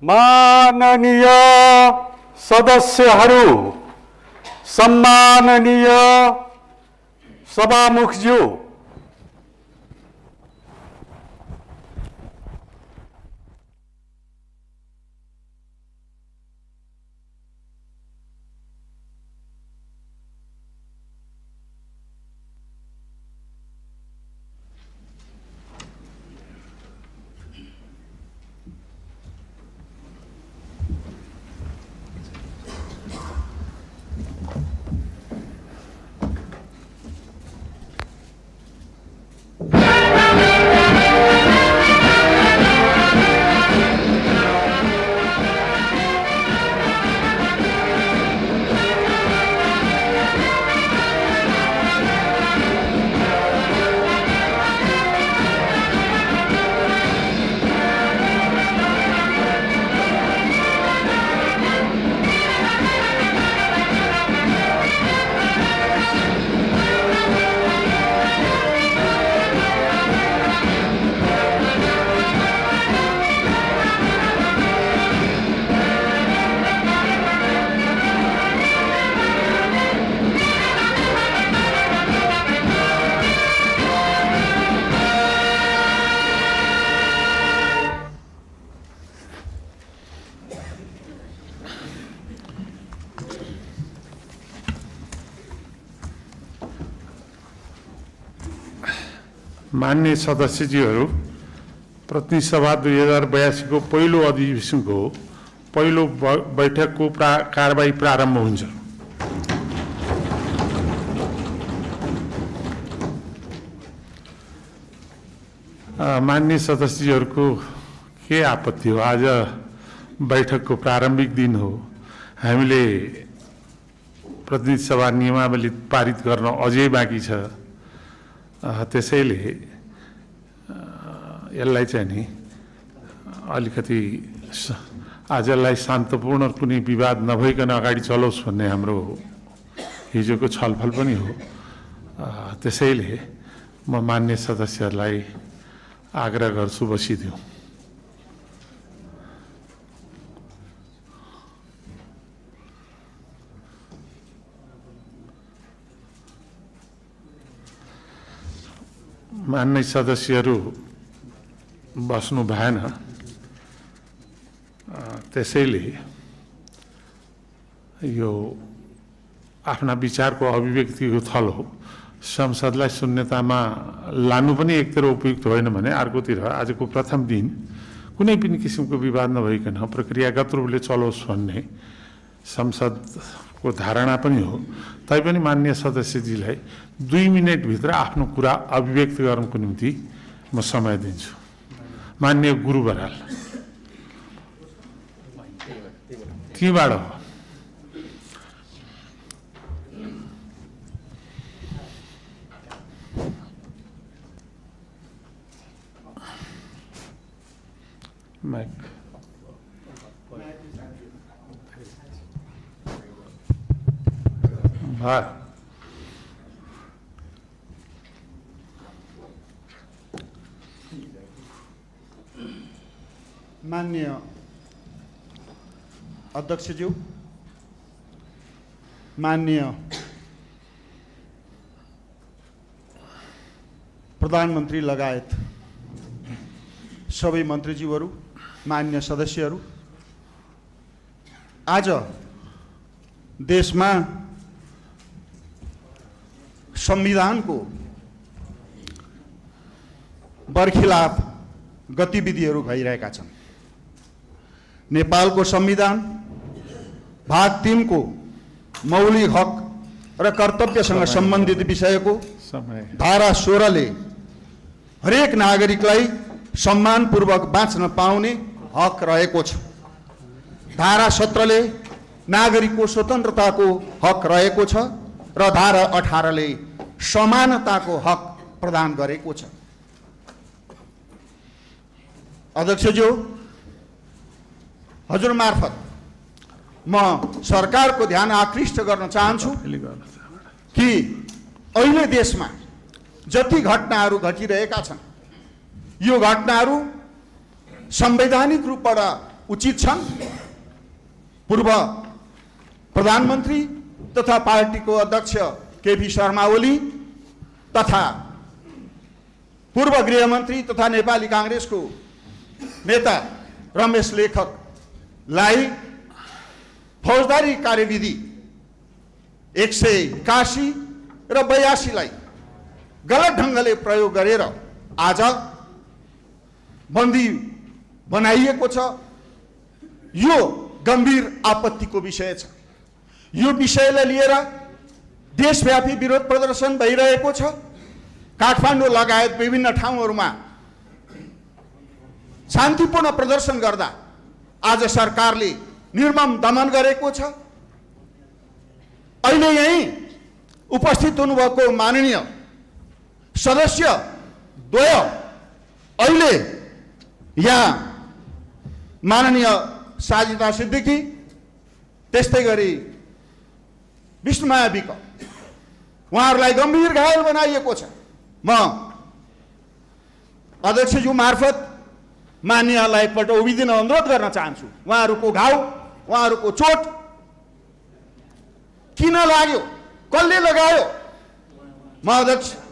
माननीय सदस्यहरू, सम्माननीय सभामुखज्यू, मान्य सदस्यज्यूहरू, प्रतिनिधि सभा 2082 को पहिलो अधिवेशनको पहिलो बैठकको कारबाही प्रारम्भ हुन्छ। मान्य सदस्यज्यूहरूको के आपत्ति हो? आज बैठकको प्रारम्भिक दिन हो। हामीले प्रतिनिधि सभा नियमावली पारित गर्न अझै बाँकी छ। त्यसैले यसलाई चाहिँ नि अलिकति आजलाई शान्तपूर्ण कुनै विवाद नभइकन अगाडि चलोस् भन्ने हाम्रो हिजोको छलफल पनि हो। त्यसैले म मान्य सदस्यहरूलाई आग्रह गर्छु बसिदिउँ। मान्य सदस्यहरू बस्नु भएन। त्यसैले यो आफ्ना विचारको अभिव्यक्तिको थल हो। संसदलाई शून्यतामा लानु पनि एकतिर उपयुक्त होइन भने अर्कोतिर आजको प्रथम दिन कुनै पनि किसिमको विवाद नभइकन प्रक्रियागत रूपले चलोस् भन्ने संसदको धारणा पनि हो। तैपनि मान्य सदस्यजीलाई 2 मिनेटभित्र आफ्नो कुरा अभिव्यक्त गर्नको निम्ति म समय दिन्छु। मान्य गुरु बराल, केबाट हो? माइक माननीय अध्यक्षज्यू, माननीय प्रधानमन्त्री लगायत सबै मन्त्रीज्यूहरू, मान्य सदस्यहरू, आज देशमा संविधानको बरखिलाफ गतिविधिहरू भइरहेका छन्। नेपालको संविधान भाग 3 को मौलिक हक र कर्तव्यसँग सम्बन्धित विषयको धारा 16 ले हरेक नागरिकलाई सम्मानपूर्वक बाँच्न पाउने हक रहेको छ। धारा 17 ले नागरिकको स्वतन्त्रताको हक रहेको छ र धारा 18 ले समानताको हक प्रदान गरेको छ। अध्यक्षज्यू, हजुर मार्फत म सरकारको ध्यान आकृष्ट गर्न चाहन्छु कि अहिले देशमा जति घटनाहरू घटिरहेका छन् यो घटनाहरू संवैधानिक रूपबाट उचित छन्। पूर्व प्रधानमन्त्री तथा पार्टीको अध्यक्ष केपी शर्मा ओली तथा पूर्व गृहमन्त्री तथा नेपाली कांग्रेसको नेता रमेश लेखकलाई फौजदारी कार्यविधि 181 र 82 लाई गलत ढङ्गले प्रयोग गरेर आज बन्दी बनाइएको छ। यो गम्भीर आपत्तिको विषय छ। यो विषयलाई लिएर देशव्यापी विरोध प्रदर्शन भइरहेको छ। काठमाडौँ लगायत विभिन्न ठाउँहरूमा शान्तिपूर्ण प्रदर्शन गर्दा आज सरकारले निर्मम दमन गरेको छ। अहिले यही उपस्थित हुनुभएको माननीय सदस्य द्वय, अहिले यहाँ माननीय साजिदा सिद्दिकी त्यस्तै गरी विष्णुमाया विक, उहाँहरूलाई गम्भीर घायल बनाइएको छ। म अध्यक्षज्यू मार्फत मान्यलाई एकपल्ट उभिदिन अनुरोध गर्न चाहन्छु। उहाँहरूको घाउ, उहाँहरूको चोट किन लाग्यो, कसले लगायो?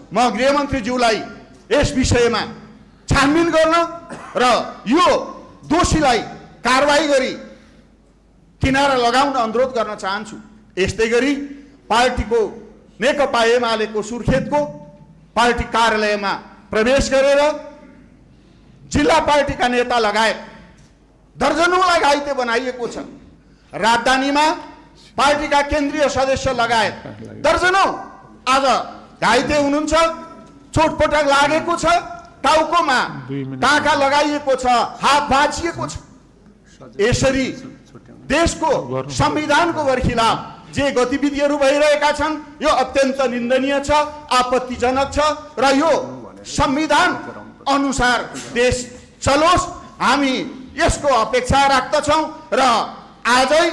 म गृहमन्त्रीज्यूलाई यस विषयमा छानबिन गर्न र यो दोषीलाई कारबाही गरी किनारा लगाउन अनुरोध गर्न चाहन्छु। यस्तै गरी पार्टीको नेकपा एमालेको सुर्खेतको पार्टी कार्यालयमा प्रवेश गरेर जिल्ला पार्टीका नेता लगायत दर्जनौंलाई घाइते बनाइएको छ। राजधानीमा पार्टीका केन्द्रीय सदस्य लगायत दर्जनौं आज घाइते हुनुहुन्छ। चोटपटक लागेको छ, टाउकोमा टाँका लगाइएको छ, हात भाँचिएको छ। यसरी देशको संविधानको बरखिलाफ जे गतिविधिहरू भइरहेका छन् यो अत्यन्त निन्दनीय छ, आपत्तिजनक छ र यो संविधान अनुसार देश चलोस् हामी यसको अपेक्षा राख्दछौं। र आजै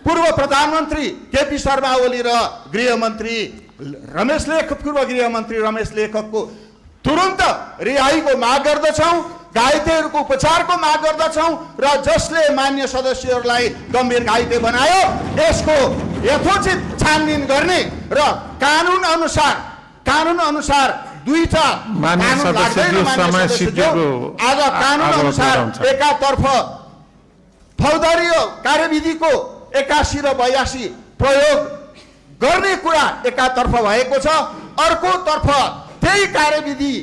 पूर्व प्रधानमन्त्री केपी शर्मा ओली र गृहमन्त्री पूर्व गृहमन्त्री रमेश लेखकको तुरन्त रिहाईको माग गर्दछौं, घाइतेहरूको उपचारको माग गर्दछौं र जसले मान्य सदस्यहरूलाई गम्भीर घाइते बनायो यसको यथोचित छानबिन गर्ने र कानुन अनुसार दुईटा आज कानुन अनुसार एकातर्फ फौजदारी कार्यविधिको 81 र 82 प्रयोग गर्ने कुरा एकातर्फ भएको छ, अर्कोतर्फ त्यही कार्यविधि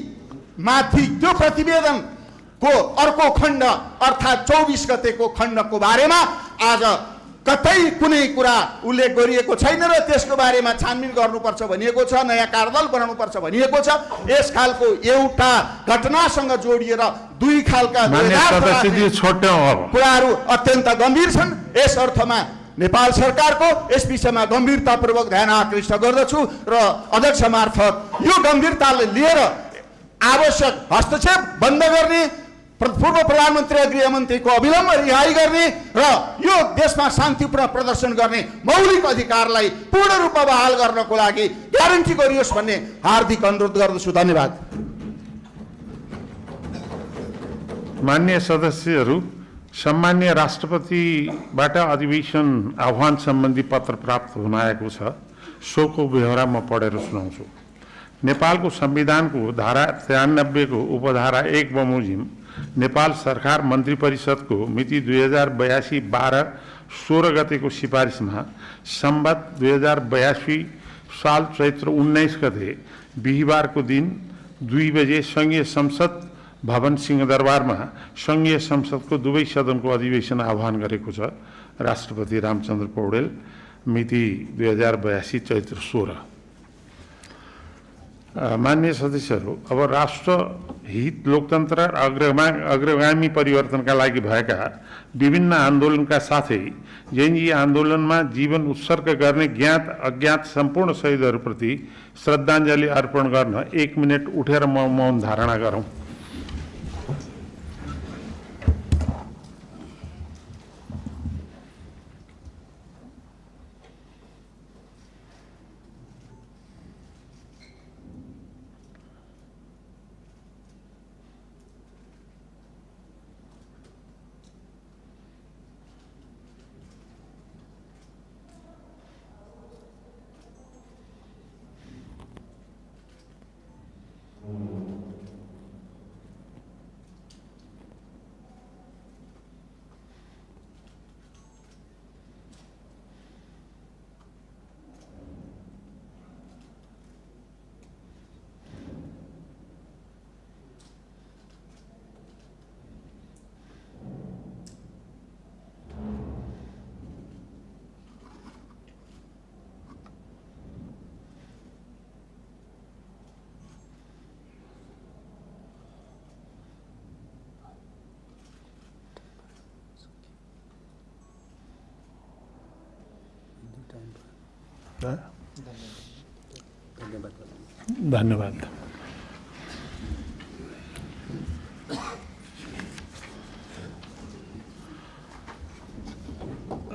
माथि त्यो प्रतिवेदनको अर्को खण्ड अर्थात् 24 गतेको खण्डको बारेमा आज कतै कुनै कुरा उल्लेख गरिएको छैन र त्यसको बारेमा छानबिन गर्नुपर्छ भनिएको छ, नयाँ कार्यदल बनाउनुपर्छ भनिएको छ। यस खालको एउटा घटनासँग जोडिएर दुई खालका कुराहरू अत्यन्त गम्भीर छन्। यस अर्थमा नेपाल सरकारको यस विषयमा गम्भीरतापूर्वक ध्यान आकृष्ट गर्दछु र अध्यक्ष मार्फत यो गम्भीरतालाई लिएर आवश्यक हस्तक्षेप बन्द गर्ने, पूर्व प्रधानमन्त्री र गृहमन्त्रीको अविलम्ब रिहाई गर्ने र यो देशमा शान्तिपूर्ण प्रदर्शन गर्ने मौलिक अधिकारलाई पूर्ण रूपमा बहाल गर्नको लागि ग्यारेन्टी गरियोस् भन्ने हार्दिक अनुरोध गर्दछु। धन्यवाद। मान्य सदस्यहरू, सम्मान्य राष्ट्रपतिबाट अधिवेशन आह्वान सम्बन्धी पत्र प्राप्त हुन आएको छ। सोको बेहोरा म पढेर सुनाउँछु। नेपालको संविधानको धारा 93 को उपधारा 1 बमोजिम नेपाल सरकार मन्त्री परिषदको मिति 2082 12-16 गतेको सिफारिसमा सम्बत 2082 साल चैत्र 19 गते बिहिबारको दिन 2 बजे संघीय संसद भवन सिंहदरबारमा संघीय संसदको दुवै सदनको अधिवेशन आह्वान गरेको छ। राष्ट्रपति रामचन्द्र पौडेल, मिति 2082 चैत्र 16। मान्य सदस्यहरू, अब राष्ट्र हित, लोकतन्त्र र अग्रगामी परिवर्तनका लागि भएका विभिन्न आन्दोलनका साथै यी आन्दोलनमा जीवन उत्सर्ग गर्ने ज्ञात अज्ञात सम्पूर्ण शहीदहरूप्रति श्रद्धाञ्जली अर्पण गर्न 1 मिनट उठेर मौन धारणा गरौँ। धन्यवाद।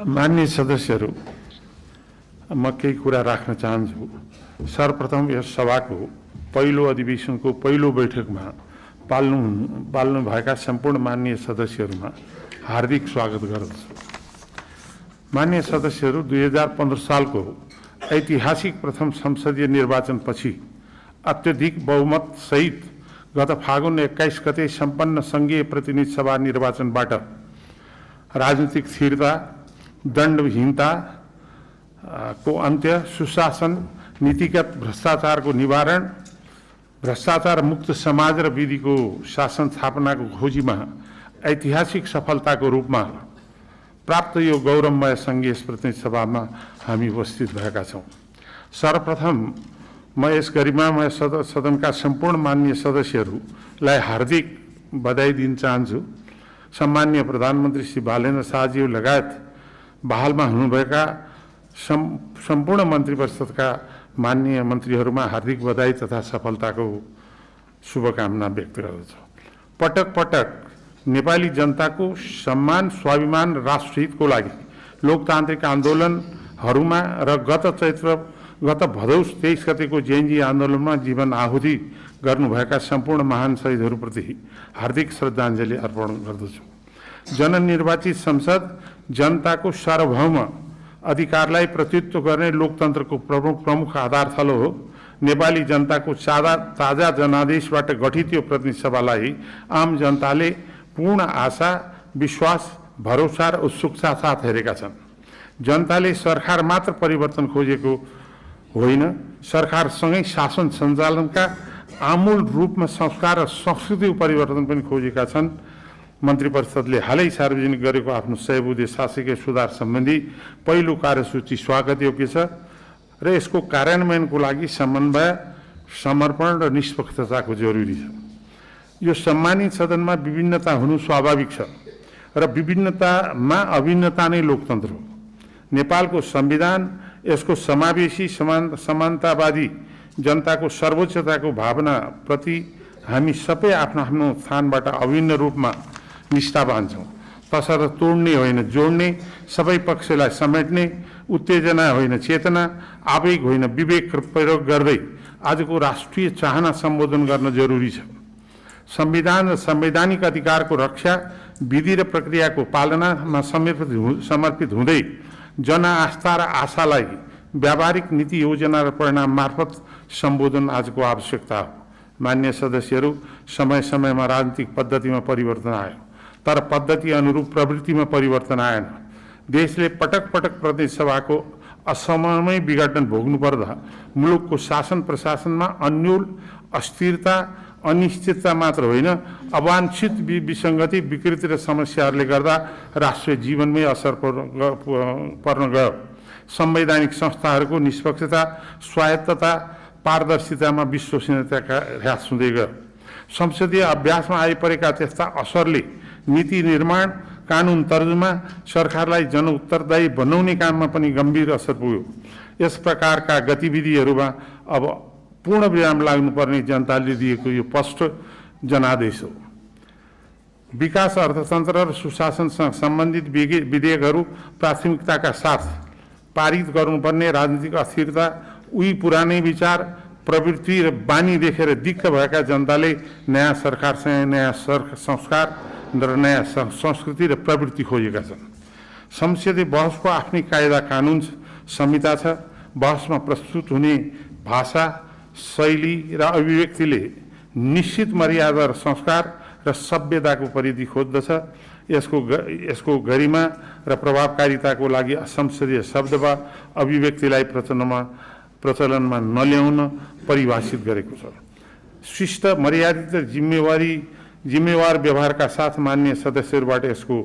माननीय सदस्यहरू, म केही कुरा राख्न चाहन्छु। सर्वप्रथम यस सभाको पहिलो अधिवेशनको पहिलो बैठकमा पाल्नु भएका सम्पूर्ण माननीय सदस्यहरूमा हार्दिक स्वागत गर्दछु। माननीय सदस्यहरू, 2015 सालको ऐतिहासिक प्रथम संसदीय निर्वाचनपछि अत्यधिक बहुमत सहित गत फागुन 21 गते सम्पन्न संघीय प्रतिनिधि सभा निर्वाचनबाट राजनीतिक स्थिरता, दण्डविहीनता को अन्त्य, सुशासन, नीतिगत भ्रष्टाचारको निवारण, भ्रष्टाचार मुक्त समाज र विधिको शासन स्थापनाको खोजीमा ऐतिहासिक सफलताको रूपमा प्राप्त यो गौरवमय संघीय प्रतिनिधि सभामा हामी उपस्थित भएका छौँ। सर्वप्रथम म यस गरिमामय सदनका सम्पूर्ण माननीय सदस्यहरूलाई हार्दिक बधाई दिन चाहन्छु। सम्माननीय प्रधानमन्त्री श्री बालेन्द्र शाहज्यू लगायत बहालमा हुनुभएका सम्पूर्ण मन्त्री परिषदका माननीय मन्त्रीहरूमा हार्दिक बधाई तथा सफलताको शुभकामना व्यक्त गर्दछु। पटक पटक नेपाली जनताको सम्मान, स्वाभिमान, राष्ट्रहितको लागि लोकतान्त्रिक आन्दोलनहरूमा र गत भदौ 23 गतेको जेएनजी आन्दोलनमा जीवन आहुति गर्नुभएका सम्पूर्ण महान शहीदहरूप्रति हार्दिक श्रद्धाञ्जली अर्पण गर्दछु। जननिर्वाचित संसद जनताको सार्वभौम अधिकारलाई प्रतिनिधित्व गर्ने लोकतन्त्रको प्रमुख आधारथलो हो। नेपाली जनताको ताजा जनादेशबाट गठित यो प्रतिनिधि सभालाई आम जनताले पूर्ण आशा, विश्वास, भरोसा र उत्सुकता साथ हेरेका छन्। जनताले सरकार मात्र परिवर्तन खोजेको होइन, सरकारसँगै शासन सञ्चालनका आमूल रूपमा संस्कार र संस्कृतिको परिवर्तन पनि खोजेका छन्। मन्त्री परिषदले हालै सार्वजनिक गरेको आफ्नो 100 बुँदे शासकीय सुधार सम्बन्धी पहिलो कार्यसूची स्वागतयोग्य छ र यसको कार्यान्वयनको लागि समन्वय, समर्पण र निष्पक्षताको जरुरी छ। यो सम्मानित सदनमा विभिन्नता हुनु स्वाभाविक छ र विभिन्नतामा अभिन्नता नै लोकतन्त्र हो। नेपालको संविधान यसको समावेशी, समानतावादी, जनताको सर्वोच्चताको भावना प्रति हामी सबै आफ्नो आफ्नो स्थानबाट अभिन्न रूपमा निष्ठावान छौँ। तसर्थ तोड्ने होइन जोड्ने, सबै पक्षलाई समेट्ने, उत्तेजना होइन चेतना, आवेग होइन विवेक प्रयोग गर्दै आजको राष्ट्रिय चाहना सम्बोधन गर्न जरुरी छ। संविधान र संवैधानिक अधिकारको रक्षा, विधि र प्रक्रियाको पालनामा समर्पित हुँदै जनआस्था र आशालाई व्यावहारिक नीति योजना र परिणाम मार्फत सम्बोधन आजको आवश्यकता हो। मान्य सदस्यहरू, समय समयमा राजनीतिक पद्धतिमा परिवर्तन आयो, तर पद्धति अनुरूप प्रवृत्तिमा परिवर्तन आएन। देशले पटक पटक प्रतिनिधि सभाको असमयमै विघटन भोग्नु पर्दा मुलुकको शासन प्रशासनमा अन्यल, अस्थिरता, अनिश्चितता मात्र होइन, अवांछित विसङ्गति, विकृति र समस्याहरूले गर्दा राष्ट्रिय जीवनमै असर पर्न गयो। संवैधानिक संस्थाहरूको निष्पक्षता, स्वायत्तता, पारदर्शितामा विश्वसनीयताका ह्रास हुँदै गयो। संसदीय अभ्यासमा आइपरेका त्यस्ता असरले नीति निर्माण, कानुन तर्जुमा, सरकारलाई जनउत्तरदायी बनाउने काममा पनि गम्भीर असर पुग्यो। यस प्रकारका गतिविधिहरूमा अब पूर्ण विराम लाग्नुपर्ने जनताले दिएको यो स्पष्ट जनादेश हो। विकास, अर्थतन्त्र र सुशासनसँग सम्बन्धित विधेयकहरू प्राथमिकताका साथ पारित गर्नुपर्ने, राजनीतिक अस्थिरता, उही पुरानै विचार, प्रवृत्ति र बानी देखेर दिक्क भएका जनताले नयाँ सरकारसँग नयाँ संस्कार र नयाँ संस्कृति र प्रवृत्ति खोजेका छन्। संसदीय बहसको आफ्नै कायदा कानुन संहिता छ। बहसमा प्रस्तुत हुने भाषा, शैली र अभिव्यक्तिले निश्चित मर्यादा र संस्कार र सभ्यताको परिधि खोज्दछ। यसको गरिमा र प्रभावकारिताको लागि संसदीय शब्द वा अभिव्यक्तिलाई प्रचलनमा नल्याउन परिभाषित गरेको छ। शिष्ट, मर्यादित र जिम्मेवार व्यवहारका साथ मान्य सदस्यहरूबाट यसको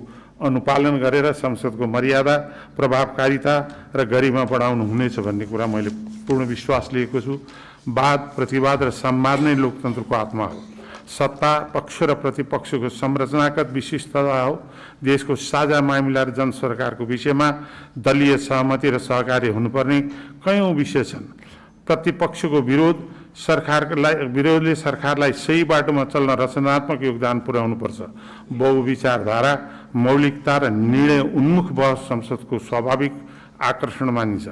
अनुपालन गरेर संसदको मर्यादा, प्रभावकारिता र गरिमा बढाउनु हुनेछ भन्ने कुरा मैले पूर्ण विश्वास लिएको छु। वाद, प्रतिवाद र संवाद नै लोकतन्त्रको आत्मा हो। सत्ता पक्ष र प्रतिपक्षको संरचनागत विशिष्टता हो। देशको साझा मामिला र जनसरकारको विषयमा दलीय सहमति र सहकार्य हुनुपर्ने कयौं विषय छन्। प्रतिपक्षको विरोधले सरकारलाई सही बाटोमा चल्न रचनात्मक योगदान पुर्याउनुपर्छ। बहुविचारधारा, मौलिकता र निर्णय उन्मुख बहस संसदको स्वाभाविक आकर्षण मानिन्छ।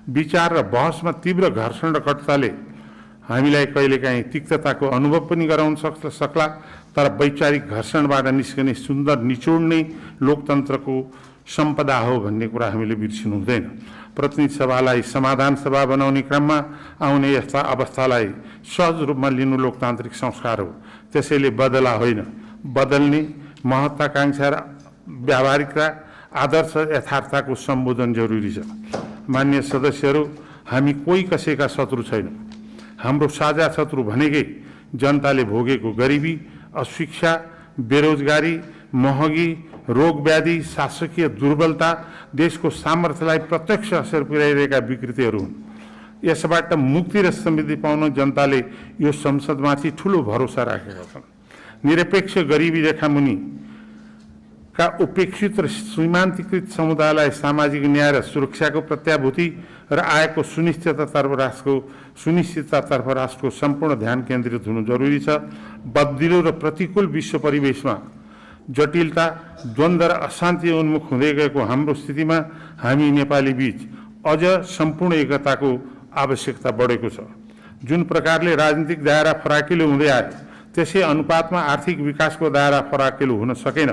विचार र बहसमा तीव्र घर्षण र कटुताले हामीलाई कहिलेकाहीँ तिक्तताको अनुभव पनि गराउन सक्ला, तर वैचारिक घर्षणबाट निस्कने सुन्दर निचोड नै लोकतन्त्रको सम्पदा हो भन्ने कुरा हामीले बिर्सिनु हुँदैन। प्रतिनिधि सभालाई समाधान सभा बनाउने क्रममा आउने यस्ता अवस्थालाई सहज रूपमा लिनु लोकतान्त्रिक संस्कार हो। त्यसैले बदला होइन, बदल्ने महत्वाकांक्षा र व्यावहारिकता, आदर्श यथार्थको सम्बोधन जरुरी छ। मान्य सदस्यहरू, हामी कोही कसैका शत्रु छैनौँ। हाम्रो साझा शत्रु भनेकै जनताले भोगेको गरिबी, अशिक्षा, बेरोजगारी, महँगी, रोगव्याधि, शासकीय दुर्बलता, देशको सामर्थ्यलाई प्रत्यक्ष असर पुर्याइरहेका विकृतिहरू हुन्। यसबाट मुक्ति र समृद्धि पाउन जनताले यो संसदमाथि ठूलो भरोसा राखेका छन्। निरपेक्ष गरिबी रेखामुनि का उपेक्षित र सीमान्तकृत समुदायलाई सामाजिक न्याय र सुरक्षाको प्रत्याभूति र आयको सुनिश्चिततातर्फ राष्ट्रको सम्पूर्ण ध्यान केन्द्रित हुनु जरुरी छ। बदलिलो र प्रतिकूल विश्व परिवेशमा जटिलता, द्वन्द्व र अशान्ति उन्मुख हुँदै गएको हाम्रो स्थितिमा हामी नेपाली बीच अझ सम्पूर्ण एकताको आवश्यकता बढेको छ। जुन प्रकारले राजनीतिक दायरा फराकिलो हुँदै आयो, त्यसै अनुपातमा आर्थिक विकासको दायरा फराकिलो हुन सकेन।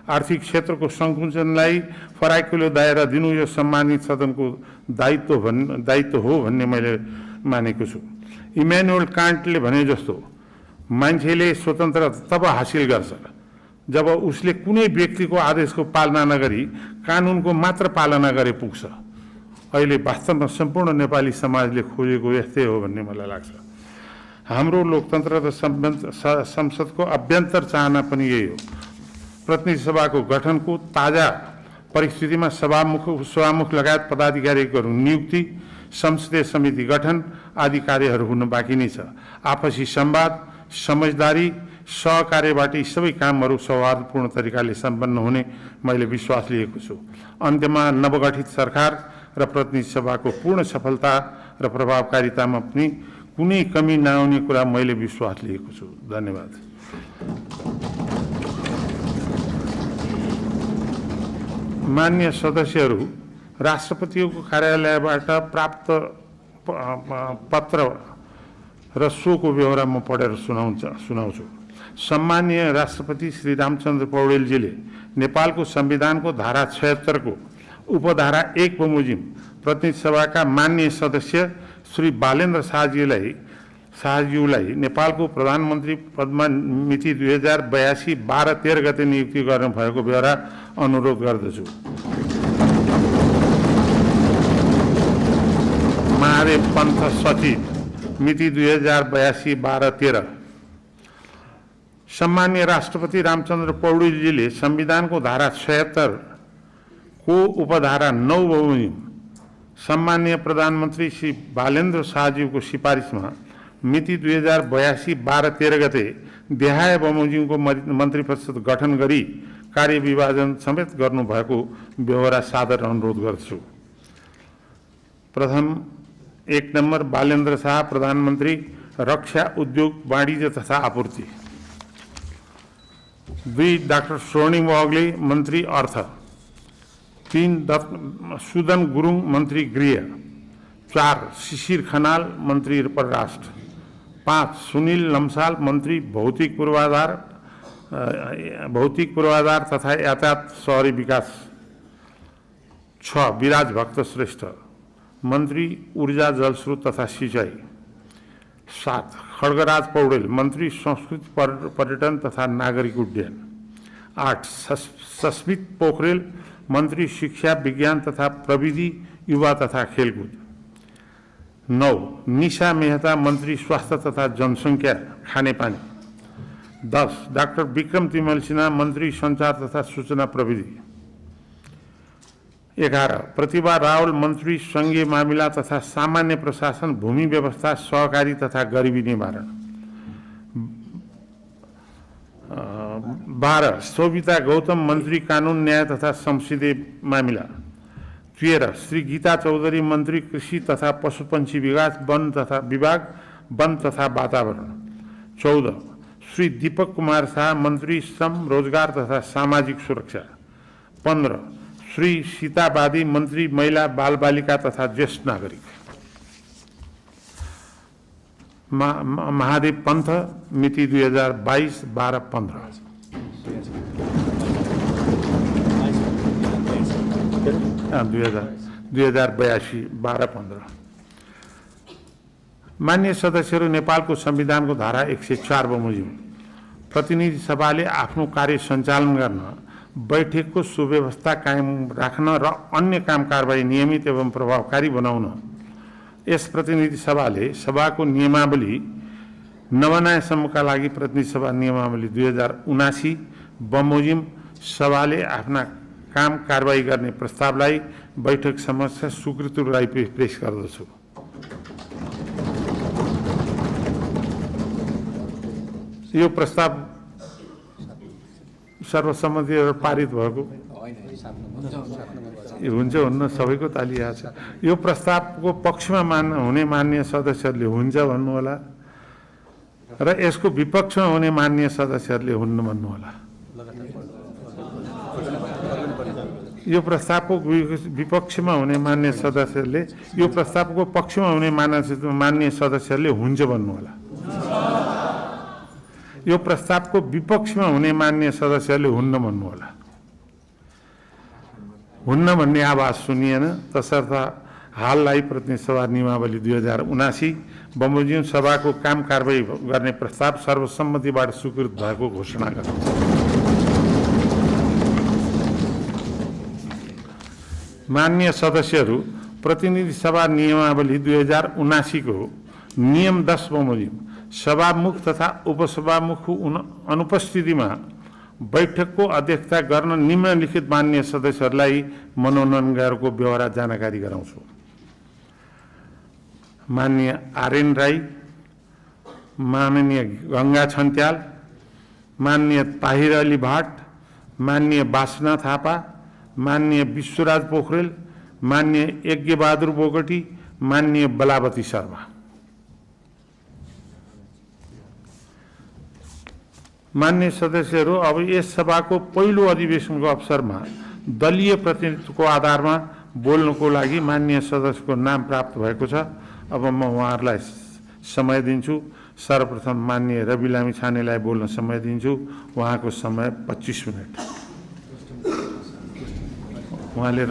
आर्थिक क्षेत्रको सङ्कुचनलाई फराकिलो दायरा दिनु यो सम्मानित सदनको दायित्व हो भन्ने मैले मानेको छु। इमानुएल कान्टले भने जस्तो, मान्छेले स्वतन्त्रता तब हासिल गर्छ जब उसले कुनै व्यक्तिको आदेशको पालना नगरी कानुनको मात्र पालना गरे पुग्छ। अहिले वास्तवमा सम्पूर्ण नेपाली समाजले खोजेको यस्तै हो भन्ने मलाई लाग्छ। हाम्रो लोकतन्त्र र संसदको अभ्यन्तर चाहना पनि यही हो। प्रतिनिधि सभाको गठनको ताजा परिस्थितिमा सभामुख लगायत पदाधिकारीहरू नियुक्ति, संसदीय समिति गठन आदि कार्यहरू हुन बाँकी नै छ। आपसी संवाद, समझदारी, सहकार्यबाट यी सबै कामहरू सौहार्दपूर्ण तरिकाले सम्पन्न हुने मैले विश्वास लिएको छु। अन्त्यमा नवगठित सरकार र प्रतिनिधि सभाको पूर्ण सफलता र प्रभावकारितामा पनि कुनै कमी नआउने कुरा मैले विश्वास लिएको छु। धन्यवाद। मान्य सदस्यहरू, राष्ट्रपतिको कार्यालयबाट प्राप्त पत्र र सोको व्यवहार म पढेर सुनाउँछु। सम्माननीय राष्ट्रपति श्री रामचन्द्र पौडेलजीले नेपालको संविधानको धारा 76 को उपधारा 1 बमोजिम प्रतिनिधि सभाका माननीय सदस्य श्री बालेन्द्र शाहज्यूलाई नेपालको प्रधानमन्त्री पदमा मिति 2082 12-13 गते नियुक्ति गर्न भएको बेहोरा अनुरोध गर्दछु। महादेव पन्थ सचिव मिति 2082 12-13। सम्माननीय राष्ट्रपति रामचन्द्र पौडेलजीले संविधानको धारा 76 को उपधारा 9 बमोजिम सम्माननीय प्रधानमन्त्री श्री बालेन्द्र शाहज्यूको सिफारिसमा मिति 2082 12-13 गते देहाय बमोजिमको मन्त्री परिषद गठन गरी कार्यविभाजन समेत गर्नुभएको बेहोरा सादर अनुरोध गर्छु। प्रथम 1 नम्बर बालेन्द्र शाह प्रधानमन्त्री रक्षा उद्योग वाणिज्य तथा आपूर्ति। 2 डाक्टर स्वर्णिम वाग्ले मन्त्री अर्थ। 3 सुदन गुरुङ मन्त्री गृह। 4 शिशिर खनाल मन्त्री परराष्ट्र। 5 सुनील लम्साल मन्त्री भौतिक पूर्वाधार तथा यातायात शहरी विकास। 6 विराज भक्त श्रेष्ठ मन्त्री ऊर्जा जलस्रोत तथा सिंचाई। 7 खड्गराज पौडेल मन्त्री संस्कृति पर्यटन तथा नागरिक उड्डयन। 8 सस्मित पोखरेल मन्त्री शिक्षा विज्ञान तथा प्रविधि युवा तथा खेलकुद। 9 निशा मेहता मन्त्री स्वास्थ्य तथा जनसङ्ख्या खानेपानी। 10 डाक्टर विक्रम तिमल सिन्हा मन्त्री सञ्चार तथा सूचना प्रविधि। 11 प्रतिभा रावल मन्त्री सङ्घीय मामिला तथा सामान्य प्रशासन भूमि व्यवस्था सहकारी तथा गरिबी निवारण। 12 शोभिता गौतम मन्त्री कानुन न्याय तथा संसदीय मामिला। 13 श्री गीता चौधरी मन्त्री कृषि तथा पशुपन्छी विकास वन तथा वातावरण। 14 श्री दीपक कुमार शाह मन्त्री श्रम रोजगार तथा सामाजिक सुरक्षा। 15 श्री सीता बादी मन्त्री महिला बाल बालिका तथा ज्येष्ठ नागरिक। महादेव पन्थ मिति 2022-12-15। 2082-12-15। मान्य सदस्यहरू, नेपालको संविधानको धारा 104 बमोजिम प्रतिनिधि सभाले आफ्नो कार्य सञ्चालन गर्न, बैठकको सुव्यवस्था कायम राख्न र अन्य काम कारबाही नियमित एवं प्रभावकारी बनाउन यस प्रतिनिधि सभाले सभाको नियमावली नबनाएसम्मका लागि प्रतिनिधि सभा नियमावली 2079 बमोजिम सभाले आफ्ना काम कारबाही गर्ने प्रस्तावलाई बैठक समक्ष स्वीकृतिलाई पेश गर्दछु। यो प्रस्ताव सर्वसम्मतिबाट पारित भएको हुन्छ हुन्न सबैको ताली आएको छ। यो प्रस्तावको पक्षमा हुने मान्य सदस्यहरूले हुन्छ भन्नुहोला र यसको विपक्षमा हुने मान्य सदस्यहरूले हुन्न भन्नुहोला। यो प्रस्तावको विपक्षमा हुने मान्य सदस्यहरूले यो प्रस्तावको पक्षमा हुने मान्य सदस्यहरूले हुन्छ भन्नुहोला। यो प्रस्तावको विपक्षमा हुने मान्य सदस्यहरूले हुन्न भन्नुहोला। हुन्न भन्ने आवाज सुनिएन, तसर्थ हाललाई प्रतिनिधि सभा नियमावली 2079 बमोजिम सभाको काम कारबाही गर्ने प्रस्ताव सर्वसम्मतिबाट स्वीकृत भएको घोषणा गर्दछु। मान्य सदस्यहरू, प्रतिनिधि सभा नियमावली 2079 को नियम 10 बमोजिम सभामुख तथा उपसभामुखको अनुपस्थितिमा बैठकको अध्यक्षता गर्न निम्नलिखित मान्य सदस्यहरूलाई मनोनयन गरेको व्यवहार जानकारी गराउँछु। माननीय आरएन राई, माननीय गंगा छन्त्याल, माननीय ताहिर अली भाट, माननीय बासना थापा, माननीय विश्वराज पोखरेल, माननीय यज्ञबहादुर बोगटी, माननीय बलावती शर्मा। मान्य सदस्यहरू, अब यस सभाको पहिलो अधिवेशनको अवसरमा दलीय प्रतिनिधित्वको आधारमा बोल्नको लागि मान्य सदस्यको नाम प्राप्त भएको छ। अब म उहाँहरूलाई समय दिन्छु। सर्वप्रथम मान्य रवि लामिछानेलाई बोल्न समय दिन्छु। उहाँको समय 25 मिनट। उहाँले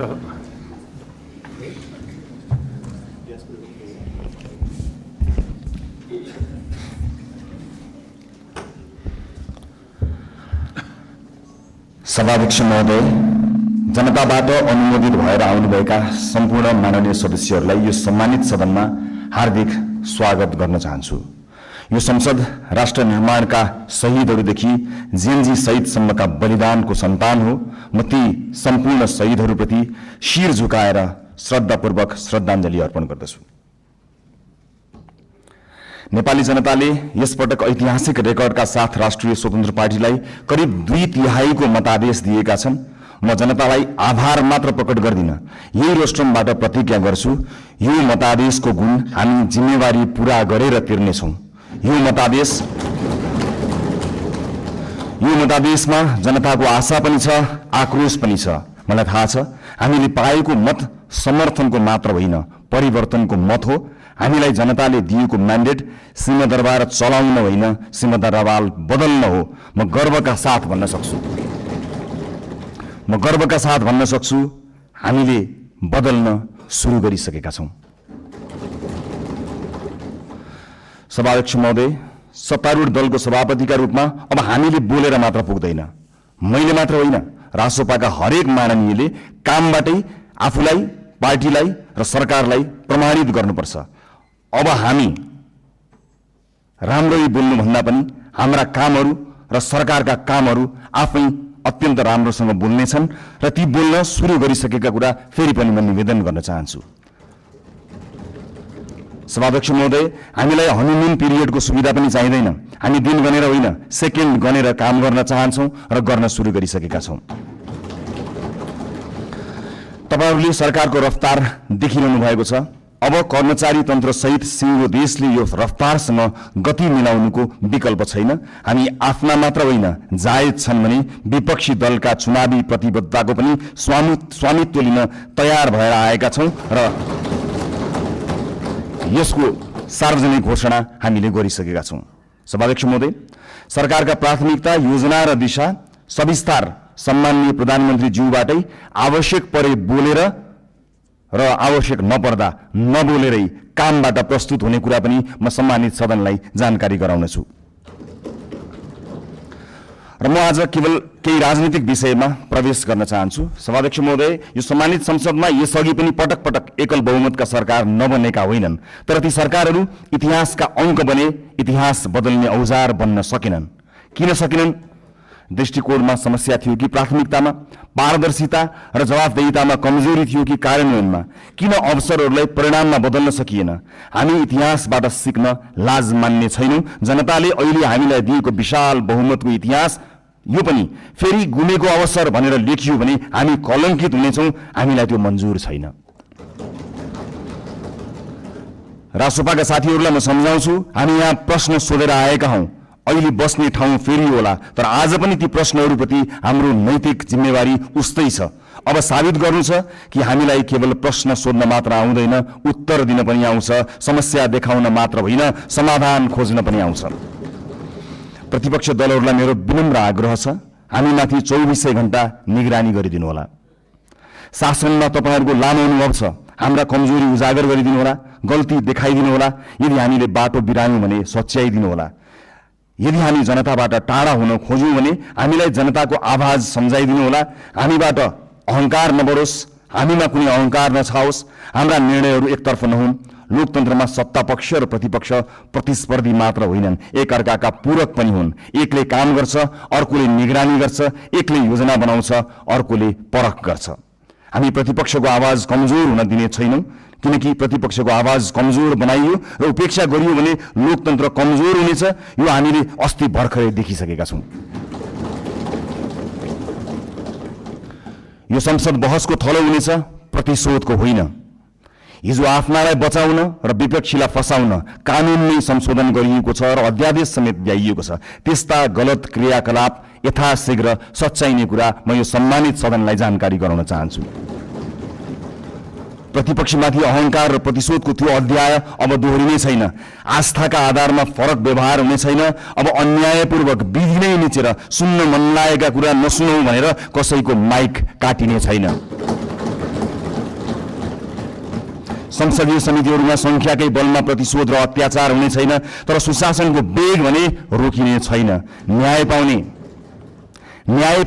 सभाध्यक्ष महोदय, जनताबाट अनुमोदित भएर आउनुभएका सम्पूर्ण माननीय सदस्यहरूलाई यो सम्मानित सदनमा हार्दिक स्वागत गर्न चाहन्छु। यो संसद राष्ट्र निर्माणका शहीदहरूदेखि जेएनजी शहीदसम्मका बलिदानको सन्तान हो। म ती सम्पूर्ण शहीदहरूप्रति शिर झुकाएर श्रद्धापूर्वक श्रद्धाञ्जली अर्पण गर्दछु। नेपाली जनताले यसपटक ऐतिहासिक रेकर्डका साथ राष्ट्रिय स्वतन्त्र पार्टीलाई करिब 2/3 को मतादेश दिएका छन्। म जनतालाई आभार मात्र प्रकट गर्दिन, यही रोस्ट्रमबाट प्रतिज्ञा गर्छु, यो मतादेशको गुण हामी जिम्मेवारी पूरा गरेर तिर्नेछौँ। यो मतादेशमा जनताको आशा पनि छ, आक्रोश पनि छ। मलाई थाहा छ हामीले पाएको मत समर्थनको मात्र होइन, परिवर्तनको मत हो। हामीलाई जनताले दिएको म्यान्डेट सिंहदरबार चलाउन होइन, सिंहदरबार बदल्न हो। म गर्वका साथ भन्न सक्छु हामीले बदल्न सुरु गरिसकेका छौं। सभाध्यक्ष महोदय, सत्तारूढ दलको सभापतिका रूपमा अब हामीले बोलेर मात्र पुग्दैन। मैले मात्र होइन, रासोपाका हरेक माननीयले कामबाटै आफूलाई, पार्टीलाई र सरकारलाई प्रमाणित गर्नुपर्छ। अब हामी राम्ररी बोल्नुभन्दा पनि हाम्रा कामहरू र सरकारका कामहरू आफै अत्यन्त राम्रोसँग बोल्नेछन् र ती बोल्न सुरु गरिसकेका कुरा फेरि पनि म निवेदन गर्न चाहन्छु। सभाध्यक्ष महोदय, हामीलाई हनीमुन पिरियडको सुविधा पनि चाहिँदैन। हामी दिन गनेर होइन, सेकेन्ड गनेर काम गर्न चाहन्छौँ र गर्न सुरु गरिसकेका छौँ। तपाईहरूले सरकारको रफ्तार देखिरहनु भएको छ। अब कर्मचारी तन्त्र सहित सिङ्गो देशले यो रफ्तारसँग गति मिलाउनुको विकल्प छैन। हामी आफ्ना मात्र होइन, जायज छन् भने विपक्षी दलका चुनावी प्रतिबद्धताको पनि स्वामित्व लिन तयार भएर आएका छौँ र यसको सार्वजनिक घोषणा हामीले गरिसकेका छौँ। सभाध्यक्ष महोदय, सरकारका प्राथमिकता, योजना र दिशा सविस्तार सम्माननीय प्रधानमन्त्री ज्यूबाटै आवश्यक परे बोलेर र आवश्यक नपर्दा नबोलेरै कामबाट प्रस्तुत हुने कुरा पनि म सम्मानित सदनलाई जानकारी गराउनेछु। र म आज केवल केही राजनीतिक विषयमा प्रवेश गर्न चाहन्छु। सभाध्यक्ष महोदय, यो सम्मानित संसदमा यसअघि पनि पटक पटक एकल बहुमतका सरकार नबनेका होइनन्, तर ती सरकारहरू इतिहासका अङ्क बने, इतिहास बदल्ने औजार बन्न सकेनन्। किन सकेनन्? दृष्टिकोणमा समस्या थियो कि प्राथमिकतामा, पारदर्शिता र जवाफदेहितामा कमजोरी थियो कि कार्यान्वयनमा? किन अवसरहरूलाई परिणाममा बदल्न सकिएन? हामी इतिहासबाट सिक्न लाज मान्ने छैनौँ। जनताले अहिले हामीलाई दिएको विशाल बहुमतको इतिहास यो पनि फेरि गुमेको अवसर भनेर लेखियो भने हामी कलङ्कित हुनेछौँ। हामीलाई त्यो मन्जुर छैन। राष्ट्रपाका साथीहरूलाई म सम्झाउँछु, हामी यहाँ प्रश्न सोधेर आएका हौँ। अहिले बस्ने ठाउँ फेरि होला, तर आज पनि ती प्रश्नहरूप्रति हाम्रो नैतिक जिम्मेवारी उस्तै छ। अब साबित गर्नु छ कि हामीलाई केवल प्रश्न सोध्न मात्र आउँदैन, उत्तर दिन पनि आउँछ। समस्या देखाउन मात्र होइन, समाधान खोज्न पनि आउँछ। प्रतिपक्ष दलहरूलाई मेरो विनम्र आग्रह छ, हामीमाथि 24 घण्टा निगरानी गरिदिनु होला। शासनमा तपाईँहरूको लामो अनुभव छ, हाम्रा कमजोरी उजागर गरिदिनु होला, गल्ती देखाइदिनु होला। यदि हामीले बाटो बिरायौँ भने सच्याइदिनु होला। यदि हामी जनताबाट टाढा हुन खोज्यौँ भने हामीलाई जनताको आवाज सम्झाइदिनु होला। हामीबाट अहङ्कार नबढोस्, हामीमा कुनै अहङ्कार नछाओस्, हाम्रा निर्णयहरू एकतर्फ नहुन्। लोकतन्त्रमा सत्ता पक्ष र प्रतिपक्ष प्रतिस्पर्धी मात्र होइनन्, एकअर्काका पूरक पनि हुन्। एकले काम गर्छ, अर्कोले निगरानी गर्छ, एकले योजना बनाउँछ, अर्कोले परख गर्छ। हामी प्रतिपक्षको आवाज कमजोर हुन दिने छैनौँ, किनकि प्रतिपक्षको आवाज कमजोर बनाइयो र उपेक्षा गरियो भने लोकतन्त्र कमजोर हुनेछ। यो हामीले अस्ति भर्खरै देखिसकेका छौँ। यो संसद बहसको थलो हुनेछ, प्रतिशोधको होइन। हिजो आफ्नालाई बचाउन र विपक्षीलाई फसाउन कानुन नै संशोधन गरिएको छ र अध्यादेश समेत ल्याइएको छ। त्यस्ता गलत क्रियाकलाप यथाशीघ्र सच्याइने कुरा म यो सम्मानित सदनलाई जानकारी गराउन चाहन्छु। प्रतिपक्षमाथि अहङ्कार र प्रतिशोधको त्यो अध्याय अब दोहोरिने छैन। आस्थाका आधारमा फरक व्यवहार हुने छैन। अब अन्यायपूर्वक विधि नै निचेर सुन्न मन लागेका कुरा नसुनौ भनेर कसैको माइक काटिने छैन। संसदीय समितिहरूमा संख्याकै बलमा प्रतिशोध र अत्याचार हुने छैन, तर सुशासनको वेग भने रोकिने छैन। न्याय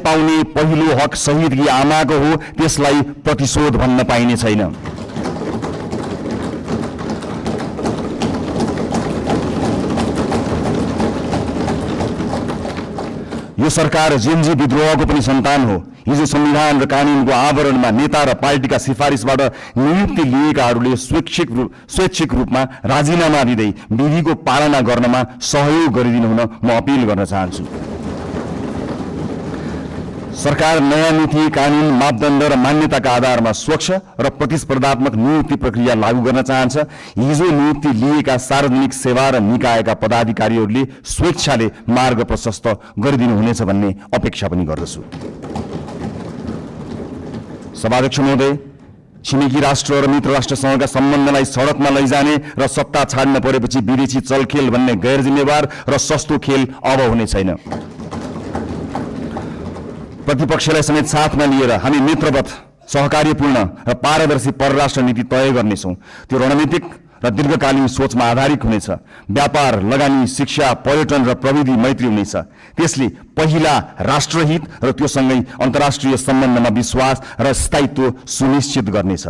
पाउने पहिलो हक शहीदकी आमाको हो, त्यसलाई प्रतिशोध भन्न पाइने छैन। यो सरकार जेनजी विद्रोहको पनि सन्तान हो। हिजो संविधान र कानुनको आवरणमा नेता र पार्टीका सिफारिसबाट नियुक्ति लिएकाहरूले स्वैच्छिक रूपमा राजीनामा दिँदै विधिको पालना गर्नमा सहयोग गरिदिनु हुन म अपिल गर्न चाहन्छु। सरकार नयाँ नीति, कानुन, मापदण्ड र मान्यताका आधारमा स्वच्छ र प्रतिस्पर्धात्मक नियुक्ति प्रक्रिया लागू गर्न चाहन्छ। हिजो नियुक्ति लिएका सार्वजनिक सेवा र निकायका पदाधिकारीहरूले स्वेच्छाले मार्ग प्रशस्त गरिदिनु हुनेछ भन्ने अपेक्षा पनि गर्दछु। सभाध्यक्ष महोदय, छिमेकी राष्ट्र र मित्र राष्ट्रसँगका सम्बन्धलाई सडकमा लैजाने र सत्ता छाड्न परेपछि विदेशी चलखेल भन्ने गैर जिम्मेवार र सस्तो खेल अब हुने छैन। प्रतिपक्षलाई समेत साथमा लिएर हामी मित्रवत, सहकार्यपूर्ण र पारदर्शी परराष्ट्र नीति तय गर्नेछौँ। त्यो रणनीतिक र दीर्घकालीन सोचमा आधारित हुनेछ। व्यापार, लगानी, शिक्षा, पर्यटन र प्रविधि मैत्री हुनेछ। त्यसले पहिला राष्ट्रहित र त्योसँगै अन्तर्राष्ट्रिय सम्बन्धमा विश्वास र स्थायित्व सुनिश्चित गर्नेछ।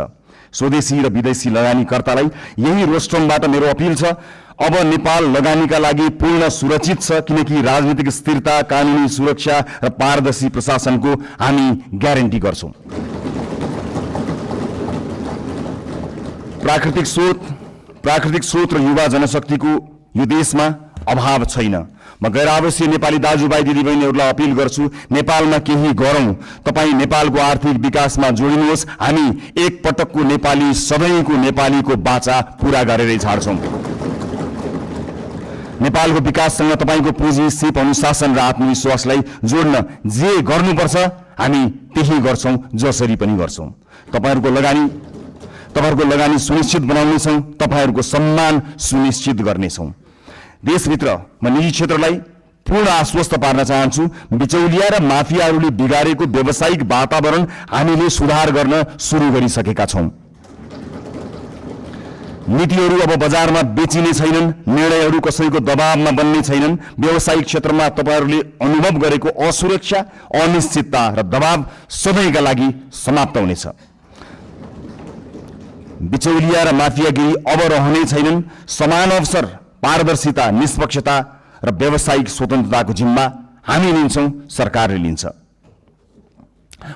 स्वदेशी र विदेशी लगानीकर्तालाई यही रोस्ट्रमबाट मेरो अपिल छ, अब नेपाल लगानीका लागि पूर्ण सुरक्षित छ, किनकि राजनीतिक स्थिरता, कानुनी सुरक्षा र पारदर्शी प्रशासनको हामी ग्यारेन्टी गर्छौँ। प्राकृतिक स्रोत, प्राकृतिक स्रोत र युवा जनशक्तिको यो देशमा अभाव छैन। म गैर आवासीय नेपाली दाजुभाइ दिदीबहिनीहरूलाई अपिल गर्छु, नेपालमा केही गरौँ। तपाईँ नेपालको आर्थिक विकासमा जोडिनुहोस्। हामी एक पटकको नेपाली सधैँको नेपालीको बाचा पूरा गरेरै छाड्छौँ। नेपालको विकाससँग तपाईँको पुँजी, सिप, अनुशासन र आत्मविश्वासलाई जोड्न जे गर्नुपर्छ हामी त्यही गर्छौँ, जसरी पनि गर्छौँ। तपाईँहरूको लगानी सुनिश्चित बनाउनेछौँ, तपाईँहरूको सम्मान सुनिश्चित गर्नेछौँ। देशभित्र म निजी क्षेत्रलाई पूर्ण आश्वस्त पार्न चाहन्छु, बिचौलिया र माफियाहरूले बिगारेको व्यावसायिक वातावरण हामीले सुधार गर्न सुरु गरिसकेका छौँ। नीतिहरू अब बजारमा बेचिने छैनन्, निर्णयहरू कसैको दबावमा बन्ने छैनन्। व्यावसायिक क्षेत्रमा तपाईँहरूले अनुभव गरेको असुरक्षा, अनिश्चितता र दबाव सधैँका लागि समाप्त हुनेछ। बिचौलिया र माफियागिरी अब रहने छैनन्। समान अवसर, पारदर्शिता, निष्पक्षता र व्यावसायिक स्वतन्त्रताको जिम्मा हामी लिन्छौँ, सरकारले लिन्छ।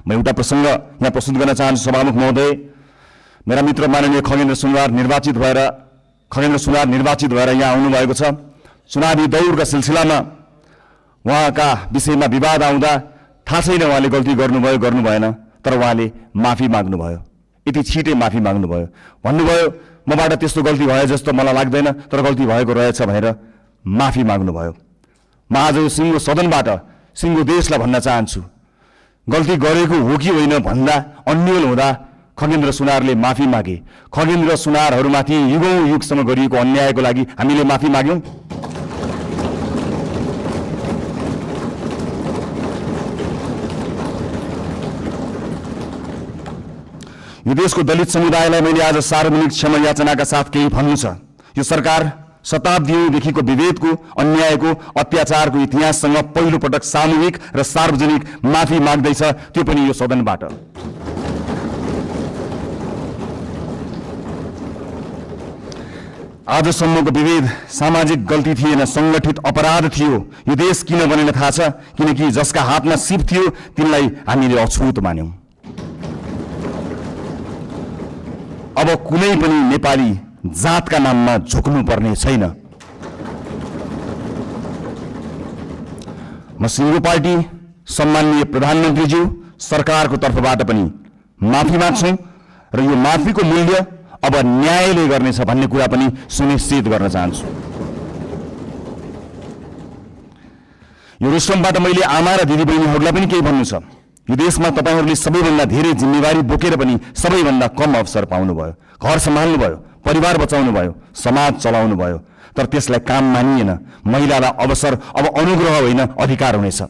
म एउटा प्रसङ्ग यहाँ प्रस्तुत गर्न चाहन्छु। सभामुख महोदय, मेरा मित्र माननीय खगेन्द्र सुनवार निर्वाचित भएर यहाँ आउनुभएको छ। चुनावी दौडका सिलसिलामा उहाँका विषयमा विवाद आउँदा थाहा छैन उहाँले गल्ती गर्नुभयो गर्नु भएन, तर उहाँले माफी माग्नुभयो। यति छिटै माफी माग्नुभयो, भन्नुभयो मबाट त्यस्तो गल्ती भयो जस्तो मलाई लाग्दैन, तर गल्ती भएको रहेछ भनेर माफी माग्नुभयो। म आज यो सिङ्गो सदनबाट सिङ्गो देशलाई भन्न चाहन्छु, गल्ती गरेको हो कि होइन भन्दा अन्यल हुँदा खगेन्द्र सुनारले माफी मागे। खगेन्द्र सुनारहरूमाथि युगौं युगसम्म गरिएको अन्यायको लागि हामीले माफी माग्यौँ। यो देशको दलित समुदायलाई मैले आज सार्वजनिक क्षमा याचनाका साथ केही भन्नु छ। यो सरकार शताब्दीदेखिको विभेदको, अन्यायको, अत्याचारको इतिहाससँग पहिलो पटक सामूहिक र सार्वजनिक माफी माग्दैछ, त्यो पनि यो सदनबाट। आजसम्मको विभेद सामाजिक गल्ती थिएन, सङ्गठित अपराध थियो। यो देश किन बनेन थाहा छ? किनकि जसका हातमा सिप थियो तिनलाई हामीले अछुत मान्यौँ। अब कुनै पनि नेपाली जातका नाममा झुक्नु पर्ने छैन। म सिङ्गो पार्टी, सम्माननीय प्रधानमन्त्रीज्यू, सरकारको तर्फबाट पनि माफी माग्छौँ र यो माफीको मूल्य अब न्यायले गर्नेछ भन्ने कुरा पनि सुनिश्चित गर्न चाहन्छु। यो रेस्टुरेन्टबाट मैले आमा र दिदीबहिनीहरूलाई पनि केही भन्नु छ। यो देशमा तपाईँहरूले सबैभन्दा धेरै जिम्मेवारी बोकेर पनि सबैभन्दा कम अवसर पाउनुभयो। घर सम्हाल्नुभयो, परिवार बचाउनुभयो, समाज चलाउनुभयो, तर त्यसलाई काम मानिएन। महिलालाई अवसर अब अनुग्रह होइन, अधिकार हुनेछ।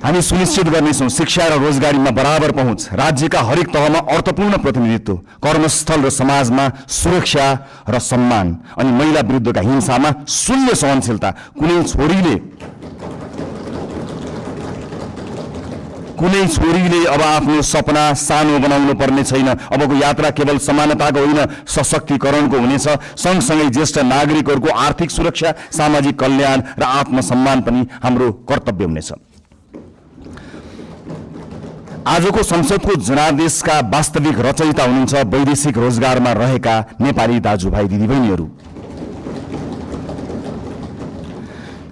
हामी सुनिश्चित गर्नेछौँ शिक्षा र रोजगारीमा बराबर पहुँच, राज्यका हरेक तहमा अर्थपूर्ण प्रतिनिधित्व, कर्मस्थल र समाजमा सुरक्षा र सम्मान, अनि महिला विरुद्धका हिंसामा शून्य सहनशीलता। कुनै छोरीले अब आफ्नो सपना सानो बनाउनु पर्ने छैन। अबको यात्रा केवल समानताको होइन, सशक्तिकरणको हुनेछ। सँगसँगै ज्येष्ठ नागरिकहरूको आर्थिक सुरक्षा, सामाजिक कल्याण र आत्मसम्मान पनि हाम्रो कर्तव्य हुनेछ। आजको संसदको जनादेशका वास्तविक रचयिता हुनुहुन्छ वैदेशिक रोजगारमा रहेका नेपाली दाजुभाइ दिदीबहिनीहरू।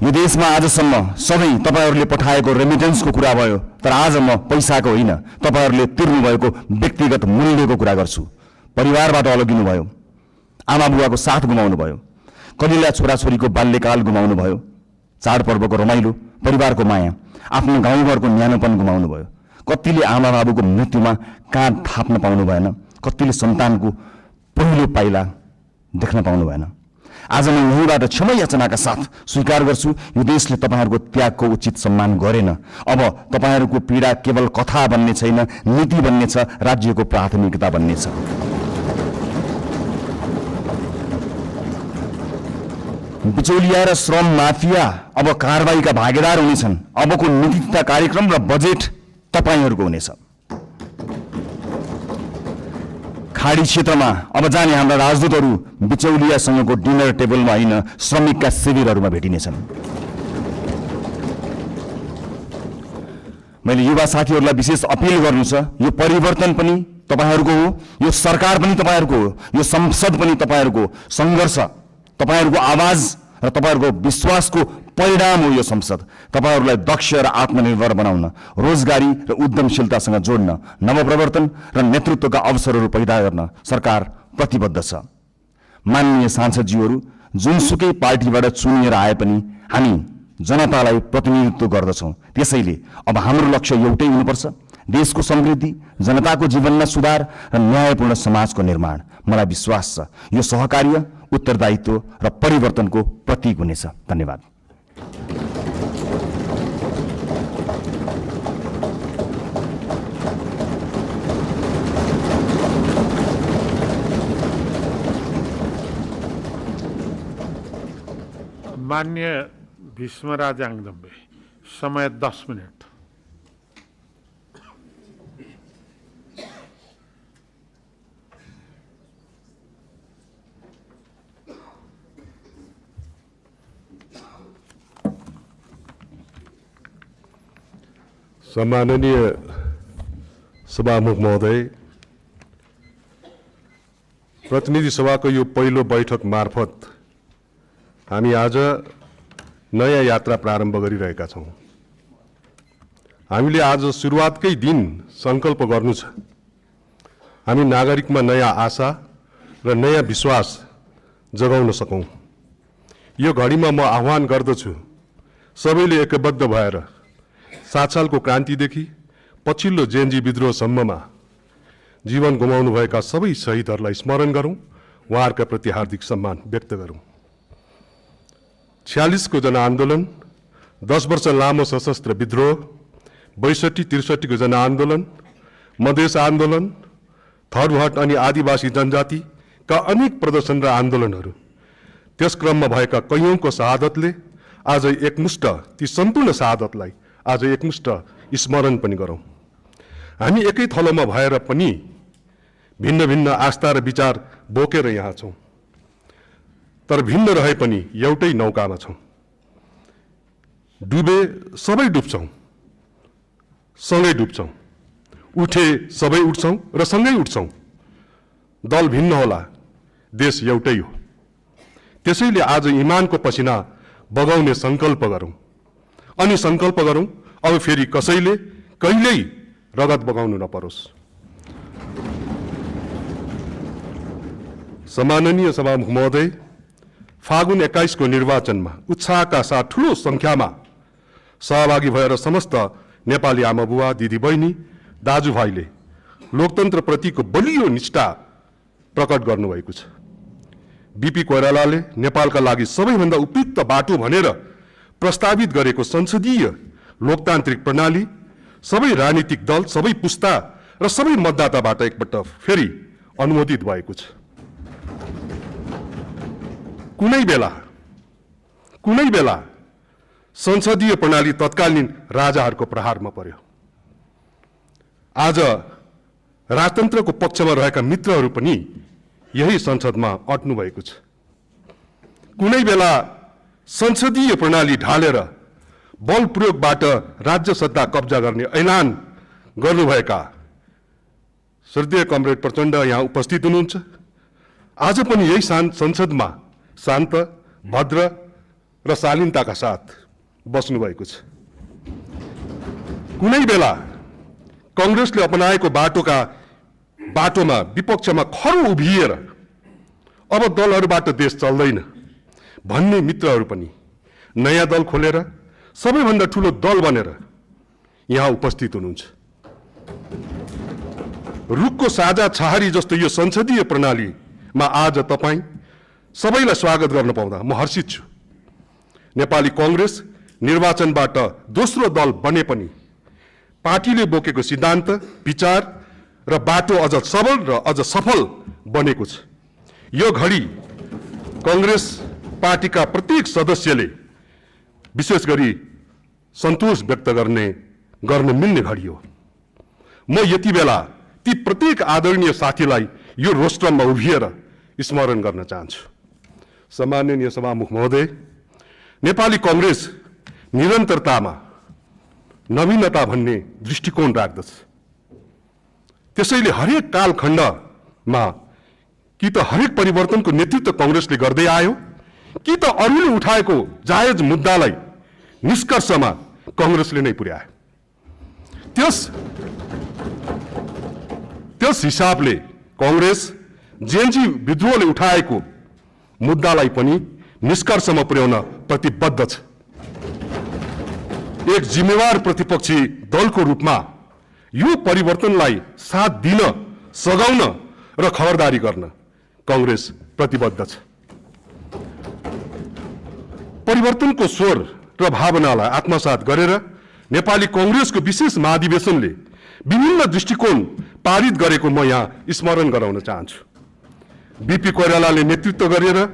यो देशमा आजसम्म सधैँ तपाईँहरूले पठाएको रेमिटेन्सको कुरा भयो, तर आज म पैसाको होइन, तपाईँहरूले तिर्नुभएको व्यक्तिगत मूल्यको कुरा गर्छु। परिवारबाट अलगिनु भयो, आमा बुवाको साथ गुमाउनु भयो, कलिला छोराछोरीको बाल्यकाल गुमाउनु भयो, चाडपर्वको रमाइलो, परिवारको माया, आफ्नो गाउँघरको न्यानोपन गुमाउनु भयो। कतिले आमा बाबुको मृत्युमा काँध थाप्न पाउनु भएन, कतिले सन्तानको पहिलो पाइला देख्न पाउनु भएन। आज म यहीँबाट क्षमा याचनाका साथ स्वीकार गर्छु, यो देशले तपाईँहरूको त्यागको उचित सम्मान गरेन। अब तपाईँहरूको पीडा केवल कथा बन्ने छैन, नीति बन्ने छ, राज्यको प्राथमिकता बन्ने छ। बिचौलिया र श्रम माफिया अब कारबाहीका भागीदार हुनेछन्। अबको नीति तथा कार्यक्रम र बजेट तपाईँहरूको हुनेछ। खाडी क्षेत्रमा अब जाने हाम्रा राजदूतहरू बिचौलियासँगको डिनर टेबलमा होइन, श्रमिकका शिविरहरूमा भेटिनेछन्। मैले युवा साथीहरूलाई विशेष अपिल गर्नु छ, यो परिवर्तन पनि तपाईहरूको हो, यो सरकार पनि तपाईहरूको हो, यो संसद पनि तपाईहरूको सङ्घर्ष, तपाईहरूको आवाज र तपाईहरूको विश्वासको परिणाम हो यो संसद। तपाईहरूलाई दक्ष र आत्मनिर्भर बनाउन, रोजगारी र उद्यमशीलतासँग जोड्न, नवप्रवर्तन र नेतृत्वका अवसरहरू पैदा गर्न सरकार प्रतिबद्ध छ। माननीय सांसदज्यूहरू, जुनसुकै पार्टीबाट चुनिएर आए पनि हामी जनतालाई प्रतिनिधित्व गर्दछौँ। त्यसैले अब हाम्रो लक्ष्य एउटै हुनुपर्छ, देशको समृद्धि, जनताको जीवनमा सुधार र न्यायपूर्ण समाजको निर्माण। मलाई विश्वास छ यो सहकार्य, उत्तरदायित्व र परिवर्तनको प्रतीक हुनेछ। धन्यवाद। मान्य भीष्मराज आङदम्बे, समय 10 मिनट। सम्माननीय सभामुख महोदय, प्रतिनिधि सभाको यो पहिलो बैठक मार्फत हामी आज नयाँ यात्रा प्रारम्भ गरिरहेका छौँ। हामीले आज सुरुवातकै दिन सङ्कल्प गर्नु छ, हामी नागरिकमा नयाँ आशा र नयाँ विश्वास जगाउन सकौँ। यो घडीमा म आह्वान गर्दछु सबैले एकबद्ध भएर 7 सालको क्रान्तिदेखि पछिल्लो जेएनजी विद्रोहसम्ममा जीवन गुमाउनुभएका सबै शहीदहरूलाई स्मरण गरौँ, उहाँहरूका प्रति हार्दिक सम्मान व्यक्त गरौँ। 46 को जनआन्दोलन, 10 वर्ष लामो सशस्त्र विद्रोह, 62-63 को जनआन्दोलन, मधेस आन्दोलन, थरहट अनि आदिवासी जनजातिका अनेक प्रदर्शन र आन्दोलनहरू, त्यस क्रममा भएका कैयौंको शहादतले आज एकमुष्ट ती सम्पूर्ण शहादतलाई आज एकमुष्ट स्मरण पनि गरौँ। हामी एकै थलोमा भएर पनि भिन्न भिन्न आस्था र विचार बोकेर यहाँ छौँ, तर भिन्न रहे पनि एउटै नौकामा छौँ। डुबे सबै डुब्छौँ, सँगै डुब्छौँ, उठे सबै उठ्छौँ र सँगै उठ्छौँ। दल भिन्न होला, देश एउटै हो। त्यसैले आज इमानको पसिना बगाउने सङ्कल्प गरौँ अनि सङ्कल्प गरौँ अब फेरि कसैले कहिल्यै रगत बगाउनु नपरोस्। सम्माननीय सभामुख महोदय, फागुन 21 को निर्वाचनमा उत्साहका साथ ठूलो संख्यामा सहभागी भएर समस्त नेपाली आमाबुवा, दिदीबहिनी, दाजुभाइले लोकतन्त्र प्रतिको बलियो निष्ठा प्रकट गर्नुभएको छ। बीपी कोइरालाले नेपालका लागि सबैभन्दा उपयुक्त बाटो भनेर प्रस्तावित गरेको संसदीय लोकतान्त्रिक प्रणाली सबै राजनीतिक दल, सबै पुस्ता र सबै मतदाताबाट एकपल्ट फेरि अनुमोदित भएको छ। कुनै बेला संसदीय प्रणाली तत्कालीन राजाहरूको प्रहारमा पर्यो। आज राजतन्त्रको पक्षमा रहेका मित्रहरू पनि यही संसदमा अट्नु भएको छ। कुनै बेला संसदीय प्रणाली ढालेर बल प्रयोगबाट राज्य सत्ता कब्जा गर्ने ऐलान गर्नुभएका श्रद्धेय कमरेड प्रचण्ड यहाँ उपस्थित हुनुहुन्छ। आज पनि यही संसदमा शान्त, भद्र र शालीनताका साथ बस्नुभएको छ। कुनै बेला कांग्रेसले अपनाएको बाटोमा विपक्षमा खरो उभिएर अब दलहरूबाट देश चल्दैन भन्ने मित्रहरू पनि नयाँ दल खोलेर सबैभन्दा ठूलो दल बनेर यहाँ उपस्थित हुनुहुन्छ। रुखको साझा छहारी जस्तो यो संसदीय प्रणालीमा आज तपाईँ सबैलाई स्वागत गर्न पाउँदा म हर्षित छु। नेपाली कांग्रेस निर्वाचनबाट दोस्रो दल बने पनि पार्टीले बोकेको सिद्धान्त, विचार र बाटो अझ सबल र अझ सफल बनेको छ। यो घडी कांग्रेस पार्टीका प्रत्येक सदस्यले विशेष गरी सन्तोष व्यक्त गर्न मिल्ने घडी हो। म यति बेला ती प्रत्येक आदरणीय साथीलाई यो रोस्टरमा उभिएर स्मरण गर्न चाहन्छु। सम्माननीय सभामुख महोदय, नेपाली कांग्रेस निरन्तरतामा नवीनता भन्ने दृष्टिकोण राख्दछ। त्यसैले हरेक कालखण्डमा कि त हरेक परिवर्तनको नेतृत्व कांग्रेसले गर्दै आयो, कि त अरूले उठाएको जायज मुद्दालाई निष्कर्षमा कांग्रेसले नै पुर्यायो। त्यस हिसाबले कांग्रेस जेएनजी विद्रोहले उठाएको मुद्दालाई पनि निष्कर्षमा पुर्याउन प्रतिबद्ध छ। एक जिम्मेवार प्रतिपक्षी दलको रूपमा यो परिवर्तनलाई साथ दिन, सघाउन र खबरदारी गर्न कांग्रेस प्रतिबद्ध छ। परिवर्तनको स्वर र भावनालाई आत्मसात गरेर नेपाली कांग्रेसको विशेष महाधिवेशनले विभिन्न दृष्टिकोण पारित गरेको म यहाँ स्मरण गराउन चाहन्छु। बीपी कोइरालाले नेतृत्व गरेर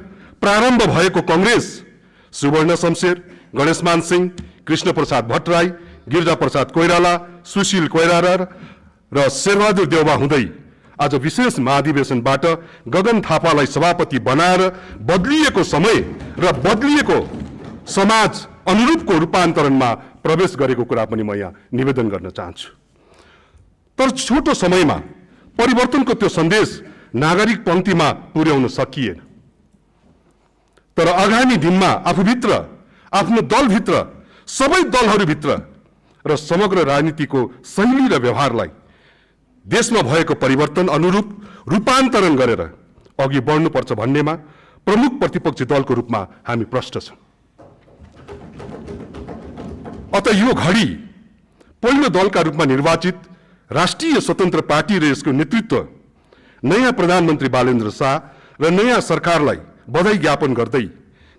प्रारम्भ भएको कांग्रेस सुवर्ण शमशेर, गणेशमान सिंह, कृष्ण प्रसाद भट्टराई, गिरिजा प्रसाद कोइराला, सुशील कोइराला र शेरबहादुर देउवा हुँदै आज विशेष महाधिवेशनबाट गगन थापालाई सभापति बनाएर बदलिएको समय र बदलिएको समाज अनुरूपको रूपान्तरणमा प्रवेश गरेको कुरा पनि म यहाँ निवेदन गर्न चाहन्छु। तर छोटो समयमा परिवर्तनको त्यो सन्देश नागरिक पंक्तिमा पुर्याउन सकिएन। तर आगामी दिनमा आफूभित्र, आफ्नो दलभित्र, सबै दलहरूभित्र र समग्र राजनीतिको शैली र व्यवहारलाई देशमा भएको परिवर्तन अनुरूप रूपान्तरण गरेर अघि बढ्नुपर्छ भन्नेमा प्रमुख प्रतिपक्षी दलको रूपमा हामी प्रष्ट छौं। अत यो घडी पहिलो दलका रूपमा निर्वाचित राष्ट्रिय स्वतन्त्र पार्टी र यसको नेतृत्व नयाँ प्रधानमन्त्री बालेन्द्र शाह र नयाँ सरकारलाई बधाई ज्ञापन गर्दै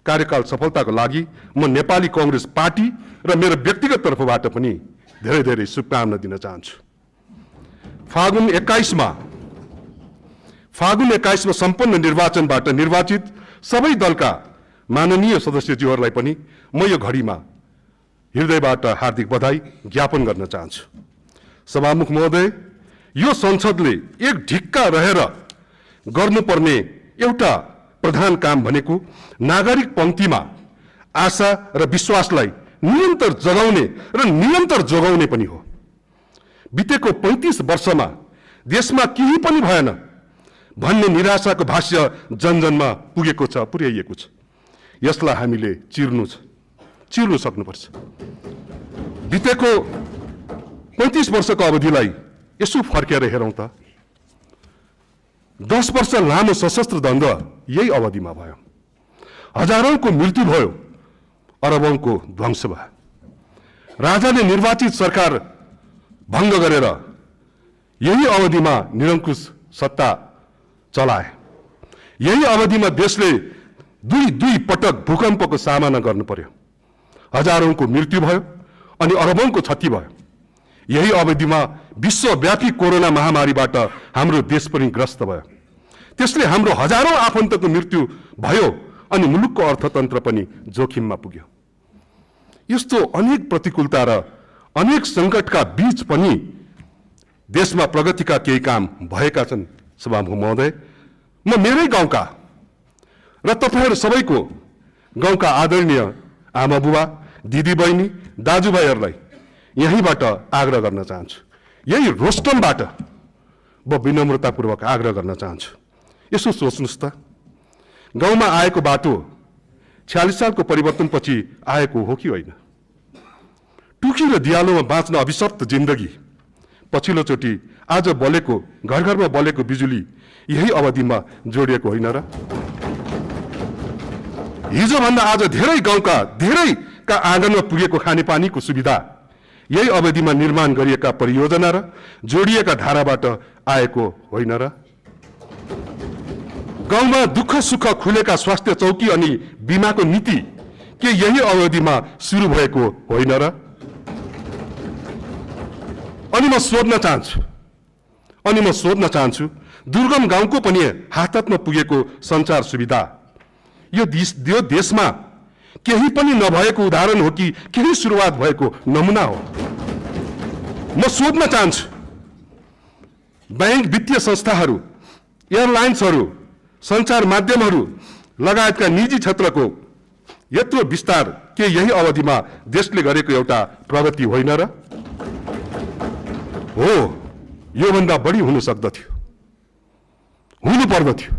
कार्यकाल सफलताको लागि म नेपाली कांग्रेस पार्टी र मेरो व्यक्तिगत तर्फबाट पनि धेरै धेरै शुभकामना दिन चाहन्छु। फागुन 21 मा सम्पन्न निर्वाचनबाट निर्वाचित सबै दलका माननीय सदस्यज्यूहरूलाई पनि म यो घडीमा हृदयबाट हार्दिक बधाई ज्ञापन गर्न चाहन्छु। सभामुख महोदय, यो संसदले एक ढिक्का रहेर गर्नुपर्ने एउटा प्रधान काम भनेको नागरिक पंक्तिमा आशा र विश्वासलाई निरन्तर जगाउने र निरन्तर जोगाउने पनि हो। बितेको 35 वर्षमा देशमा केही पनि भएन भन्ने निराशाको भाष्य जनजनमा पुगेको छ, पुर्याइएको छ। यसलाई हामीले चिर्नु सक्नुपर्छ। बितेको 35 वर्षको अवधिलाई यसो फर्केर हेरौं त 10 वर्ष लामो सशस्त्र द्वन्द्व यही अवधिमा भयो। हजारौंको मृत्यु भयो, अरबौंको ध्वंस भयो। राजाले निर्वाचित सरकार भंग गरेर यही अवधिमा निरंकुश सत्ता चलाए। यही अवधिमा देशले दुई पटक भूकम्पको सामना गर्नु पर्यो। हजारौंको मृत्यु भयो अनि अरबौंको क्षति भयो। यही अवधिमा विश्वव्यापी कोरोना महामारीबाट हाम्रो देश पनि ग्रस्त भयो। त्यसले हाम्रो हजारौं आफन्तको मृत्यु भयो अनि मुलुकको अर्थतन्त्र पनि जोखिममा पुग्यो। यस्तो अनेक प्रतिकूलता र अनेक संकटका बीच पनि देशमा प्रगतिका केही काम भएका छन्। सभामुख महोदय, म मेरै गाउँका र तपाईहरु सबैको गाउँका आदरणीय आमा बुबा, दिदी बहिनी, दाजुभाइहरूलाई यहीँबाट आग्रह गर्न चाहन्छु। यही रोस्टमबाट म विनम्रतापूर्वक आग्रह गर्न चाहन्छु। यसो सोच्नुस् त, गाउँमा आएको बाटो 46 सालको परिवर्तनपछि आएको हो कि होइन? टुकी र दियालोमा बाँच्न अभिशप्त जिन्दगी पछिल्लो चोटि आज बलेको, घर घरमा बलेको बिजुली यही अवधिमा जोडिएको होइन र? हिजो भन्दा आज धेरै गाउँका धेरैका आँगनमा पुगेको खानेपानीको सुविधा यही अवधिमा निर्माण गरिएका परियोजना र जोडिएका धाराबाट आएको होइन र? गाउँमा दुःख सुख खुलेका स्वास्थ्य चौकी अनि बीमाको नीति के यही अवधिमा सुरु भएको होइन र? अनि म सोध्न चाहन्छु दुर्गम गाउँको पनि हातमा पुगेको सञ्चार सुविधा यो देशमा केही पनि नभएको उदाहरण हो कि केही सुरुवात भएको नमुना हो? म सोध्न चाहन्छु बैंक, वित्तीय संस्थाहरू, एयरलाइन्सहरू, सञ्चार माध्यमहरू लगायतका निजी क्षेत्रको यत्रो विस्तार के यही अवधिमा देशले गरेको एउटा प्रगति होइन र? हो, योभन्दा बढी हुन सक्दथ्यो, हुनु पर्दथ्यो।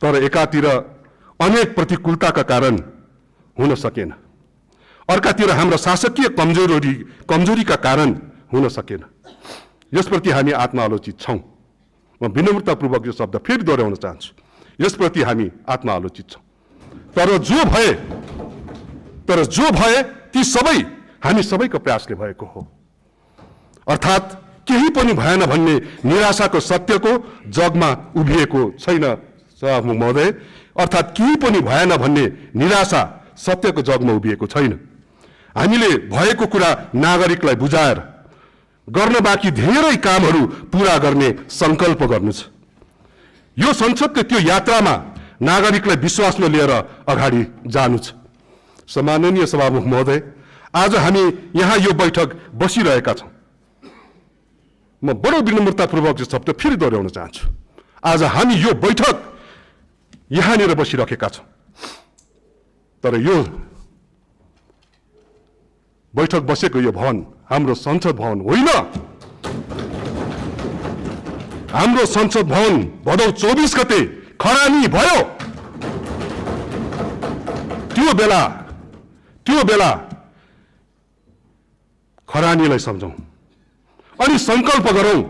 तर एकातिर अनेक प्रतिकूलताका कारण हुन सकेन, अर्कातिर हाम्रा शासकीय कमजोरीका कारण हुन सकेन। यसप्रति हामी आत्मालोचित छौँ। म विनम्रतापूर्वक यो शब्द फेरि दोहोऱ्याउन चाहन्छु, यसप्रति हामी आत्मालोचित छौँ। तर जो भए ती सबै हामी सबैको प्रयासले भएको हो। अर्थात् केही पनि भएन भन्ने निराशाको सत्यको जगमा उभिएको छैन सभामुख महोदय। अर्थात् केही पनि भएन भन्ने निराशा सत्यको जगमा उभिएको छैन। हामीले भएको कुरा नागरिकलाई बुझाएर गर्न बाँकी धेरै कामहरू पूरा गर्ने संकल्प गर्नु छ। यो संसदको त्यो यात्रामा नागरिकलाई विश्वासमा लिएर अगाडि जानु छ। सम्माननीय सभामुख महोदय, आज हामी यहाँ यो बैठक बसिरहेका छौँ। म बडो विनम्रतापूर्वक यो शब्द फेरि दोहोऱ्याउन चाहन्छु। आज हामी यो बैठक यहाँनिर बसिरहेका छौँ, तर यो बैठक बसेको यो भवन हाम्रो संसद भवन होइन। हाम्रो संसद भवन भदौ 24 गते खरानी भयो। त्यो बेला खरानीलाई सम्झौँ अनि संकल्प गरौँ,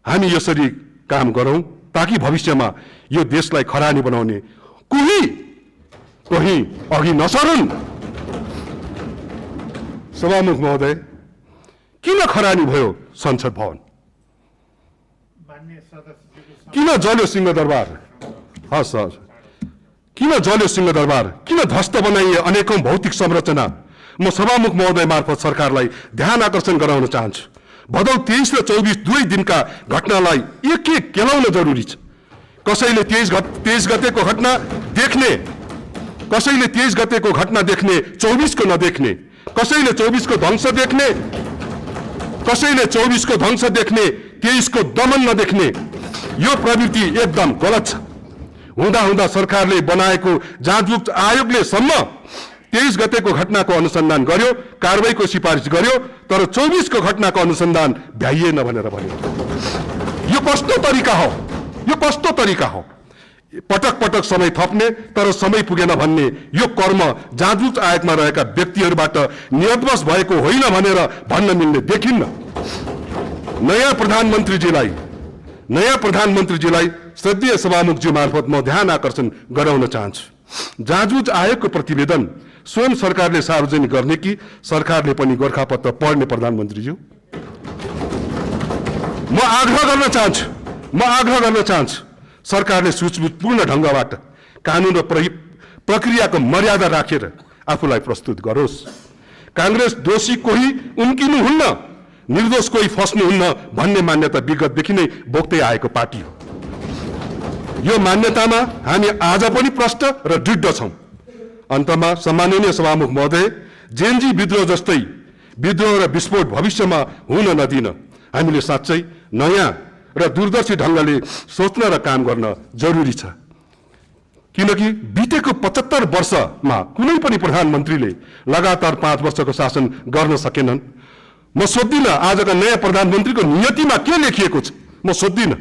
हामी यसरी काम गरौँ ताकि भविष्यमा यो देशलाई खरानी बनाउने कोही अघि नसरुन्। सभामुख महोदय, किन खरानी भयो संसद भवन? किन जल्यो सिंहदरबार? हस्, किन जल्यो सिंहदरबार? किन ध्वस्त बनाइए अनेकौं भौतिक संरचना? म सभामुख महोदय मार्फत सरकारलाई ध्यान आकर्षण गराउन चाहन्छु। भदौ 23 र 24 दुवै दिनका घटनालाई एक केलाउन जरुरी छ। कसैले 23 गतेको घटना देख्ने, कसैले 23 गतेको घटना देख्ने, 24 को नदेख्ने, कसैले 24 को ध्वंस देख्ने, कसैले 24 को ध्वंस देख्ने, 23 को दमन नदेख्ने। यो प्रवृत्ति एकदम गलत छ। हुँदा सरकारले बनाएको जाँच आयोगले सम्म 23 गतेको घटनाको अनुसन्धान गर्यो, कारबाहीको सिफारिस गर्यो, तर 24 को घटनाको अनुसन्धान भ्याइएन भनेर भन्यो। यो कस्तो तरिका हो? यो कस्तो तरिका हो? पटक समय थप्ने तर समय पुगेन भन्ने यो कर्म जाँच आयोगमा रहेका व्यक्तिहरूबाट नियतवश भएको होइन भनेर भन्न मिल्ने देखिन्न। नयाँ प्रधानमन्त्रीजीलाई श्रद्धेय सभामुखज्यू मार्फत म ध्यान आकर्षण गराउन चाहन्छु। जाँच आयोगको प्रतिवेदन स्वयं सरकारले सार्वजनिक गर्ने कि सरकारले पनि गोरखापत्र पढ्ने? प्रधानमन्त्रीज्यू, म आग्रह गर्न चाहन्छु सरकारले सूचबुझपूर्ण ढङ्गबाट कानुन र प्रक्रियाको मर्यादा राखेर आफूलाई प्रस्तुत गरोस्। कांग्रेस दोषी कोही उम्किनुहुन्न, निर्दोष कोही फस्नुहुन्न भन्ने मान्यता विगतदेखि नै बोक्दै आएको पार्टी हो। यो मान्यतामा हामी आज पनि प्रष्ट र दृढ छौँ। अन्तमा सम्माननीय सभामुख महोदय, जेएनजी विद्रोह जस्तै विद्रोह र विस्फोट भविष्यमा हुन नदिन हामीले साँच्चै नयाँ र दूरदर्शी ढङ्गले सोच्न र काम गर्न जरुरी छ। किनकि बितेको 75 वर्षमा कुनै पनि प्रधानमन्त्रीले लगातार 5 वर्षको शासन गर्न सकेनन्। म सोध्दिनँ आजका नयाँ प्रधानमन्त्रीको नियतिमा के लेखिएको छ, म सोध्दिनँ।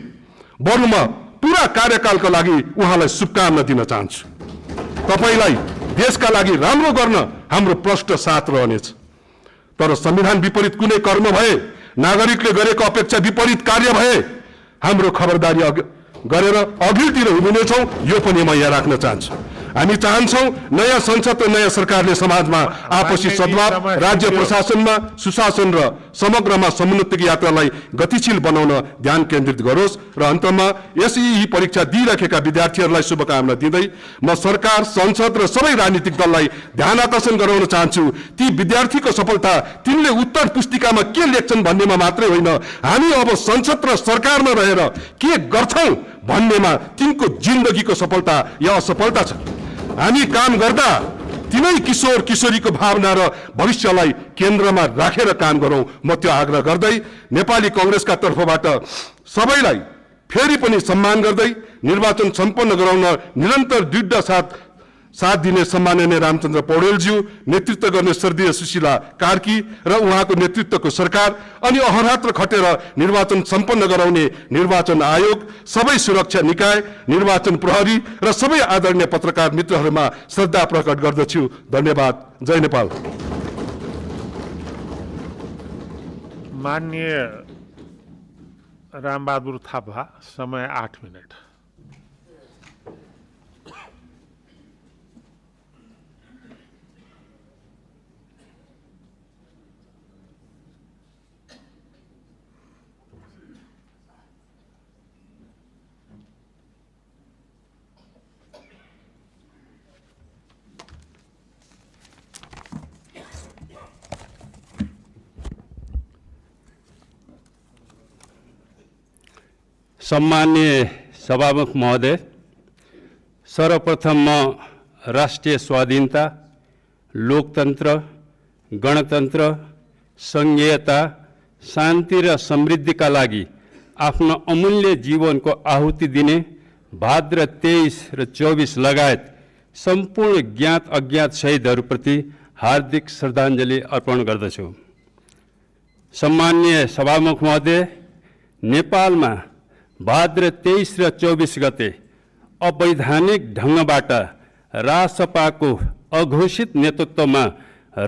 बरु म पूरा कार्यकालको लागि उहाँलाई शुभकामना दिन चाहन्छु। तपाईलाई देशका लागि राम्रो गर्न हाम्रो प्रष्ट साथ रहनेछ। तर संविधान विपरीत कुनै कर्म भए, नागरिकले गरेको अपेक्षा विपरीत कार्य भए हाम्रो खबरदारी गरेर अघिल्तिर हुनेछौँ, यो पनि म यहाँ राख्न चाहन्छु। हामी चाहन्छौँ नयाँ संसद र नयाँ सरकारले समाजमा आपसी सद्भाव, राज्य प्रशासनमा सुशासन र समग्रमा समुन्नतिको यात्रालाई गतिशील बनाउन ध्यान केन्द्रित गरोस्। र अन्तमा एसईई परीक्षा दिइरहेका विद्यार्थीहरूलाई शुभकामना दिँदै म सरकार, संसद र सबै राजनीतिक दललाई ध्यान आकर्षण गराउन चाहन्छु। ती विद्यार्थीको सफलता तिनले उत्तर पुस्तिकामा के लेख्छन् भन्नेमा मात्रै होइन, हामी अब संसद र सरकारमा रहेर के गर्छौँ भन्नेमा तिनको जिन्दगीको सफलता या असफलता छ। हामी काम गर्दा तिनै किशोर किशोरीको भावना र भविष्यलाई केन्द्रमा राखेर काम गरौँ। म त्यो आग्रह गर्दै नेपाली कांग्रेसका तर्फबाट सबैलाई फेरि पनि सम्मान गर्दै निर्वाचन सम्पन्न गराउन निरन्तर दृढ साथ साथ दिने सम्माननीय रामचन्द्र पौडेलज्यू, नेतृत्व गर्ने स्वर्गीय सुशीला कार्की र उहाँको नेतृत्वको सरकार अनि अहरात्र खटेर निर्वाचन सम्पन्न गराउने निर्वाचन आयोग, सबै सुरक्षा निकाय, निर्वाचन प्रहरी र सबै आदरणीय पत्रकार मित्रहरूमा श्रद्धा प्रकट गर्दछु। धन्यवाद। जय नेपाल। माननीय रामबहादुर थापा, समय 8 मिनट। सम्माननीय सभामुख महोदय, सर्वप्रथम म राष्ट्रिय स्वाधीनता, लोकतन्त्र, गणतन्त्र, सङ्घीयता, शान्ति र समृद्धिका लागि आफ्नो अमूल्य जीवनको आहुति दिने भाद्र 23 र 24 लगायत सम्पूर्ण ज्ञात अज्ञात शहीदहरूप्रति हार्दिक श्रद्धाञ्जली अर्पण गर्दछु। सम्माननीय सभामुख महोदय, नेपालमा भाद्र 23 र 24 गते अवैधानिक ढङ्गबाट रासपाको अघोषित नेतृत्वमा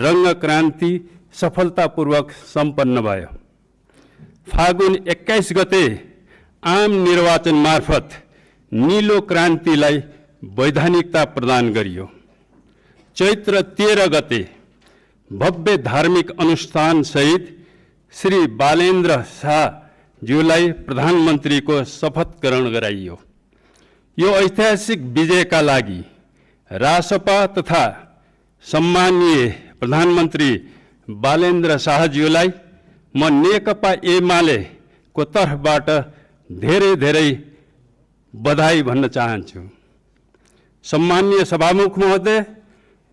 रङ्गक्रान्ति सफलतापूर्वक सम्पन्न भयो। फागुन 21 गते आम निर्वाचन मार्फत नीलो क्रान्तिलाई वैधानिकता प्रदान गरियो। चैत्र 13 गते भव्य धार्मिक अनुष्ठान सहित श्री बालेन्द्र शाहज्यूलाई प्रधानमन्त्रीको शपथ ग्रहण गराइयो। यो ऐतिहासिक विजयका लागि रासपा तथा सम्माननीय प्रधानमन्त्री बालेन्द्र शाहज्यूलाई म नेकपा एमालेको तर्फबाट धेरै धेरै बधाई भन्न चाहन्छु। सम्माननीय सभामुख महोदय,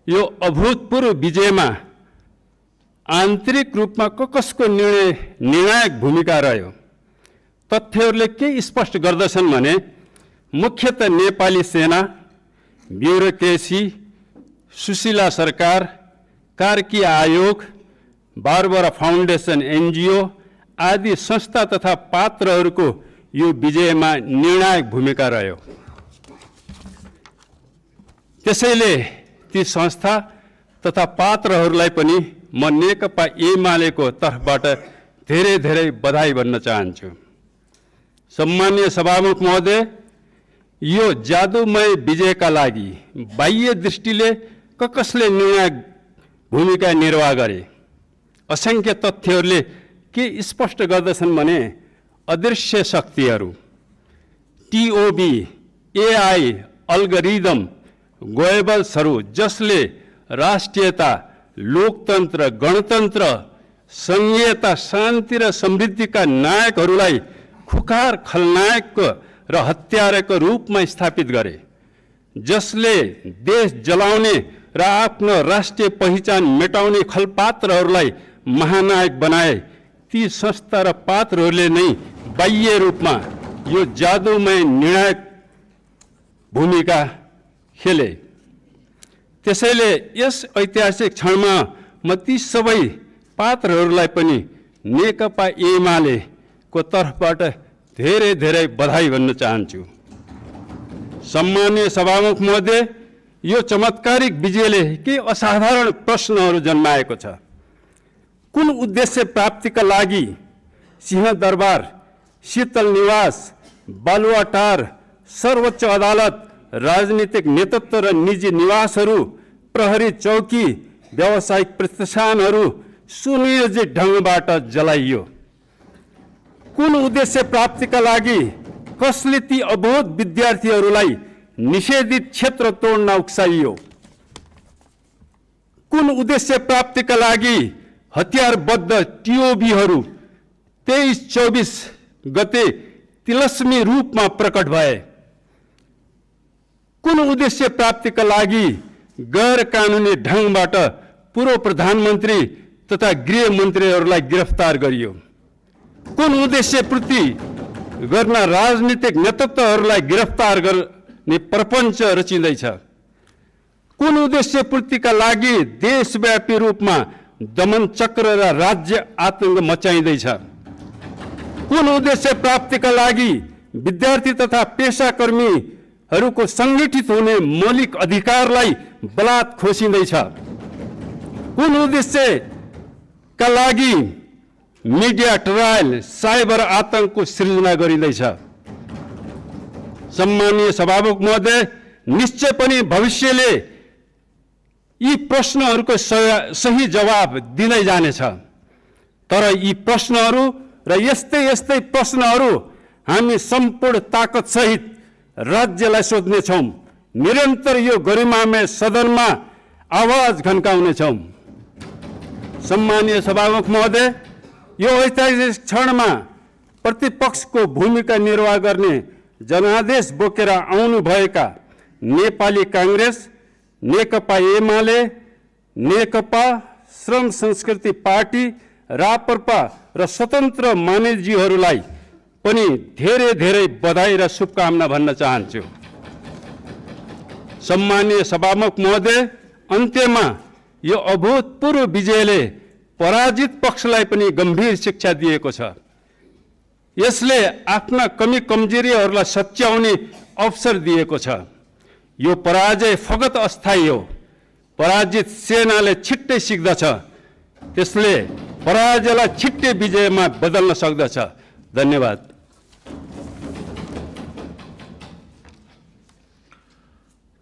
यो अभूतपूर्व विजयमा आन्तरिक रूपमा कसको निर्णायक भूमिका रह्यो? तथ्यहरूले के स्पष्ट गर्दछन् भने मुख्यतः नेपाली सेना, ब्युरोक्रेसी, सुशीला सरकार, कार्की आयोग, बारबरा फाउन्डेसन एनजिओ आदि संस्था तथा पात्रहरूको यो विजयमा निर्णायक भूमिका रह्यो। त्यसैले ती संस्था तथा पात्रहरूलाई पनि म नेकपा एमालेको तर्फबाट धेरै धेरै बधाई भन्न चाहन्छु। सम्माननीय सभामुख महोदय, यो जादुमय विजयका लागि बाह्य दृष्टिले कसले निर्णायक भूमिका निर्वाह गरे? असंख्य तथ्यहरूले के स्पष्ट गर्दछन् भने अदृश्य शक्तिहरू, टिओबी, एआई, अल्गोरिदम, गोएबल्सहरू जसले राष्ट्रियता, लोकतन्त्र, गणतन्त्र, सङ्घीयता, शान्ति र समृद्धिका नायकहरूलाई खुखार खलनायक र हत्याराको रूपमा स्थापित गरे, जसले देश जलाउने र आफ्नो राष्ट्रिय पहिचान मेटाउने खलपात्रहरूलाई महानायक बनाए, ती संस्था र पात्रहरूले नै बाह्य रूपमा यो जादुमय निर्णायक भूमिका खेले। त्यसैले यस ऐतिहासिक क्षणमा म ती सबै पात्रहरूलाई पनि नेकपा एमालेको तर्फबाट धेरै धेरै बधाई भन्न चाहन्छु। सम्माननीय सभामुख महोदय, यो चमत्कारिक विजयले के असाधारण प्रश्नहरू जन्माएको छ। कुन उद्देश्य प्राप्तिका लागि सिंहदरबार, शीतल निवास, बालुवाटार, सर्वोच्च अदालत, राजनीतिक नेतृत्व र निजी निवासहरू, प्रहरी चौकी, व्यावसायिक प्रतिष्ठानहरू सुनियोजित ढङ्गबाट जलाइयो? कुन उद्देश्य प्राप्तिका लागि कसले ती अबोध विद्यार्थीहरूलाई निषेधित क्षेत्र तोड्न उक्साइयो? कुन उद्देश्य प्राप्तिका लागि हतियारबद्ध टिओबीहरू 23-24 गते तिलस्मी रूपमा प्रकट भए? कुन उद्देश्य प्राप्तिका लागि गैर कानुनी ढङ्गबाट पूर्व प्रधानमन्त्री तथा गृहमन्त्रीहरूलाई गिरफ्तार गरियो? कुन उद्देश्य पूर्ति गर्न राजनीतिक नेतृत्वहरूलाई गिरफ्तार गर्ने प्रपञ्च रचिँदैछ? कुन उद्देश्य पूर्तिका लागि देशव्यापी रूपमा दमन चक्र र राज्य आतंक मचाइँदैछ? कुन उद्देश्य प्राप्तिका लागि विद्यार्थी तथा पेसाकर्मीहरूको सङ्गठित हुने मौलिक अधिकारलाई बलात् खोसिँदैछ? कुन उद्देश्यका लागि मिडिया ट्रायल साइबर आतंकको सृजना गरिँदैछ? सम्मानीय सभामुख महोदय, निश्चय पनि भविष्यले यी प्रश्नहरूको सही जवाब दिँदै जानेछ। तर यी प्रश्नहरू र यस्तै यस्तै प्रश्नहरू हामी सम्पूर्ण ताकतसहित राज्यलाई सोध्नेछौँ। निरन्तर यो गरिमामय सदनमा आवाज घन्काउनेछौँ। सम्मानीय सभामुख महोदय, यो ऐतिहासिक क्षणमा प्रतिपक्षको भूमिका निर्वाह गर्ने जनादेश बोकेर आउनुभएका नेपाली काङ्ग्रेस, नेकपा एमाले, नेकपा, श्रम संस्कृति पार्टी, राप्रपा र स्वतन्त्र मानिसजीहरूलाई पनि धेरै धेरै बधाई र शुभकामना भन्न चाहन्छु। सम्मानीय सभामुख महोदय, अन्त्यमा यो अभूतपूर्व विजयले पराजित पक्षलाई पनि गम्भीर शिक्षा दिएको छ। यसले आफ्ना कमी कमजोरीहरूलाई सच्याउने अवसर दिएको छ। यो पराजय फगत अस्थायी हो। पराजित सेनाले छिट्टै सिक्दछ, त्यसले पराजयलाई छिट्टै विजयमा बदल्न सक्दछ। धन्यवाद।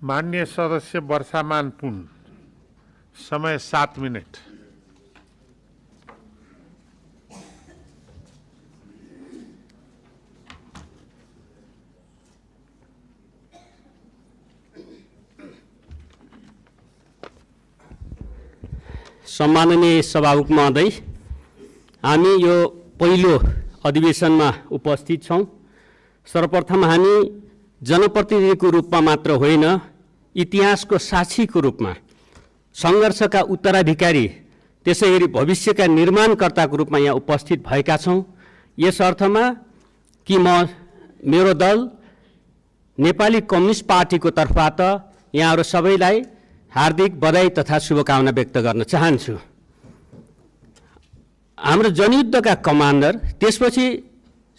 माननीय सदस्य वर्षामान पुन, समय 7 मिनट। सम्माननीय सभामुख महोदय, हामी यो पहिलो अधिवेशनमा उपस्थित छौँ। सर्वप्रथम हामी जनप्रतिनिधिको रूपमा मात्र होइन, इतिहासको साक्षीको रूपमा, सङ्घर्षका उत्तराधिकारी, त्यसैगरी भविष्यका निर्माणकर्ताको रूपमा यहाँ उपस्थित भएका छौँ। यस अर्थमा कि मेरो दल नेपाली कम्युनिस्ट पार्टीको तर्फबाट यहाँहरू सबैलाई हार्दिक बधाई तथा शुभकामना व्यक्त गर्न चाहन्छु। हाम्रो जनयुद्धका कमान्डर, त्यसपछि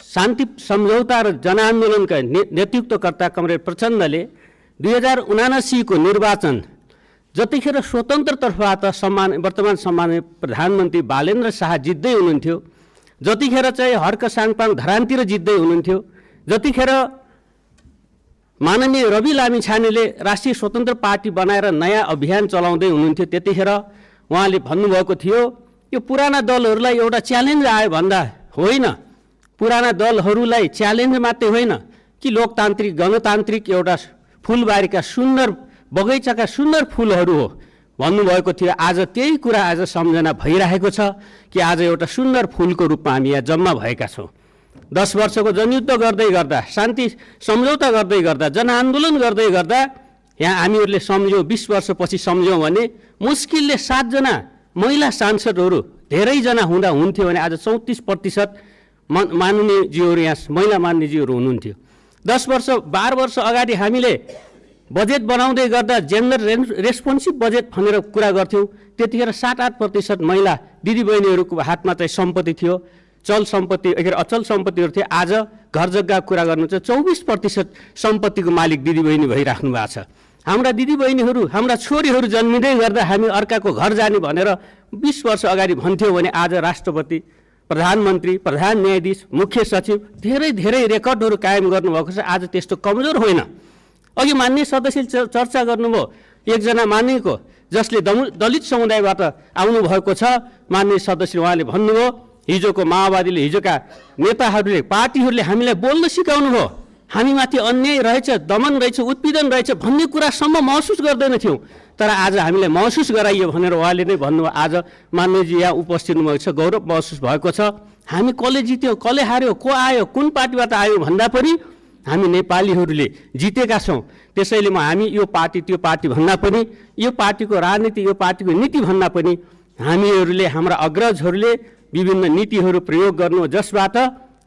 शान्ति सम्झौता र जनआन्दोलनका नेतृत्वकर्ता कमरेड प्रचण्डले 2079 को निर्वाचन जतिखेर स्वतन्त्र तर्फबाट वर्तमान सम्माननीय प्रधानमन्त्री बालेन्द्र शाह जित्दै हुनुहुन्थ्यो, जतिखेर चाहिँ हर्क साङपाङ धरानतिर जित्दै हुनुहुन्थ्यो, जतिखेर माननीय रवि लामिछानेले राष्ट्रिय स्वतन्त्र पार्टी बनाएर नयाँ अभियान चलाउँदै हुनुहुन्थ्यो, त्यतिखेर उहाँले भन्नुभएको थियो यो पुराना दलहरूलाई एउटा च्यालेन्ज आयो भन्दा होइन, पुराना दलहरूलाई च्यालेन्ज मात्रै होइन कि लोकतान्त्रिक गणतान्त्रिक एउटा फुलबारीका सुन्दर बगैँचाका सुन्दर फुलहरू हो भन्नुभएको थियो। आज त्यही कुरा आज सम्झना भइरहेको छ कि आज एउटा सुन्दर फुलको रूपमा हामी यहाँ जम्मा भएका छौँ। 10 वर्षको जनयुद्ध गर्दै गर्दा, शान्ति सम्झौता गर्दै गर्दा, जनआन्दोलन गर्दै गर्दा यहाँ हामीहरूले सम्झ्यौँ 20 वर्षपछि सम्झ्यौँ भने मुस्किलले 7 जना महिला सांसदहरू धेरैजना हुँदा हुन्थ्यो भने आज 34% माननीयज्यूहरू यहाँ महिला माननीयज्यूहरू हुनुहुन्थ्यो। 10 वर्ष 12 वर्ष अगाडि हामीले बजेट बनाउँदै गर्दा जेन्डर रेस्पोन्सिभ बजेट भनेर कुरा गर्थ्यौँ, त्यतिखेर 7-8% महिला दिदीबहिनीहरूको हातमा चाहिँ सम्पत्ति थियो, चल सम्पत्ति अचल सम्पत्तिहरू थियो। आज घर जग्गा कुरा गर्नु चाहिँ 24% सम्पत्तिको मालिक दिदीबहिनी भइराख्नु भएको छ। हाम्रा दिदीबहिनीहरू, हाम्रा छोरीहरू जन्मिँदै गर्दा हामी अर्काको घर जाने भनेर 20 वर्ष अगाडि भन्थ्यौँ भने आज राष्ट्रपति, प्रधानमन्त्री, प्रधान न्यायाधीश, मुख्य सचिव धेरै धेरै रेकर्डहरू कायम गर्नुभएको छ। आज त्यस्तो कमजोर होइन। अघि माननीय सदस्यले चर्चा गर्नुभयो एकजना माननीयको जसले दलित समुदायबाट आउनुभएको छ, माननीय सदस्य उहाँले भन्नुभयो हिजोको माओवादीले, हिजोका नेताहरूले, पार्टीहरूले हामीलाई बोल्न सिकाउनु भयो, हामीमाथि अन्याय रहेछ, दमन रहेछ, उत्पीडन रहेछ भन्ने कुरासम्म महसुस गर्दैनथ्यौँ। तर आज हामीलाई महसुस गराइयो भनेर उहाँले नै भन्नुभयो। आज माननीयजी यहाँ उपस्थित हुनुभएको छ, गौरव महसुस भएको छ। हामी कसले जित्यो, कसले हार्यो, को आयो, कुन पार्टीबाट आयो भन्दा पनि हामी नेपालीहरूले जितेका छौँ। त्यसैले हामी यो पार्टी त्यो पार्टी भन्दा पनि, यो पार्टीको राजनीति यो पार्टीको नीति भन्दा पनि हामीहरूले, हाम्रा अग्रजहरूले विभिन्न नीतिहरू प्रयोग गर्नु जसबाट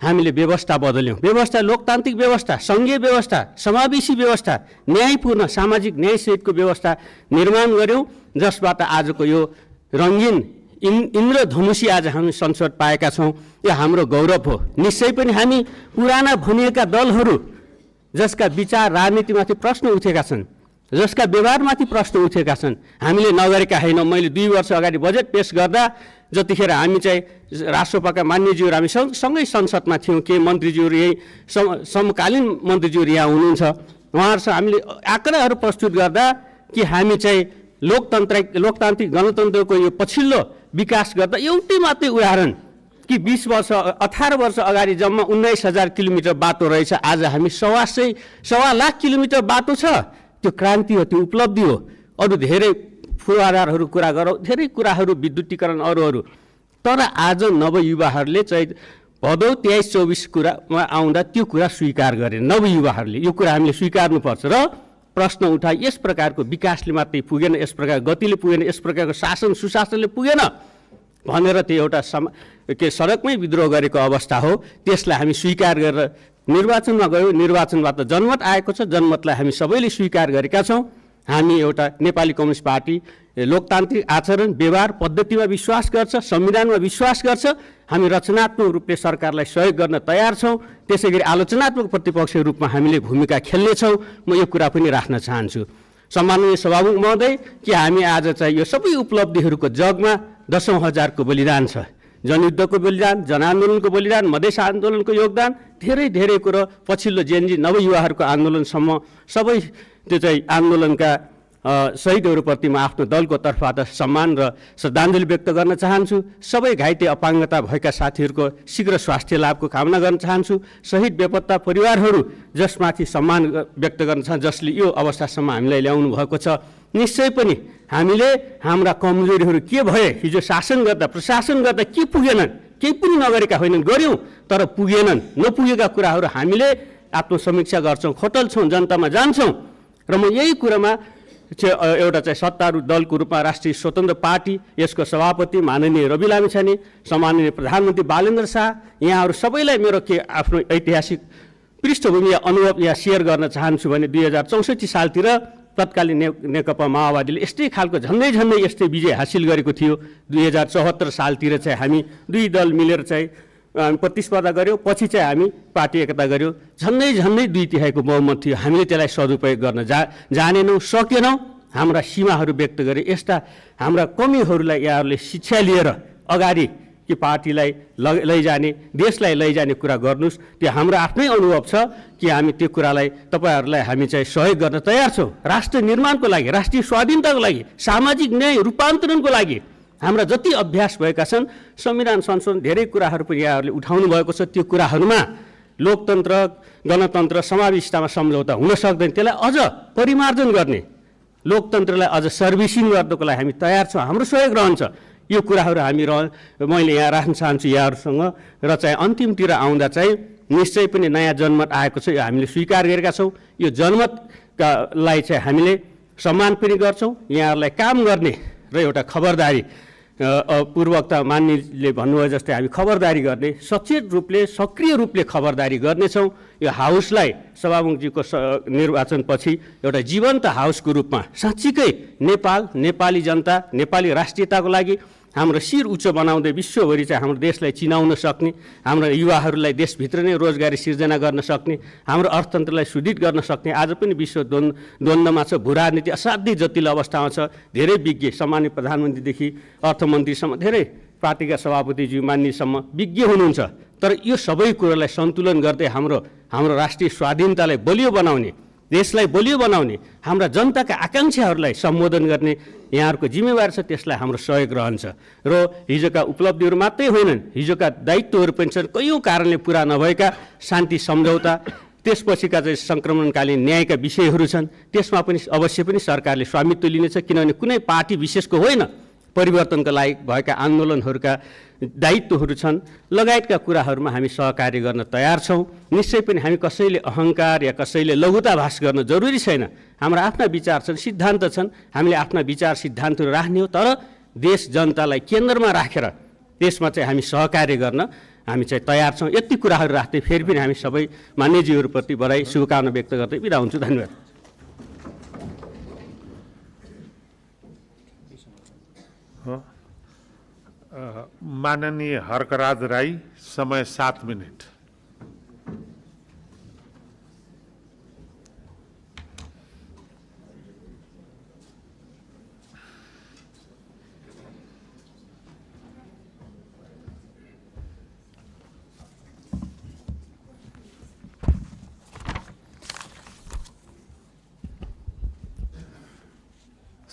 हामीले व्यवस्था बदल्यौँ। व्यवस्था लोकतान्त्रिक व्यवस्था, सङ्घीय व्यवस्था, समावेशी व्यवस्था, न्यायपूर्ण सामाजिक न्यायसहितको व्यवस्था निर्माण गऱ्यौँ, जसबाट आजको यो रङ्गीन इन्द्रधनुषी आज हामी संसद पाएका छौँ। यो हाम्रो गौरव हो। निश्चय पनि हामी पुराना भनिएका दलहरू जसका विचार राजनीतिमाथि प्रश्न उठेका छन्, जसका व्यवहारमाथि प्रश्न उठेका छन्, हामीले नगरेका होइनौँ। मैले 2 वर्ष अगाडि बजेट पेश गर्दा जतिखेर हामी चाहिँ राष्ट्रसभाका मान्यज्यूहरू हामी सँगै संसदमा थियौँ, के मन्त्रीज्यूहरू यही समकालीन मन्त्रीज्यूहरू यहाँ हुनुहुन्छ, उहाँहरूसँग हामीले आँकडाहरू प्रस्तुत गर्दा कि हामी चाहिँ लोकतान्त्रिक गणतन्त्रको यो पछिल्लो विकास गर्दा एउटै मात्रै उदाहरण कि 18 वर्ष अगाडि जम्मा 19,000 किलोमिटर बाटो रहेछ, आज हामी 1.25 लाख किलोमिटर बाटो छ। त्यो क्रान्ति हो, त्यो उपलब्धि हो। अरू धेरै पूर्वाधारहरू कुरा गरौँ, धेरै कुराहरू विद्युतीकरण अरू, तर आज नवयुवाहरूले चाहिँ भदौ 23-24 कुरामा आउँदा त्यो कुरा स्वीकार गरे नवयुवाहरूले। यो कुरा हामीले स्वीकार्नुपर्छ र प्रश्न उठाए। यस प्रकारको विकासले मात्रै पुगेन, यस प्रकार गतिले पुगेन, यस प्रकारको शासन सुशासनले पुगेन भनेर त्यो एउटा सडकमै विद्रोह गरेको अवस्था हो। त्यसलाई हामी स्वीकार गरेर निर्वाचनमा गयौँ। निर्वाचनबाट जनमत आएको छ, जनमतलाई हामी सबैले स्वीकार गरेका छौँ। हामी एउटा नेपाली कम्युनिस्ट पार्टी लोकतान्त्रिक आचरण व्यवहार पद्धतिमा विश्वास गर्छ, संविधानमा विश्वास गर्छ। हामी रचनात्मक रूपले सरकारलाई सहयोग गर्न तयार छौँ। त्यसै गरी आलोचनात्मक प्रतिपक्षको रूपमा हामीले भूमिका खेल्नेछौँ। म यो कुरा पनि राख्न चाहन्छु। सम्माननीय सभामुख महोदय, कि हामी आज चाहिँ यो सबै उपलब्धिहरूको जगमा 10औं हजारको बलिदान छ। जनयुद्धको बलिदान, जनआन्दोलनको बलिदान, मधेस आन्दोलनको योगदान, धेरै कुरो पछिल्लो जेनजी नवयुवाहरूको आन्दोलनसम्म सबै त्यो चाहिँ आन्दोलनका शहीदहरूप्रति म आफ्नो दलको तर्फबाट सम्मान र श्रद्धाञ्जली व्यक्त गर्न चाहन्छु। सबै घाइते अपाङ्गता भएका साथीहरूको शीघ्र स्वास्थ्य लाभको कामना गर्न चाहन्छु। शहीद बेपत्ता परिवारहरू जसमाथि सम्मान व्यक्त गर्न चाहन्छु, जसले यो अवस्थासम्म हामीलाई ल्याउनु भएको छ। निश्चय पनि हामीले हाम्रा कमजोरीहरू के भए, हिजो शासन गर्दा प्रशासन गर्दा के पुगेनन्, केही पनि नगरेका होइनन्, गऱ्यौँ तर पुगेनन्। नपुगेका कुराहरू हामीले आत्मसमीक्षा गर्छौँ, खोटल्छौँ, जनतामा जान्छौँ। र म यही कुरामा एउटा चाहिँ सत्तारूढ दलको रूपमा राष्ट्रिय स्वतन्त्र पार्टी, यसको सभापति माननीय रवि लामिछाने, सम्माननीय प्रधानमन्त्री बालेन्द्र शाह, यहाँहरू सबैलाई मेरो आफ्नो ऐतिहासिक पृष्ठभूमि या अनुभव यहाँ सेयर गर्न चाहन्छु भने 2064 सालतिर तत्कालीन नेकपा माओवादीले यस्तै खालको झन्डै यस्तै विजय हासिल गरेको थियो। 2074 सालतिर चाहिँ हामी 2 दल मिलेर चाहिँ प्रतिस्पर्धा गऱ्यौँ, पछि चाहिँ हामी पार्टी एकता गऱ्यौँ। झन्डै 2/3 बहुमत थियो। हामीले त्यसलाई सदुपयोग गर्न जानेनौँ, सकेनौँ। हाम्रा सीमाहरू व्यक्त गरे। यस्ता हाम्रा कमीहरूलाई यहाँहरूले शिक्षा लिएर अगाडि कि पार्टीलाई लैजाने, देशलाई लैजाने कुरा गर्नुहोस्। त्यो हाम्रो आफ्नै अनुभव छ कि हामी त्यो कुरालाई तपाईँहरूलाई हामी चाहिँ सहयोग गर्न तयार छौँ। राष्ट्र निर्माणको लागि, राष्ट्रिय स्वाधीनताको लागि, सामाजिक न्याय रूपान्तरणको लागि हाम्रा जति अभ्यास भएका छन्, संविधान संशोधन धेरै कुराहरू पनि यहाँहरूले उठाउनु भएको छ। त्यो कुराहरूमा लोकतन्त्र, गणतन्त्र, समावेशितामा सम्झौता हुन सक्दैन। त्यसलाई अझ परिमार्जन गर्ने, लोकतन्त्रलाई अझ सर्भिसिङ गर्नको लागि हामी तयार छौँ। हाम्रो सहयोग रहन्छ। यो कुराहरू हामी मैले यहाँ राख्न चाहन्छु यहाँहरूसँग। र चाहिँ अन्तिमतिर आउँदा चाहिँ निश्चय पनि नयाँ जनमत आएको छ, यो हामीले स्वीकार गरेका छौँ। यो जनमतलाई चाहिँ हामीले सम्मान पनि गर्छौँ। यहाँहरूलाई काम गर्ने र एउटा खबरदारी, पूर्ववक्ता मान्यले भन्नुभयो जस्तै हामी खबरदारी गर्ने, सचेत रूपले सक्रिय रूपले खबरदारी गर्नेछौँ। यो हाउसलाई सभामुखजीको निर्वाचनपछि एउटा जीवन्त हाउसको रूपमा साँच्चीकै नेपाल, नेपाली जनता, नेपाली राष्ट्रियताको लागि हाम्रो शिर उच्च बनाउँदै विश्वभरि चाहिँ हाम्रो देशलाई चिनाउन सक्ने, हाम्रो युवाहरूलाई देशभित्र नै रोजगारी सिर्जना गर्न सक्ने, हाम्रो अर्थतन्त्रलाई सुदृढ गर्न सक्ने। आज पनि विश्व द्वन्द्वमा छ, भू राजनीति असाध्यै जटिल अवस्थामा छ। धेरै विज्ञ, सामान्य प्रधानमन्त्रीदेखि अर्थमन्त्रीसम्म, धेरै पार्टीका सभापतिज्यू मान्यसम्म विज्ञ हुनुहुन्छ। तर यो सबै कुरालाई सन्तुलन गर्दै हाम्रो राष्ट्रिय स्वाधीनतालाई बलियो बनाउने, देशलाई बलियो बनाउने, हाम्रा जनताका आकाङ्क्षाहरूलाई सम्बोधन गर्ने यहाँहरूको जिम्मेवारी छ। त्यसलाई हाम्रो सहयोग रहन्छ। र हिजोका उपलब्धिहरू मात्रै होइनन्, हिजोका दायित्वहरू पनि छन्। कयौँ कारणले पुरा नभएका शान्ति सम्झौता, त्यसपछिका चाहिँ सङ्क्रमणकालीन न्यायका विषयहरू छन्। त्यसमा पनि अवश्य पनि सरकारले स्वामित्व लिनेछ, किनभने कुनै पार्टी विशेषको होइन, परिवर्तनका लागि भएका आन्दोलनहरूका दायित्वहरू छन्। लगायतका कुराहरूमा हामी सहकार्य गर्न तयार छौँ। निश्चय पनि हामी कसैले अहङ्कार या कसैले लघुताभास गर्न जरुरी छैन। हाम्रा आफ्ना विचार छन्, सिद्धान्त छन्। हामीले आफ्ना विचार सिद्धान्तहरू राख्ने हो, तर देश जनतालाई केन्द्रमा राखेर त्यसमा चाहिँ हामी सहकार्य गर्न हामी चाहिँ तयार छौँ। यति कुराहरू राख्दै फेरि पनि हामी सबै मान्यजीहरूप्रति बधाई शुभकामना व्यक्त गर्दै बिदा हुन्छु। धन्यवाद। माननीय हर्कराज राई, समय 7 मिनट।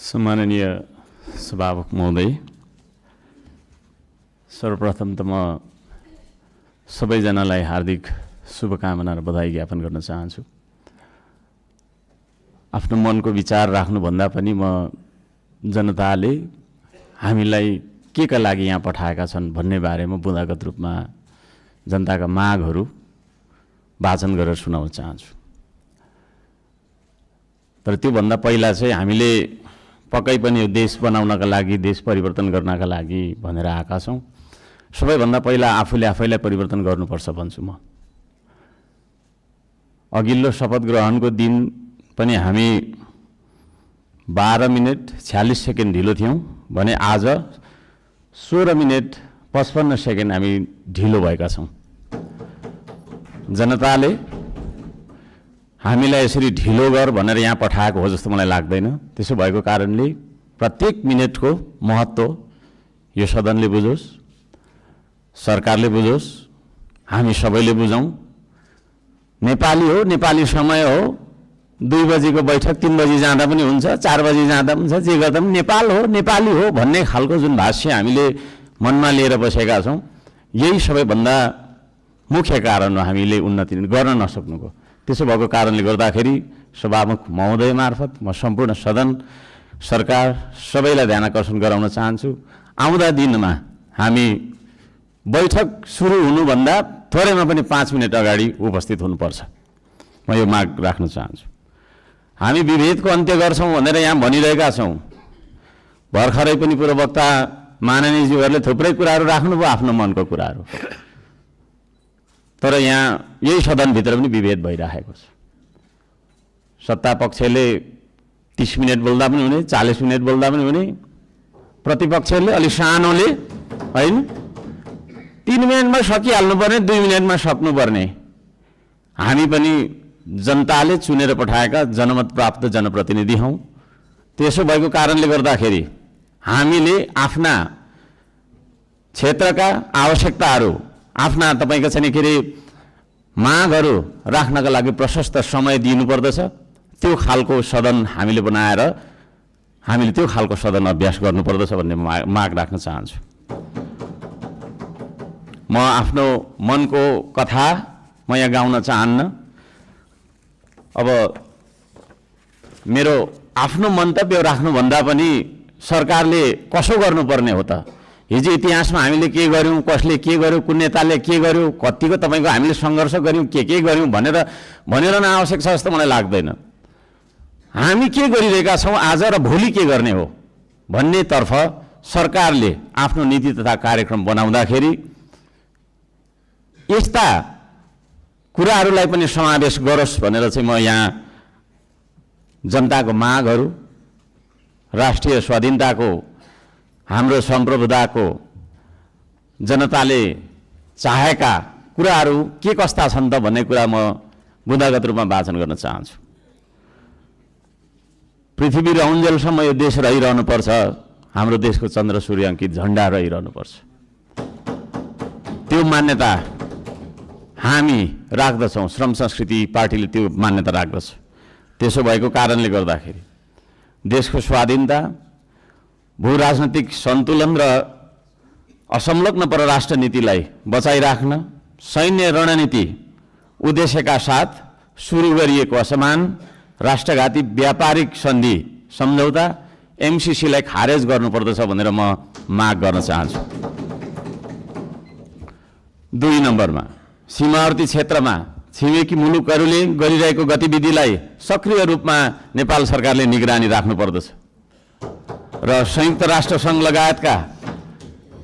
सम्माननीय सभामुख महोदय, सर्वप्रथम त म सबैजनालाई हार्दिक शुभकामना र बधाई ज्ञापन गर्न चाहन्छु। आफ्नो मनको विचार राख्नुभन्दा पनि म जनताले हामीलाई के का लागि यहाँ पठाएका छन् भन्ने बारेमा बुँदागत रूपमा जनताका मागहरू वाचन गरेर सुनाउन चाहन्छु। तर त्योभन्दा पहिला चाहिँ हामीले पक्कै पनि यो देश बनाउनका लागि, देश परिवर्तन गर्नका लागि भनेर आएका छौँ। सबैभन्दा पहिला आफैलाई परिवर्तन गर्नुपर्छ भन्छु म। अघिल्लो शपथ ग्रहणको दिन पनि हामी 12 मिनट 46 सेकेन्ड ढिलो थियौँ भने आज 16 मिनट 55 सेकेन्ड हामी ढिलो भएका छौँ। जनताले हामीलाई यसरी ढिलो गर भनेर यहाँ पठाएको हो जस्तो मलाई लाग्दैन। त्यसो भएको कारणले प्रत्येक मिनटको महत्त्व यो सदनले बुझोस्, सरकारले बुझोस्, हामी सबैले बुझौँ। नेपाली हो, नेपाली समय हो, 2 बजीको बैठक 3 बजी जाँदा पनि हुन्छ, 4 बजी जाँदा पनि हुन्छ, जे गर्दा पनि नेपाल हो, नेपाली हो भन्ने खालको जुन भाष्य हामीले मनमा लिएर बसेका छौँ, यही सबैभन्दा मुख्य कारण हो हामीले उन्नति गर्न नसक्नुको। त्यसो भएको कारणले गर्दाखेरि सभामुख महोदय मार्फत म सम्पूर्ण सदन, सरकार सबैलाई ध्यान आकर्षण गराउन चाहन्छु। आउँदा दिनमा हामी बैठक सुरु हुनुभन्दा थोरैमा पनि 5 मिनट अगाडि उपस्थित हुनुपर्छ। म यो माग राख्न चाहन्छु। हामी विभेदको अन्त्य गर्छौँ भनेर यहाँ भनिरहेका छौँ। भर्खरै पनि पूर्ववक्ता माननीयज्यूहरूले थुप्रै कुराहरू राख्नुभयो, आफ्नो मनको कुराहरू। तर यहाँ यही सदनभित्र पनि विभेद भइरहेको छ। सत्ता पक्षले 30 मिनट बोल्दा पनि हुने, 40 मिनट बोल्दा पनि हुने, प्रतिपक्षले अलि सानोले होइन 3 मिनटमा सकिहाल्नुपर्ने, 2 मिनटमा सक्नुपर्ने। हामी पनि जनताले चुनेर पठाएका जनमत प्राप्त जनप्रतिनिधि हौँ। त्यसो भएको कारणले गर्दाखेरि हामीले आफ्ना क्षेत्रका आवश्यकताहरू, आफ्ना तपाईँको चाहिँ के अरे मागहरू राख्नका लागि प्रशस्त समय दिनुपर्दछ। त्यो खालको सदन हामीले बनाएर हामीले त्यो खालको सदन अभ्यास गर्नुपर्दछ भन्ने माग राख्न चाहन्छु। म आफ्नो मनको कथा म यहाँ गाउन चाहन्न। अब मेरो आफ्नो मन्तव्य राख्नुभन्दा पनि सरकारले कसो गर्नुपर्ने हो त? हिजो इतिहासमा हामीले के गर्यौँ, कसले के गर्यो, कुन नेताले के गर्यो, कतिको तपाईँको हामीले सङ्घर्ष गऱ्यौँ, के गर्यौँ भनेर नआवश्यक छ जस्तो मलाई लाग्दैन। हामी के गरिरहेका छौँ आज र भोलि के गर्ने हो भन्नेतर्फ सरकारले आफ्नो नीति तथा कार्यक्रम बनाउँदाखेरि यस्ता कुराहरूलाई पनि समावेश गरोस् भनेर चाहिँ म यहाँ जनताको मागहरू, राष्ट्रिय स्वाधीनताको, हाम्रो सम्प्रभुताको, जनताले चाहेका कुराहरू के कस्ता छन् त भन्ने कुरा म बुँदागत रूपमा वाचन गर्न चाहन्छु। पृथ्वी रहन्जेलसम्म यो देश रहिरहनुपर्छ, हाम्रो देशको चन्द्र सूर्य अङ्कित झन्डा रहिरहनुपर्छ। त्यो मान्यता हामी राख्दछौँ। श्रम संस्कृति पार्टीले त्यो मान्यता राख्दछ। त्यसो भएको कारणले गर्दाखेरि देशको स्वाधीनता, भू राजनैतिक सन्तुलन र असंलग्न परराष्ट्र नीतिलाई बचाइराख्न सैन्य रणनीति उद्देश्यका साथ सुरु गरिएको असमान राष्ट्रघाती व्यापारिक सन्धि सम्झौता एमसिसीलाई खारेज गर्नुपर्दछ भनेर म माग गर्न चाहन्छु। 2 नम्बरमा सीमावर्ती क्षेत्रमा छिमेकी मुलुकहरूले गरिरहेको गतिविधिलाई सक्रिय रूपमा नेपाल सरकारले निगरानी राख्नुपर्दछ र संयुक्त राष्ट्र सङ्घ लगायतका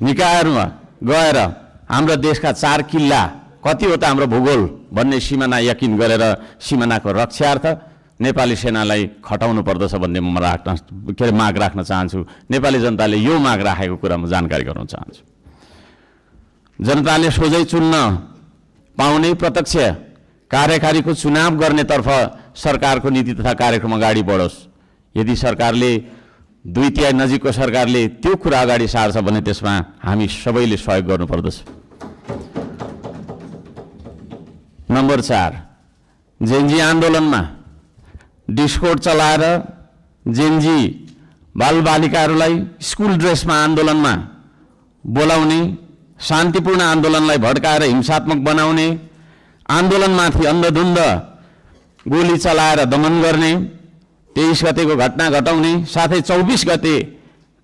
निकायहरूमा गएर हाम्रो देशका 4 किल्ला कति हो त हाम्रो भूगोल भन्ने सिमाना यकिन गरेर सिमानाको रक्षार्थ नेपाली सेनालाई खटाउनु पर्दछ भन्ने म माग राख्न चाहन्छु। नेपाली जनताले यो माग राखेको कुरा म जानकारी गराउन चाहन्छु। जनताले सोझै चुन्न पाउने प्रत्यक्ष कार्यकारीको चुनाव गर्नेतर्फ सरकारको नीति तथा कार्यक्रम अगाडि बढोस्। यदि सरकारले 2/3 नजिकको सरकारले त्यो कुरा अगाडि सार्छ भने त्यसमा हामी सबैले सहयोग गर्नुपर्दछ। नम्बर 4, जेनजी आन्दोलनमा डिस्कोड चलाएर जेनजी बालबालिकाहरूलाई स्कुल ड्रेसमा आन्दोलनमा बोलाउने, शान्तिपूर्ण आन्दोलनलाई भड्काएर हिंसात्मक बनाउने, आन्दोलनमाथि अन्धधुन्ध गोली चलाएर दमन गर्ने, 23 गतेको घटना घटाउने, साथै 24 गते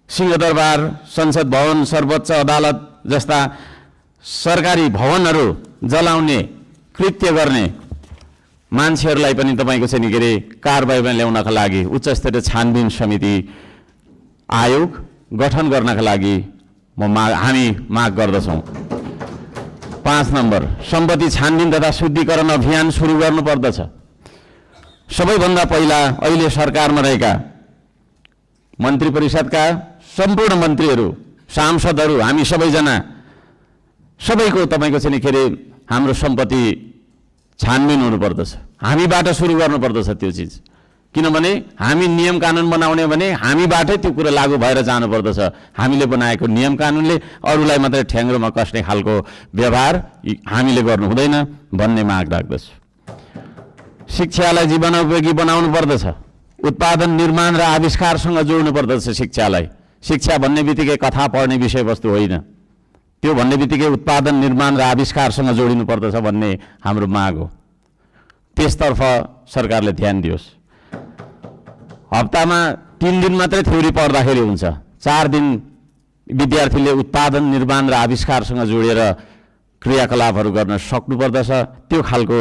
सिंहदरबार, संसद भवन, सर्वोच्च अदालत जस्ता सरकारी भवनहरू जलाउने कृत्य गर्ने मान्छेहरूलाई पनि तपाईँको चाहिँ नि के अरे कारबाहीमा ल्याउनका लागि उच्च स्तरीय छानबिन समिति आयोग गठन गर्नका लागि हामी माग गर्दछौँ। 5 नम्बर, सम्पत्ति छानबिन तथा शुद्धिकरण अभियान सुरु गर्नुपर्दछ। सबैभन्दा पहिला अहिले सरकारमा रहेका मन्त्री परिषदका सम्पूर्ण मन्त्रीहरू, सांसदहरू, हामी सबैजना सबैको तपाईँको चाहिँ नि के अरे हाम्रो सम्पत्ति छानबिन हुनुपर्दछ। हामीबाट सुरु गर्नुपर्दछ त्यो चिज, किनभने हामी नियम कानुन बनाउने भने हामीबाटै त्यो कुरा लागू भएर जानुपर्दछ। हामीले बनाएको नियम कानुनले अरूलाई मात्रै ठ्याङ्ग्रोमा कस्ने खालको व्यवहार हामीले गर्नु हुँदैन भन्ने माग राख्दछु। शिक्षालाई जीवनोपयोगी बनाउनु पर्दछ। उत्पादन, निर्माण र आविष्कारसँग जोड्नु पर्दछ शिक्षालाई। शिक्षा भन्ने बित्तिकै कथा पढ्ने विषयवस्तु होइन, त्यो भन्ने बित्तिकै उत्पादन, निर्माण र आविष्कारसँग जोडिनु पर्दछ भन्ने हाम्रो माग हो। त्यसतर्फ सरकारले ध्यान दियोस्। हप्तामा 3 दिन मात्रै थ्योरी पढ्दाखेरि हुन्छ, 4 दिन विद्यार्थीले उत्पादन, निर्माण र आविष्कारसँग जोडेर क्रियाकलापहरू गर्न सक्नुपर्दछ। त्यो खालको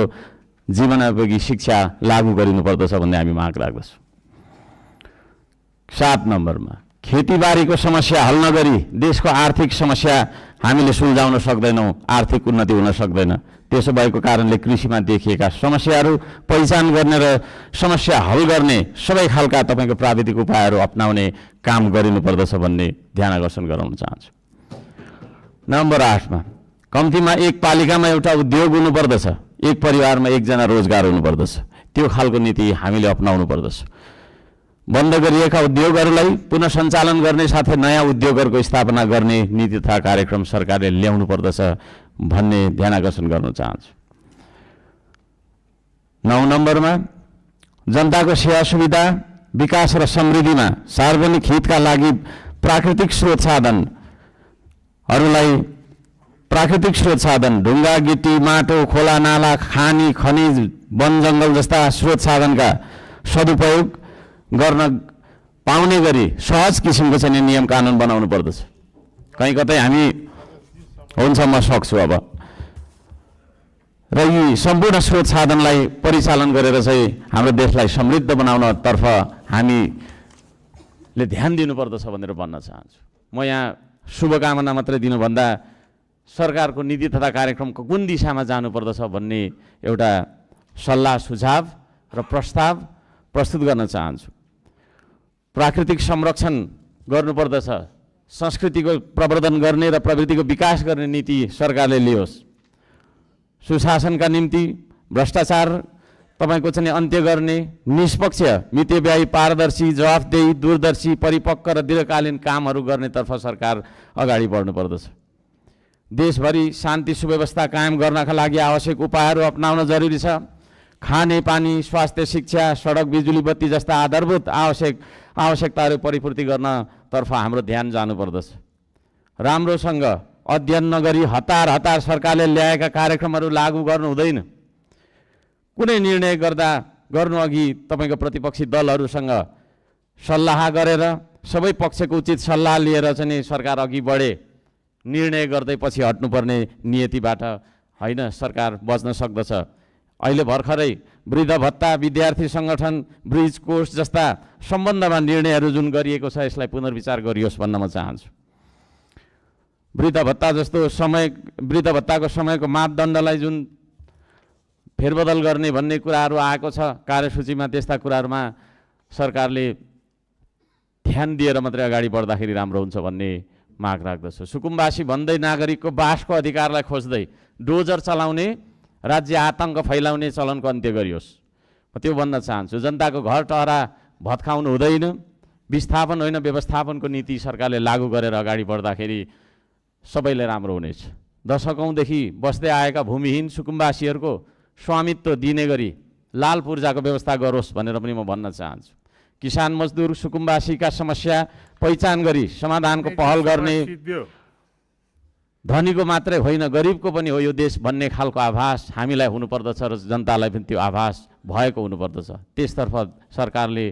जीवनोपयोगी शिक्षा लागू गरिनुपर्दछ भन्ने हामी माग राख्दछौँ। 7 नम्बरमा, खेतीबारीको समस्या हल नगरी देशको आर्थिक समस्या हामीले सुल्झाउन सक्दैनौँ, आर्थिक उन्नति हुन सक्दैन। त्यसो भएको कारणले कृषिमा देखिएका समस्याहरू पहिचान गर्ने र समस्या हल गर्ने सबै खालका तपाईँको प्राविधिक उपायहरू अपनाउने काम गरिनुपर्दछ भन्ने ध्यान आकर्षण गराउन चाहन्छु। नम्बर 8मा, कम्तीमा एक पालिकामा एउटा उद्योग हुनुपर्दछ, एक परिवारमा एकजना रोजगार हुनुपर्दछ। त्यो खालको नीति हामीले अपनाउनु पर्दछ। बन्द गरिएका उद्योगहरूलाई पुनः सञ्चालन गर्ने साथै नयाँ उद्योगहरूको स्थापना गर्ने नीति तथा कार्यक्रम सरकारले ल्याउनु पर्दछ भन्ने ध्यान आकर्षण गर्न चाहन्छु। 9 नम्बरमा, जनताको सेवा सुविधा, विकास र समृद्धिमा सार्वजनिक हितका लागि प्राकृतिक स्रोत साधन ढुङ्गा, गिटी, माटो, खोला, नाला, खानी, खनिज, वन जङ्गल जस्ता स्रोत साधनका सदुपयोग गर्न पाउने गरी सहज किसिमको चाहिँ नियम कानुन बनाउनु पर्दछ। कहीँ कतै हामी हुन्छ म सक्छु अब र यी सम्पूर्ण स्रोत साधनलाई परिचालन गरेर चाहिँ हाम्रो देशलाई समृद्ध बनाउनतर्फ हामीले ध्यान दिनुपर्दछ भनेर भन्न चाहन्छु। म यहाँ शुभकामना मात्रै दिनुभन्दा सरकारको नीति तथा कार्यक्रमको कुन दिशामा जानुपर्दछ भन्ने एउटा सल्लाह सुझाव र प्रस्ताव प्रस्तुत गर्न चाहन्छु। प्राकृतिक संरक्षण गर्नुपर्दछ, संस्कृतिको प्रवर्धन गर्ने र प्रवृत्तिको विकास गर्ने नीति सरकारले लियोस्। सुशासनका निम्ति भ्रष्टाचार तपाईँको चाहिँ अन्त्य गर्ने, निष्पक्ष, मितव्ययी, पारदर्शी, जवाफदेही, दूरदर्शी, परिपक्व र दीर्घकालीन कामहरू गर्नेतर्फ सरकार अगाडि बढ्नुपर्दछ। देशभरि शान्ति सुव्यवस्था कायम गर्नका लागि आवश्यक उपायहरू अपनाउन जरुरी छ। खाने पानी, स्वास्थ्य, शिक्षा, सडक, बिजुली बत्ती जस्ता आधारभूत आवश्यकताहरू परिपूर्ति गर्नतर्फ हाम्रो ध्यान जानुपर्दछ। राम्रोसँग अध्ययन नगरी हतार सरकारले ल्याएका कार्यक्रमहरू लागू गर्नु हुँदैन। कुनै निर्णय गर्नु अघि तपाईँको प्रतिपक्षी दलहरूसँग सल्लाह गरेर सबै पक्षको उचित सल्लाह लिएर चाहिँ सरकार अघि बढे। निर्णय गर्दै पछि हट्नुपर्ने नियतिबाट होइन सरकार बच्न सक्दछ। अहिले भर्खरै वृद्ध भत्ता, विद्यार्थी सङ्गठन, ब्रिज कोर्स जस्ता सम्बन्धमा निर्णयहरू जुन गरिएको छ यसलाई पुनर्विचार गरियोस् भन्न म चाहन्छु। वृद्ध भत्ता जस्तो वृद्ध भत्ताको समयको मापदण्डलाई जुन फेरबदल गर्ने भन्ने कुराहरू आएको छ कार्यसूचीमा, त्यस्ता कुराहरूमा सरकारले ध्यान दिएर मात्रै अगाडि बढ्दाखेरि राम्रो हुन्छ भन्ने माग राख्दछु। सुकुम्बासी भन्दै नागरिकको बासको अधिकारलाई खोज्दै डोजर चलाउने, राज्य आतङ्क फैलाउने चलनको अन्त्य गरियोस्। म त्यो भन्न चाहन्छु। जनताको घर टहरा भत्काउनु हुँदैन, विस्थापन होइन व्यवस्थापनको नीति सरकारले लागू गरेर अगाडि बढ्दाखेरि सबैलाई राम्रो हुनेछ। दशकौँदेखि बस्दै आएका भूमिहीन सुकुम्बासीहरूको स्वामित्व दिने गरी लाल पूर्जाको व्यवस्था गरोस् भनेर पनि म भन्न चाहन्छु। किसान मजदुर सुकुम्बासीका समस्या पहिचान गरी समाधानको पहल गर्ने, धनीको मात्रै होइन गरिबको पनि हो यो देश भन्ने खालको आभास हामीलाई हुनुपर्दछ र जनतालाई पनि त्यो आभास भएको हुनुपर्दछ। त्यसतर्फ सरकारले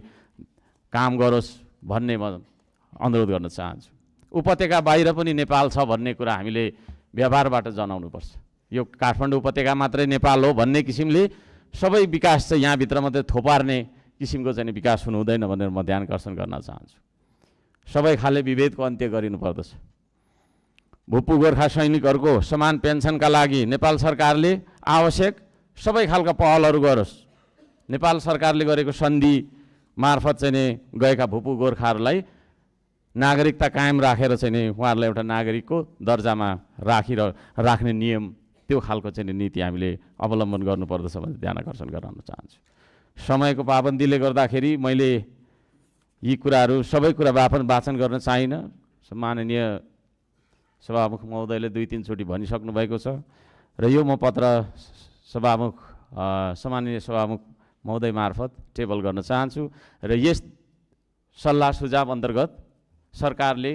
काम गरोस् भन्ने म अनुरोध गर्न चाहन्छु। उपत्यका बाहिर पनि नेपाल छ भन्ने कुरा हामीले व्यवहारबाट जनाउनुपर्छ। यो काठमाडौँ उपत्यका मात्रै नेपाल हो भन्ने किसिमले सबै विकास चाहिँ यहाँभित्र मात्रै थोपार्ने किसिमको चाहिँ विकास हुनु हुँदैन भनेर म ध्यानकर्षण गर्न चाहन्छु। सबै खाले विभेदको अन्त्य गरिनुपर्दछ। भूपू गोर्खा सैनिकहरूको समान पेन्सनका लागि नेपाल सरकारले आवश्यक सबै खालका पहलहरू गरोस्। नेपाल सरकारले गरेको सन्धि मार्फत चाहिँ नि गएका भूपू गोर्खाहरूलाई नागरिकता कायम राखेर चाहिँ नि उहाँहरूलाई एउटा नागरिकको दर्जामा राख्ने नियम, त्यो खालको चाहिँ नीति हामीले अवलम्बन गर्नुपर्दछ भनेर ध्यान आकर्षण गराउन चाहन्छु। समयको पाबन्दीले गर्दाखेरि मैले यी कुराहरू सबै कुरा वाचन गर्न चाहिनँ। माननीय सभामुख महोदयले 2-3 चोटि भनिसक्नु भएको छ र यो म पत्र सम्माननीय सभामुख महोदय मार्फत टेबल गर्न चाहन्छु र यस सल्लाह सुझाव अन्तर्गत सरकारले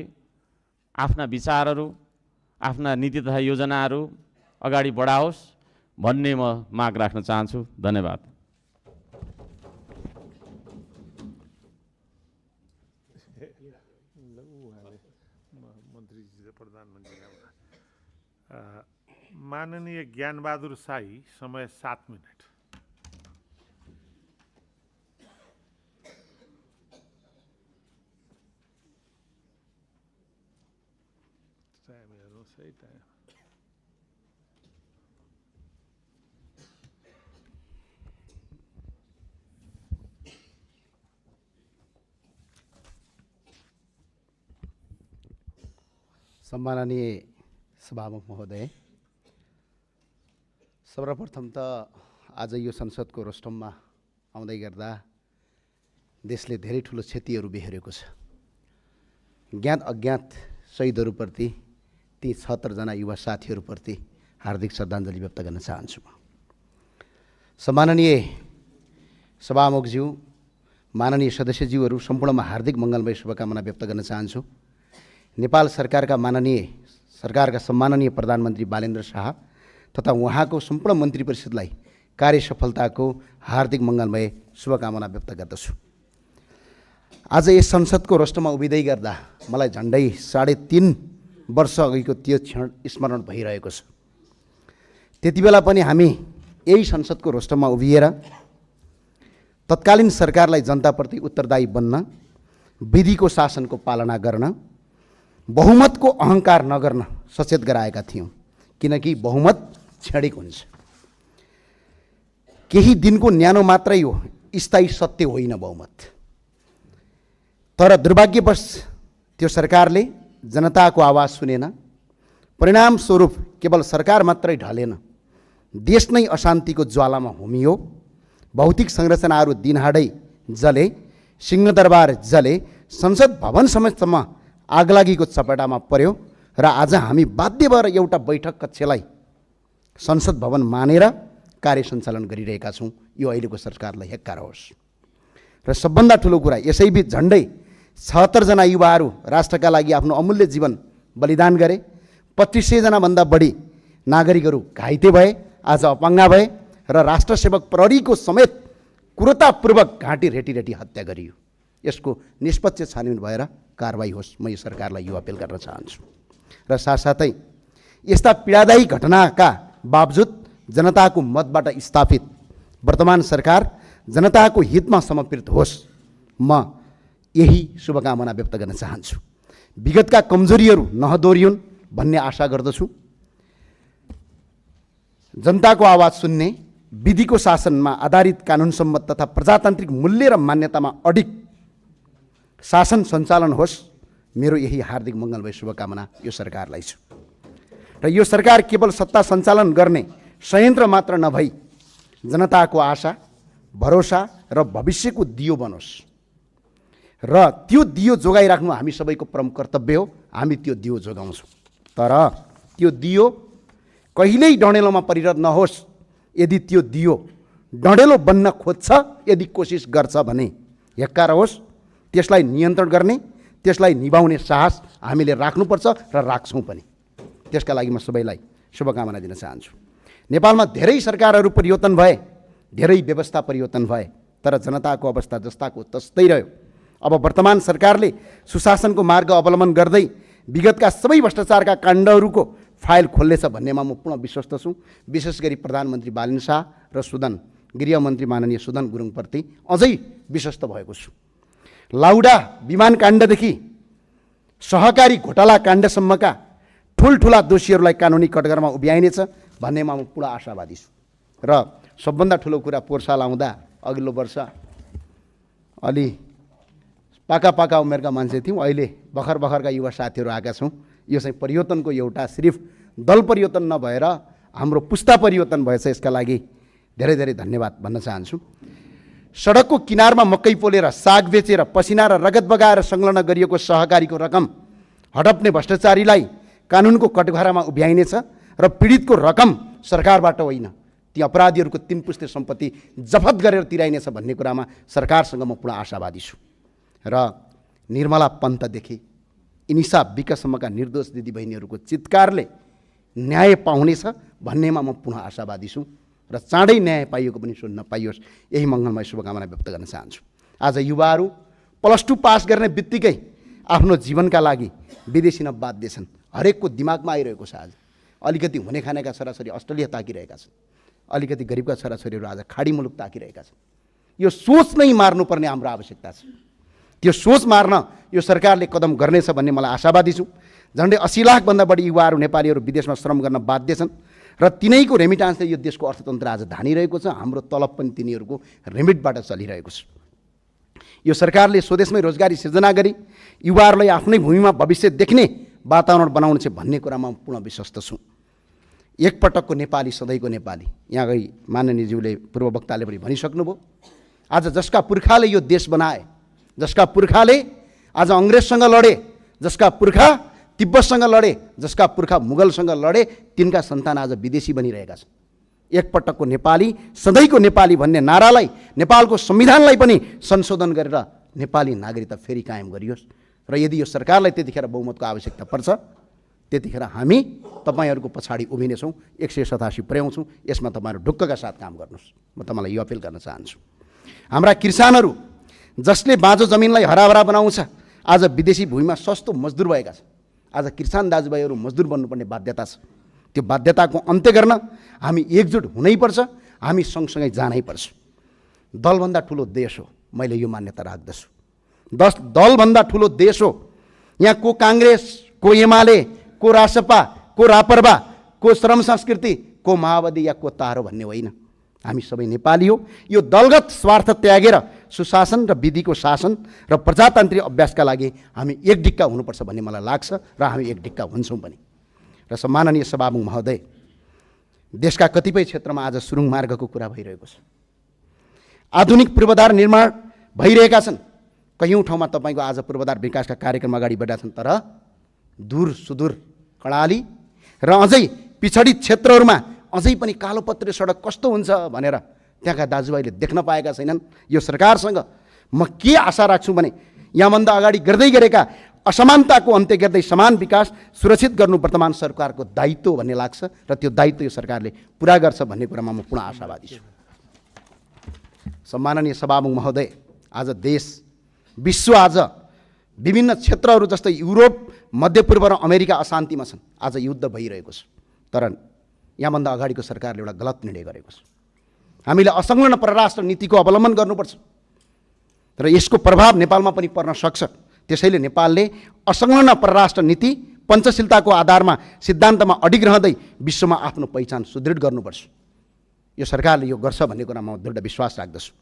आफ्ना विचारहरू, आफ्ना नीति तथा योजनाहरू अगाडि बढाओस् भन्ने म माग राख्न चाहन्छु। धन्यवाद। माननीय ज्ञानबहादुर शाही, समय 7 मिनट। सही टाइम। सम्माननीय सभामुख महोदय, सर्वप्रथम त आज यो संसदको रोस्टममा आउँदै गर्दा देशले धेरै ठुलो क्षतिहरू बेहोरेको छ। ज्ञात अज्ञात शहीदहरूप्रति, ती 76 जना युवा साथीहरूप्रति हार्दिक श्रद्धाञ्जली व्यक्त गर्न चाहन्छु। सम्माननीय सभामुखज्यू, माननीय सदस्यज्यूहरू सम्पूर्णमा हार्दिक मङ्गलमय शुभकामना व्यक्त गर्न चाहन्छु। नेपाल सरकारका सम्माननीय प्रधानमन्त्री बालेन्द्र शाह तथा उहाँको सम्पूर्ण मन्त्री परिषदलाई कार्य सफलताको हार्दिक मङ्गलमय शुभकामना व्यक्त गर्दछु। आज यस संसदको रोस्टरमा उभिँदै गर्दा मलाई झन्डै 3.5 वर्ष अघिको त्यो क्षण स्मरण भइरहेको छ। त्यति बेला पनि हामी यही संसदको रोस्टरमा उभिएर तत्कालीन सरकारलाई जनताप्रति उत्तरदायी बन्न, विधिको शासनको पालना गर्न, बहुमतको अहङ्कार नगर्न सचेत गराएका थियौँ। किनकि बहुमत क्षणिक हुन्छ, केही दिनको न्यानो मात्रै हो, स्थायी सत्य होइन बहुमत। तर दुर्भाग्यवश त्यो सरकारले जनताको आवाज सुनेन। परिणामस्वरूप केवल सरकार मात्रै ढलेन, देश नै अशान्तिको ज्वालामा होमियो। भौतिक संरचनाहरू दिनहाडै जले, सिंहदरबार जले, संसद भवन समेतसम्म आगलागीको चपेटामा पर्यो र आज हामी बाध्य भएर एउटा बैठक कक्षलाई संसद भवन मानेर कार्य सञ्चालन गरिरहेका छौँ। यो अहिलेको सरकारलाई हेक्कार होस्। र सबभन्दा ठुलो कुरा, यसैबीच झन्डै 76 जना युवाहरू राष्ट्रका लागि आफ्नो अमूल्य जीवन बलिदान गरे। 2500 जनाभन्दा बढी नागरिकहरू घाइते भए, आज अपाङ्गा भए र राष्ट्रसेवक प्रहरीको समेत क्रूरतापूर्वक घाँटी रेटी हत्या गरियो। यसको निष्पक्ष छानबिन भएर कारबाही होस्, म यो सरकारलाई यो अपिल गर्न चाहन्छु। र साथसाथै यस्ता पीडादायी घटनाका बावजुद जनताको मतबाट स्थापित वर्तमान सरकार जनताको हितमा समर्पित होस्, म यही शुभकामना व्यक्त गर्न चाहन्छु। विगतका कमजोरीहरू नहदोरियुन् भन्ने आशा गर्दछु। जनताको आवाज सुन्ने, विधिको शासनमा आधारित कानुन सम्मत तथा प्रजातान्त्रिक मूल्य र मान्यतामा अडिग शासन सञ्चालन होस्, मेरो यही हार्दिक मङ्गलमय शुभकामना यो सरकारलाई छ। र यो सरकार केवल सत्ता सञ्चालन गर्ने संयन्त्र मात्र नभई जनताको आशा, भरोसा र भविष्यको दियो बनोस् र त्यो दियो जोगाइराख्नु हामी सबैको प्रमुख कर्तव्य हो। हामी त्यो दियो जोगाउँछौँ, तर त्यो दियो कहिल्यै डढेलोमा परिणत नहोस्। यदि त्यो दियो डढेलो बन्न खोज्छ, यदि कोसिस गर्छ भने हेक्का रहोस्। त्यसलाई नियन्त्रण गर्ने, त्यसलाई निभाउने साहस हामीले राख्नुपर्छ र राख्छौँ पनि। त्यसका लागि म सबैलाई शुभकामना दिन चाहन्छु। नेपालमा धेरै सरकारहरू परिवर्तन भए, धेरै व्यवस्था परिवर्तन भए, तर जनताको अवस्था जस्ताको तस्तै रह्यो। अब वर्तमान सरकारले सुशासनको मार्ग अवलम्बन गर्दै विगतका सबै भ्रष्टाचारका काण्डहरूको फाइल खोल्नेछ भन्नेमा म पूर्ण विश्वस्त छु। विशेष गरी प्रधानमन्त्री बालिन शाह र सुदन गृहमन्त्री माननीय सुदन गुरुङप्रति अझै विश्वस्त भएको छु। लाउडा विमान काण्डदेखि सहकारी घोटाला काण्डसम्मका ठुल्ठुला दोषीहरूलाई कानुनी कटघरामा उभ्याइनेछ भन्नेमा म पूर्ण आशावादी छु। र सबभन्दा ठुलो कुरा, पोहोर साल आउँदा अघिल्लो वर्ष अलि पाका उमेरका मान्छे थियौँ, अहिले भर्खरका युवा साथीहरू आएका छौँ। यो चाहिँ परिवर्तनको एउटा सिर्फ दल परिवर्तन नभएर हाम्रो पुस्ता परिवर्तन भएछ। यसका लागि धेरै धेरै धन्यवाद भन्न चाहन्छु। सडकको किनारमा मकै पोलेर, साग बेचेर, पसिना र रगत बगाएर संलग्न गरिएको सहकारीको रकम हडप्ने भ्रष्टाचारीलाई कानुनको कटघरामा उभ्याइनेछ र पीडितको रकम सरकारबाट होइन, ती अपराधीहरूको 3 पुस्ते सम्पत्ति जफत गरेर तिराइनेछ भन्ने कुरामा सरकारसँग म पूर्ण आशावादी छु। र निर्मला पन्तदेखि इनिसा विकसम्मका निर्दोष दिदीबहिनीहरूको चित्कारले न्याय पाउनेछ भन्नेमा म पुनः आशावादी छु र चाँडै न्याय पाइएको पनि सुन्न पाइयोस्, यही मङ्गलमय शुभकामना व्यक्त गर्न चाहन्छु। आज युवाहरू +2 पास गर्ने बित्तिकै आफ्नो जीवनका लागि विदेशी न बाध्य छन्। हरेकको दिमागमा आइरहेको छ। आज अलिकति हुने खानेका छोराछोरी अस्ट्रेलिया ताकिरहेका छन्, अलिकति गरिबका छोराछोरीहरू आज खाडी मुलुक ताकिरहेका छन्। यो सोच नै मार्नुपर्ने हाम्रो आवश्यकता छ। त्यो सोच मार्न यो सरकारले कदम गर्नेछ भन्ने मलाई आशावादी छु। झन्डै 80 लाखभन्दा बढी युवाहरू नेपालीहरू विदेशमा श्रम गर्न बाध्य छन् र तिनैको रेमिटान्सले यो देशको अर्थतन्त्र आज धानिरहेको छ। हाम्रो तलब पनि तिनीहरूको रेमिटबाट चलिरहेको छ। यो सरकारले स्वदेशमै रोजगारी सिर्जना गरी युवाहरूलाई आफ्नै भूमिमा भविष्य देख्ने वातावरण बनाउनु छ भन्ने कुरामा म पूर्ण विश्वस्त छु। एकपटकको नेपाली सधैँको नेपाली, यहाँ गई माननीयज्यूले पूर्व वक्ताले पनि भनिसक्नुभयो। आज जसका पुर्खाले यो देश बनाए, जसका पुर्खाले आज अङ्ग्रेजसँग लडे, जसका पुर्खा तिब्बतसँग लडे, जसका पुर्खा मुगलसँग लडे, तिनका सन्तान आज विदेशी बनिरहेका छन्। एकपटकको नेपाली सधैँको नेपाली भन्ने नारालाई, नेपालको संविधानलाई पनि संशोधन गरेर नेपाली नागरिकता फेरि कायम गरियोस्। र यदि यो सरकारलाई त्यतिखेर बहुमतको आवश्यकता पर्छ, त्यतिखेर हामी तपाईँहरूको पछाडि उभिनेछौँ, 187 पुर्याउँछौँ। यसमा तपाईँहरू ढुक्कका साथ काम गर्नुहोस्, म तपाईँलाई यो अपिल गर्न चाहन्छु। हाम्रा किसानहरू जसले बाँझो जमिनलाई हराभरा बनाउँछ, आज विदेशी भूमिमा सस्तो मजदुर भएका छन्। आज किसान दाजुभाइहरू मजदुर बन्नुपर्ने बाध्यता छ। त्यो बाध्यताको अन्त्य गर्न हामी एकजुट हुनैपर्छ, हामी सँगसँगै जानैपर्छ। दलभन्दा ठुलो देश हो, मैले यो मान्यता राख्दछु। दलभन्दा ठुलो देश हो। यहाँ को काङ्ग्रेस, को एमाले, को रासपा, को रापरपा, को श्रम संस्कृति, को माओवादी या को तारो भन्ने होइन। हामी सबै नेपाली हो। यो दलगत स्वार्थ त्यागेर सुशासन र विधिको शासन र प्रजातान्त्रिक अभ्यासका लागि हामी एक ढिक्का हुनुपर्छ भन्ने मलाई लाग्छ र हामी एक ढिक्का हुन्छौँ पनि। र सम्माननीय सभामुख महोदय, देशका कतिपय क्षेत्रमा आज सुरुङ मार्गको कुरा भइरहेको छ। आधुनिक पूर्वाधार निर्माण भइरहेका छन्। कयौँ ठाउँमा तपाईँको आज पूर्वाधार विकासका कार्यक्रम अगाडि बढेका छन्, तर दूर सुदूर कर्णाली र अझै पिछडित क्षेत्रहरूमा अझै पनि कालोपत्रे सडक कस्तो हुन्छ भनेर त्यहाँका दाजुभाइले देख्न पाएका छैनन्। यो सरकारसँग म के आशा राख्छु भने यहाँभन्दा अगाडि गर्दै गरेका असमानताको अन्त्य गर्दै समान विकास सुरक्षित गर्नु वर्तमान सरकारको दायित्व भन्ने लाग्छ र त्यो दायित्व यो सरकारले पुरा गर्छ भन्ने कुरामा म पुनः आशावादी छु। सम्माननीय सभामुख महोदय, आज देश विश्व आज विभिन्न क्षेत्रहरू जस्तै युरोप, मध्यपूर्व र अमेरिका अशान्तिमा छन्। आज युद्ध भइरहेको छ, तर यहाँभन्दा अगाडिको सरकारले एउटा गलत निर्णय गरेको छ। हामीले असंलग्न परराष्ट्र नीतिको अवलम्बन गर्नुपर्छ र यसको प्रभाव नेपालमा पनि पर्न सक्छ। त्यसैले नेपालले असंलग्न परराष्ट्र नीति पञ्चशीलताको आधारमा सिद्धान्तमा अडिग रहँदै विश्वमा आफ्नो पहिचान सुदृढ गर्नुपर्छ। यो सरकारले यो गर्छ भन्ने कुरामा म दृढ विश्वास राख्दछु।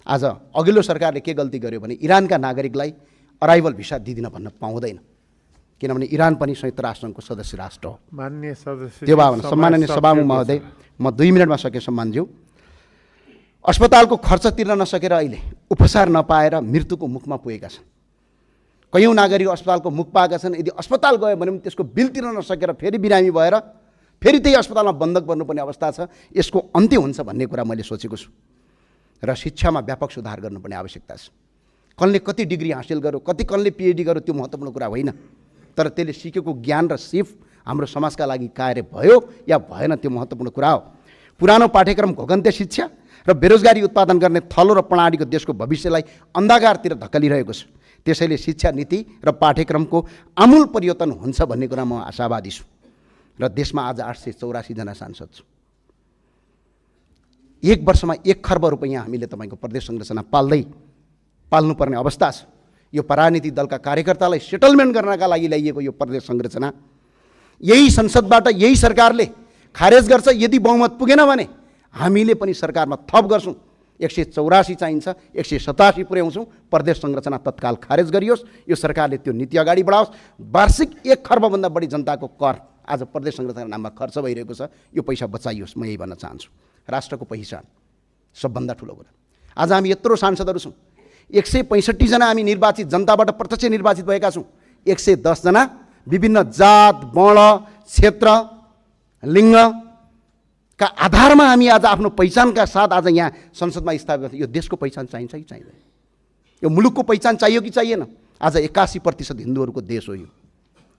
आज अघिल्लो सरकारले के गल्ती गर्यो भने इरानका नागरिकलाई अराइभल भिसा दिदिन भन्न पाउँदैन, किनभने इरान पनि संयुक्त राष्ट्रसङ्घको सदस्य राष्ट्र हो। माननीय सदस्य त्यो भावना सम्माननीय सभामुख महोदय, म 2 मिनटमा सके सम्मानज्यू। अस्पतालको खर्च तिर्न नसकेर अहिले उपचार नपाएर मृत्युको मुखमा पुगेका छन्। कयौँ नागरिक अस्पतालको मुख पाएका छन्। यदि अस्पताल गयो भने पनि त्यसको बिल तिर्न नसकेर फेरि बिरामी भएर फेरि त्यही अस्पतालमा बन्धक पर्नुपर्ने अवस्था छ। यसको अन्त्य हुन्छ भन्ने कुरा मैले सोचेको छु र शिक्षामा व्यापक सुधार गर्नुपर्ने आवश्यकता छ। कसले कति डिग्री हासिल गर्यो, कति कसले पिएचडी गर्यो त्यो महत्त्वपूर्ण कुरा होइन, तर त्यसले सिकेको ज्ञान र सिप हाम्रो समाजका लागि कार्य भयो या भएन त्यो महत्त्वपूर्ण कुरा हो। पुरानो पाठ्यक्रम घोगन्ते शिक्षा र बेरोजगारी उत्पादन गर्ने थलो र प्रणालीको देशको भविष्यलाई अन्धकारतिर धकेलिरहेको छ। त्यसैले शिक्षा नीति र पाठ्यक्रमको आमूल परिवर्तन हुन्छ भन्ने कुरा म आशावादी छु र देशमा आज 884 जना सांसद छु। 1 वर्षमा 1 खर्ब रुपैयाँ हामीले तपाईँको प्रदेश संरचना पाल्नुपर्ने अवस्था छ। यो पराजनीतिक दलका कार्यकर्तालाई सेटलमेन्ट गर्नका लागि ल्याइएको यो प्रदेश संरचना यही संसदबाट यही सरकारले खारेज गर्छ। यदि बहुमत पुगेन भने हामीले पनि सरकारमा थप गर्छौँ। 184 चाहिन्छ, 187 पुर्याउँछौँ। प्रदेश संरचना तत्काल खारेज गरियोस्। यो सरकारले त्यो नीति अगाडि बढाओस्। वार्षिक 1 खर्बभन्दा बढी जनताको कर आज प्रदेश संरचना नाममा खर्च भइरहेको छ। यो पैसा बचाइयोस्। म यही भन्न चाहन्छु। राष्ट्रको पहिचान सबभन्दा ठुलो कुरा। आज हामी यत्रो सांसदहरू छौँ। 165 जना हामी निर्वाचित जनताबाट प्रत्यक्ष निर्वाचित भएका छौँ। 110 जना विभिन्न जात, वर्ण, क्षेत्र, लिङ्गका आधारमा हामी आज आफ्नो पहिचानका साथ आज यहाँ संसदमा स्थापित गर्छौँ। यो देशको पहिचान चाहिन्छ कि चाहिँदैन? यो मुलुकको पहिचान चाहियो कि चाहिएन? आज 81% हिन्दूहरूको देश हो। यो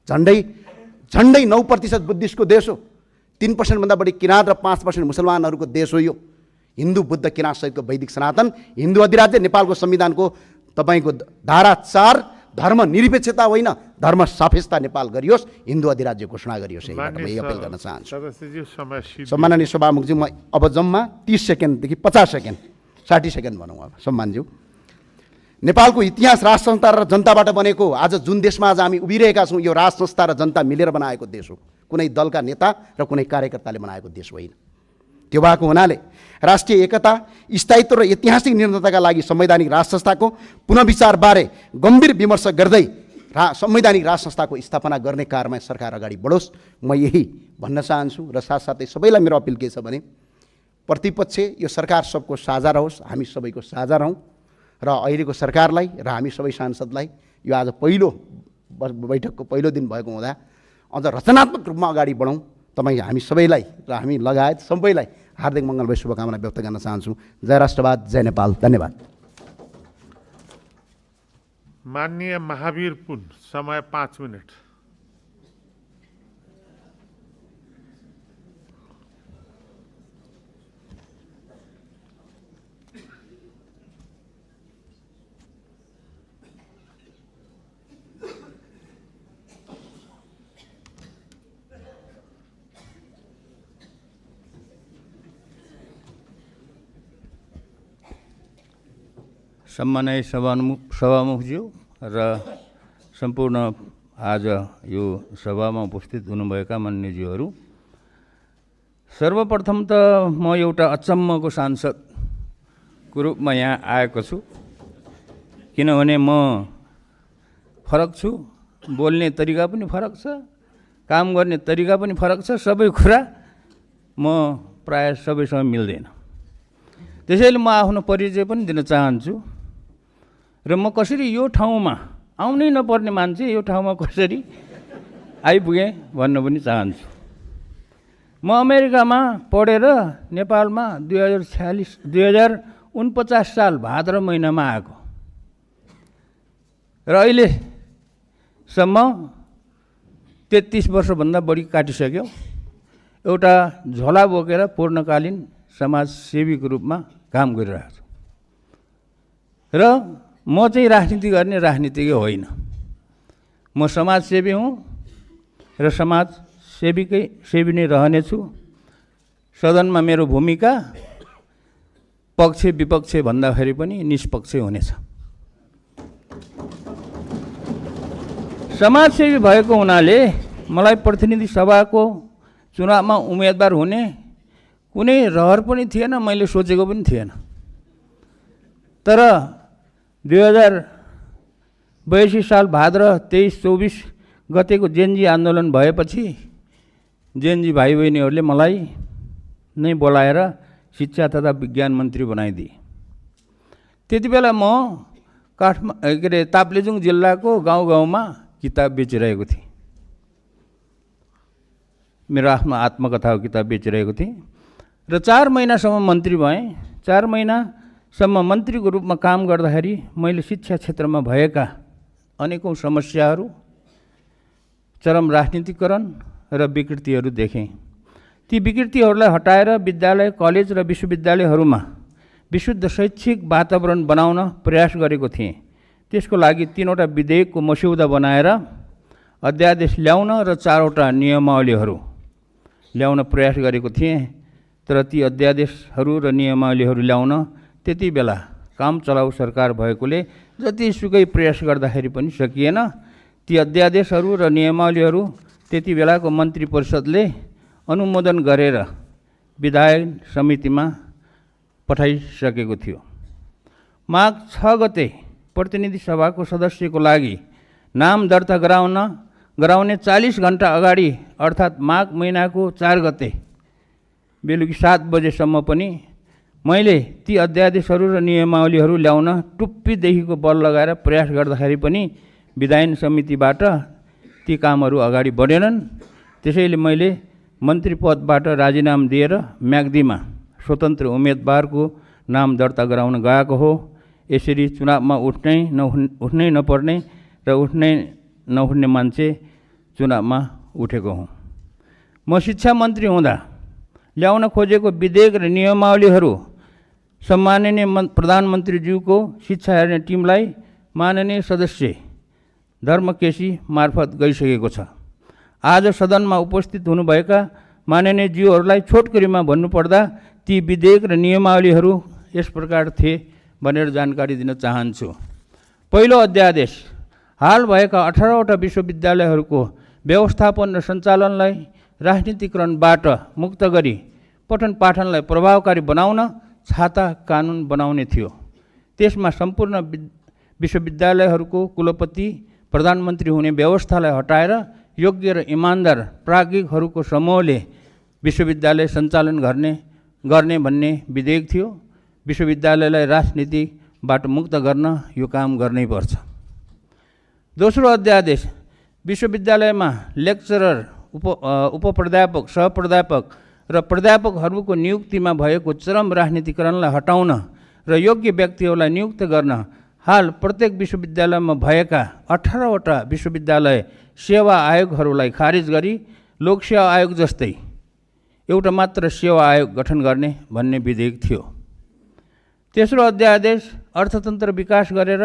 झन्डै 9% बुद्धिस्टको देश हो। 3% भन्दा बढी किराँत र 5% मुसलमानहरूको देश हो। यो हिन्दू, बुद्ध, किराँत सहितको वैदिक सनातन हिन्दू अधिराज्य नेपालको संविधानको तपाईँको धारा 4 धर्म निरपेक्षता होइन धर्म सापेक्षता नेपाल गरियोस्। हिन्दू अधिराज्य घोषणा गरियोस्। यही अपिल गर्न चाहन्छु। सम्माननीय सभामुखज्यू, म अब जम्मा 30 सेकेन्डदेखि 50 सेकेन्ड 60 सेकेन्ड भनौँ अब सम्मानज्यू। नेपालको इतिहास राष्ट्र संस्था र जनताबाट बनेको। आज जुन देशमा आज हामी उभिरहेका छौँ यो राष्ट्र संस्था र जनता मिलेर बनाएको देश हो। कुनै दलका नेता र कुनै कार्यकर्ताले बनाएको देश होइन। त्यो भएको हुनाले राष्ट्रिय एकता, स्थायित्व र ऐतिहासिक निरन्तरताका लागि संवैधानिक राष्ट्र संस्थाको पुनर्विचारबारे गम्भीर विमर्श गर्दै संवैधानिक राष्ट्र संस्थाको स्थापना गर्ने कार्यमा सरकार अगाडि बढोस्। म यही भन्न चाहन्छु र साथसाथै सबैलाई मेरो अपिल के छ भने प्रतिपक्ष यो सरकार सबको साझा रहोस्, हामी सबैको साझा रहौँ र अहिलेको सरकारलाई र हामी सबै सांसदलाई यो आज पहिलो बैठकको पहिलो दिन भएको हुँदा अझ रचनात्मक रूपमा अगाडि बढौँ। तपाईँ हामी सबैलाई र हामी लगायत सबैलाई हार्दिक मङ्गलमय शुभकामना व्यक्त गर्न चाहन्छु। जय राष्ट्रवाद, जय नेपाल। धन्यवाद। माननीय महावीर पुन, समय 5 मिनट। सम्माननीय सभामुखज्यू र सम्पूर्ण आज यो सभामा उपस्थित हुनुभएका मान्यज्यूहरू, सर्वप्रथम त म एउटा अचम्मको सांसदको रूपमा यहाँ आएको छु। किनभने म फरक छु, बोल्ने तरिका पनि फरक छ, काम गर्ने तरिका पनि फरक छ। सबै कुरा म प्राय सबैसँग मिल्दैन। त्यसैले म आफ्नो परिचय पनि दिन चाहन्छु र म कसरी यो ठाउँमा आउनै नपर्ने मान्छे यो ठाउँमा कसरी आइपुगेँ भन्न पनि चाहन्छु। म अमेरिकामा पढेर नेपालमा 2049 साल भाद्र महिनामा आएको र अहिलेसम्म 33 वर्षभन्दा बढी काटिसक्यो। एउटा झोला बोकेर पूर्णकालीन समाजसेवीको रूपमा काम गरिरहेको छु र म चाहिँ राजनीति गर्ने राजनीतिज्ञ होइन। म समाजसेवी हुँ र सेवी नै रहनेछु। सदनमा मेरो भूमिका पक्ष विपक्ष भन्दाखेरि पनि निष्पक्ष हुनेछ। समाजसेवी भएको हुनाले मलाई प्रतिनिधि सभाको चुनावमा उम्मेदवार हुने कुनै रहर पनि थिएन, मैले सोचेको पनि थिएन। तर 2082 साल भाद्र 23-24 गतेको जेनजी आन्दोलन भएपछि जेनजी भाइ बहिनीहरूले मलाई नै बोलाएर शिक्षा तथा विज्ञान मन्त्री बनाइदिए। त्यति बेला म ताप्लेजुङ जिल्लाको गाउँ गाउँमा किताब बेचिरहेको थिएँ। मेरो आफ्नो आत्मकथाको किताब बेचिरहेको थिएँ र 4 महिनासम्म मन्त्री भएँ। 4 महिनासम्म मन्त्रीको रूपमा काम गर्दाखेरि मैले शिक्षा क्षेत्रमा भएका अनेकौँ समस्याहरू, चरम राजनीतिकरण र विकृतिहरू देखेँ। ती विकृतिहरूलाई हटाएर विद्यालय, कलेज र विश्वविद्यालयहरूमा विशुद्ध शैक्षिक वातावरण बनाउन प्रयास गरेको थिएँ। त्यसको लागि 3वटा विधेयकको मस्यौदा बनाएर अध्यादेश ल्याउन र 4वटा नियमावलीहरू ल्याउन प्रयास गरेको थिएँ। तर ती अध्यादेशहरू र नियमावलीहरू ल्याउन त्यति बेला काम चलाउ सरकार भएकोले जतिसुकै प्रयास गर्दाखेरि पनि सकिएन। ती अध्यादेशहरू र नियमावलीहरू त्यति बेलाको मन्त्री परिषदले अनुमोदन गरेर विधायन समितिमा पठाइसकेको थियो। माघ 6 गते प्रतिनिधि सभाको सदस्यको लागि नाम दर्ता गराउने 40 घण्टा अगाडि अर्थात् माघ महिनाको 4 गते बेलुकी 7 बजेसम्म पनि मैले ती अध्यादेशहरू र नियमावलीहरू ल्याउन टुप्पीदेखिको बल लगाएर प्रयास गर्दाखेरि पनि विधायन समितिबाट ती कामहरू अगाडि बढेनन्। त्यसैले मैले मन्त्री पदबाट राजीनामा दिएर म्याग्दीमा स्वतन्त्र उम्मेदवारको नाम दर्ता गराउन गएको हो। यसरी चुनावमा उठ्नै नपर्ने र उठ्नै नहुने मान्छे चुनावमा उठेको हुँ। म शिक्षा मन्त्री हुँदा ल्याउन खोजेको विधेयक र नियमावलीहरू सम्माननीय प्रधानमन्त्रीज्यूको शिक्षा हेर्ने टिमलाई माननीय सदस्य धर्मकेशी मार्फत गइसकेको छ। आज सदनमा उपस्थित हुनुभएका माननीय ज्यूहरूलाई छोटकरीमा भन्नुपर्दा ती विधेयक र नियमावलीहरू यस प्रकार थिए भनेर जानकारी दिन चाहन्छु। पहिलो अध्यादेश हाल भएका 18वटा विश्वविद्यालयहरूको व्यवस्थापन र सञ्चालनलाई राजनीतिकरणबाट मुक्त गरी पठन पाठनलाई प्रभावकारी बनाउन छाता कानुन बनाउने थियो। त्यसमा सम्पूर्ण विश्वविद्यालयहरूको कुलपति प्रधानमन्त्री हुने व्यवस्थालाई हटाएर योग्य र इमान्दार प्राज्ञिकहरूको समूहले विश्वविद्यालय सञ्चालन गर्ने भन्ने विधेयक थियो। विश्वविद्यालयलाई राजनीतिबाट मुक्त गर्न यो काम गर्नै पर्छ। दोस्रो अध्यादेश विश्वविद्यालयमा लेक्चरर, उपप्राध्यापक, सहप्राध्यापक र प्राध्यापकहरूको नियुक्तिमा भएको चरम राजनीतिकरणलाई हटाउन र योग्य व्यक्तिहरूलाई नियुक्त गर्न हाल प्रत्येक विश्वविद्यालयमा भएका 18वटा विश्वविद्यालय सेवा आयोगहरूलाई खारिज गरी लोकसेवा आयोग जस्तै एउटा मात्र सेवा आयोग गठन गर्ने भन्ने विधेयक थियो। तेस्रो अध्यादेश अर्थतन्त्र विकास गरेर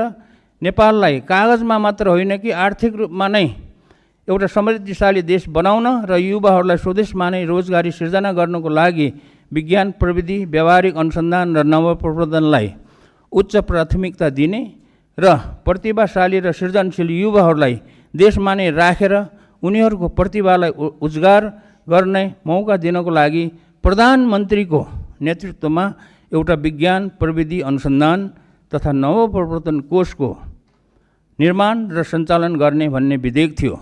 नेपाललाई कागजमा मात्र होइन कि आर्थिक रूपमा नै एउटा समृद्धिशाली देश बनाउन र युवाहरूलाई स्वदेशमा नै रोजगारी सिर्जना गर्नको लागि विज्ञान, प्रविधि, व्यावहारिक अनुसन्धान र नवप्रवर्धनलाई उच्च प्राथमिकता दिने र प्रतिभाशाली र सृजनशील युवाहरूलाई देशमा नै राखेर उनीहरूको प्रतिभालाई उजागर गर्ने मौका दिनको लागि प्रधानमन्त्रीको नेतृत्वमा एउटा विज्ञान, प्रविधि, अनुसन्धान तथा नवप्रवर्धन कोषको निर्माण र सञ्चालन गर्ने भन्ने विधेयक थियो।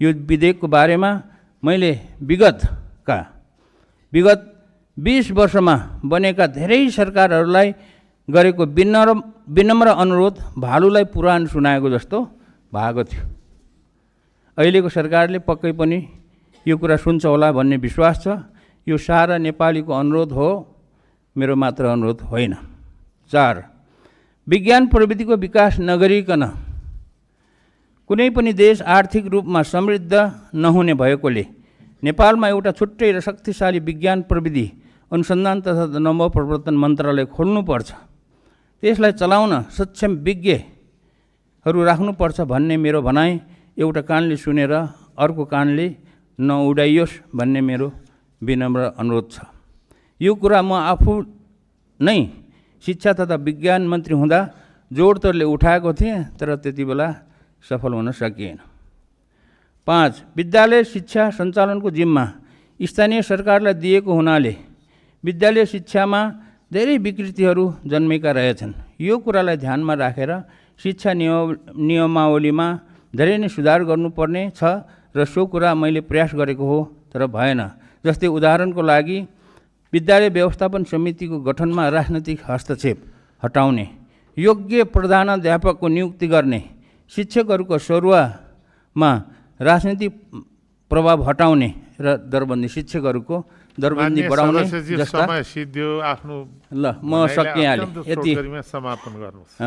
यो विधेयकको बारेमा मैले विगत 20 वर्षमा बनेका धेरै सरकारहरूलाई गरेको विनम्र अनुरोध भालुलाई पुराण सुनाएको जस्तो भएको थियो। अहिलेको सरकारले पक्कै पनि यो कुरा सुन्छ होला भन्ने विश्वास छ। यो सारा नेपालीको अनुरोध हो, मेरो मात्र अनुरोध होइन। 4. विज्ञान प्रविधिको विकास नगरिकन कुनै पनि देश आर्थिक रूपमा समृद्ध नहुने भएकोले नेपालमा एउटा छुट्टै र शक्तिशाली विज्ञान प्रविधि अनुसन्धान तथा नवप्रवर्तन मन्त्रालय खोल्नुपर्छ। त्यसलाई चलाउन सक्षम विज्ञहरू राख्नुपर्छ भन्ने मेरो भनाइ एउटा कानले सुनेर अर्को कानले नउडाइयोस् भन्ने मेरो विनम्र अनुरोध छ। यो कुरा म आफू नै शिक्षा तथा विज्ञान मन्त्री हुँदा जोडतोडले उठाएको थिएँ, तर त्यति बेला सफल हुन सकिएन। 5. विद्यालय शिक्षा सञ्चालनको जिम्मा स्थानीय सरकारलाई दिएको हुनाले विद्यालय शिक्षामा धेरै विकृतिहरू जन्मेका रहेछन्। यो कुरालाई ध्यानमा राखेर शिक्षा नियमावलीमा धेरै नै सुधार गर्नुपर्ने छ र सो कुरा मैले प्रयास गरेको हो, तर भएन। जस्तै उदाहरणको लागि विद्यालय व्यवस्थापन समितिको गठनमा राजनैतिक हस्तक्षेप हटाउने, योग्य प्रधानाध्यापकको नियुक्ति गर्ने, शिक्षकहरूको सरुवामा राजनीतिक प्रभाव हटाउने र दरबन्दी शिक्षकहरूको दरबन्दी बढाउने जस्ता। समय सिद्धियो आफ्नो। ल म सकिहालेँ यति। समापन गर्नुहोस्।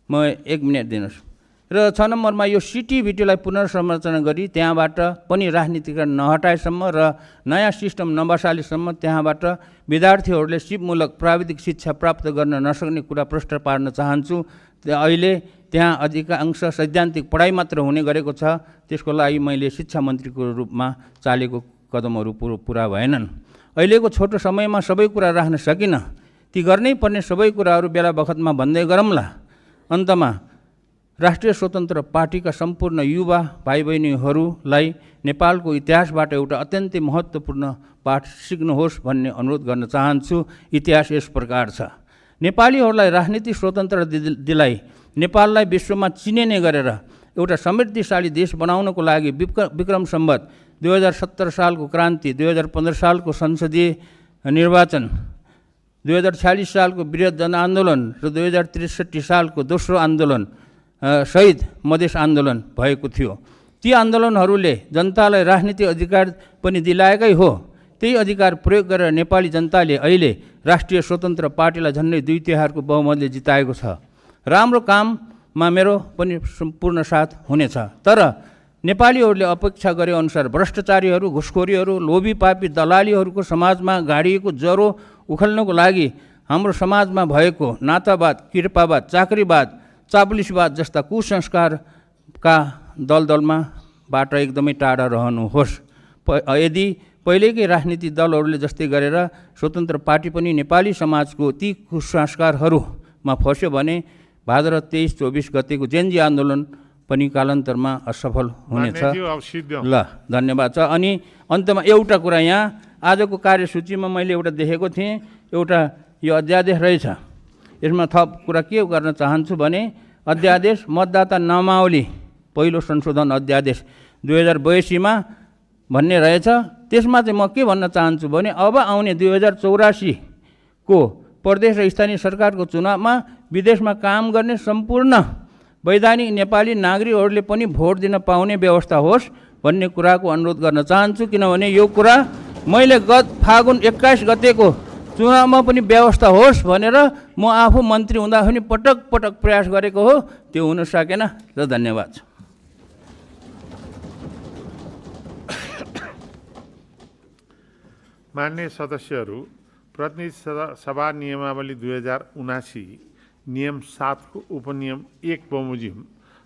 म 1 मिनट दिनुहोस्। र 6 नम्बरमा यो सिटिभिटीलाई पुनर्संरचना गरी त्यहाँबाट पनि राजनीतिकरण नहटाएसम्म र नयाँ सिस्टम नबसालेसम्म त्यहाँबाट विद्यार्थीहरूले सिपमूलक प्राविधिक शिक्षा प्राप्त गर्न नसक्ने कुरा प्रष्ट पार्न चाहन्छु। अहिले त्यहाँ अधिकांश सैद्धान्तिक पढाइ मात्र हुने गरेको छ। त्यसको लागि मैले शिक्षा मन्त्रीको रूपमा चालेको कदमहरू पुरा भएनन्। अहिलेको छोटो समयमा सबै कुरा राख्न सकिनँ। ती गर्नै पर्ने सबै कुराहरू बेला बखतमा भन्दै गरौँला। अन्तमा राष्ट्रिय स्वतन्त्र पार्टीका सम्पूर्ण युवा भाइ बहिनीहरूलाई नेपालको इतिहासबाट एउटा अत्यन्तै महत्त्वपूर्ण पाठ सिक्नुहोस् भन्ने अनुरोध गर्न चाहन्छु। इतिहास यस प्रकार छ। नेपालीहरूलाई राजनीतिक स्वतन्त्र दिलाई नेपाललाई विश्वमा चिनिने गरेर एउटा समृद्धिशाली देश बनाउनको लागि विक्रम सम्वत 2070 सालको क्रान्ति, 2015 सालको संसदीय निर्वाचन, 2046 सालको वृहत जनआन्दोलन र 2063 सालको दोस्रो आन्दोलन शहीद मधेस आन्दोलन भएको थियो। ती आन्दोलनहरूले जनतालाई राजनीतिक अधिकार पनि दिलाएकै हो। त्यही अधिकार प्रयोग गरेर नेपाली जनताले अहिले राष्ट्रिय स्वतन्त्र पार्टीलाई झन्डै 2/3 बहुमतले जिताएको छ। राम्रो काममा मेरो पनि सम्पूर्ण साथ हुनेछ। तर नेपालीहरूले अपेक्षा गरे अनुसार भ्रष्टाचारीहरू, घुसखोरीहरू, लोभी पापी दलालीहरूको समाजमा गाडिएको ज्वरो उखल्नको लागि हाम्रो समाजमा भएको नातावाद, कृपावाद, चाकरीवाद, चाप्लिसवाद जस्ता कुसंस्कारका दलदलमाबाट एकदमै टाढा रहनुहोस्। यदि पहिलेकै राजनीतिक दलहरूले जस्तै गरेर स्वतन्त्र पार्टी पनि नेपाली समाजको ती कुसंस्कारहरूमा फस्यो भने भाद्र 23-24 गतेको जेनजी आन्दोलन पनि कालान्तरमा असफल हुनेछ। ल धन्यवाद छ। अनि अन्तमा एउटा कुरा, यहाँ आजको कार्यसूचीमा मैले एउटा देखेको थिएँ, एउटा यो अध्यादेश रहेछ। यसमा थप कुरा के गर्न चाहन्छु भने अध्यादेश मतदाता नामावली पहिलो संशोधन अध्यादेश 2082 भन्ने रहेछ। त्यसमा चाहिँ म के भन्न चाहन्छु भने अब आउने 2084 को प्रदेश र स्थानीय सरकारको चुनावमा विदेशमा काम गर्ने सम्पूर्ण वैधानिक नेपाली नागरिकहरूले पनि भोट दिन पाउने व्यवस्था होस् भन्ने कुराको अनुरोध गर्न चाहन्छु। किनभने यो कुरा मैले गत फागुन 21 गतेको चुनावमा पनि व्यवस्था होस् भनेर म आफू मन्त्री हुँदा पनि पटक पटक प्रयास गरेको हो, त्यो हुन सकेन। र धन्यवाद छ। मान्य सदस्यहरू, प्रतिनिधि सभा नियमावली 2079 नियम 7 को उपनियम 1 बमोजिम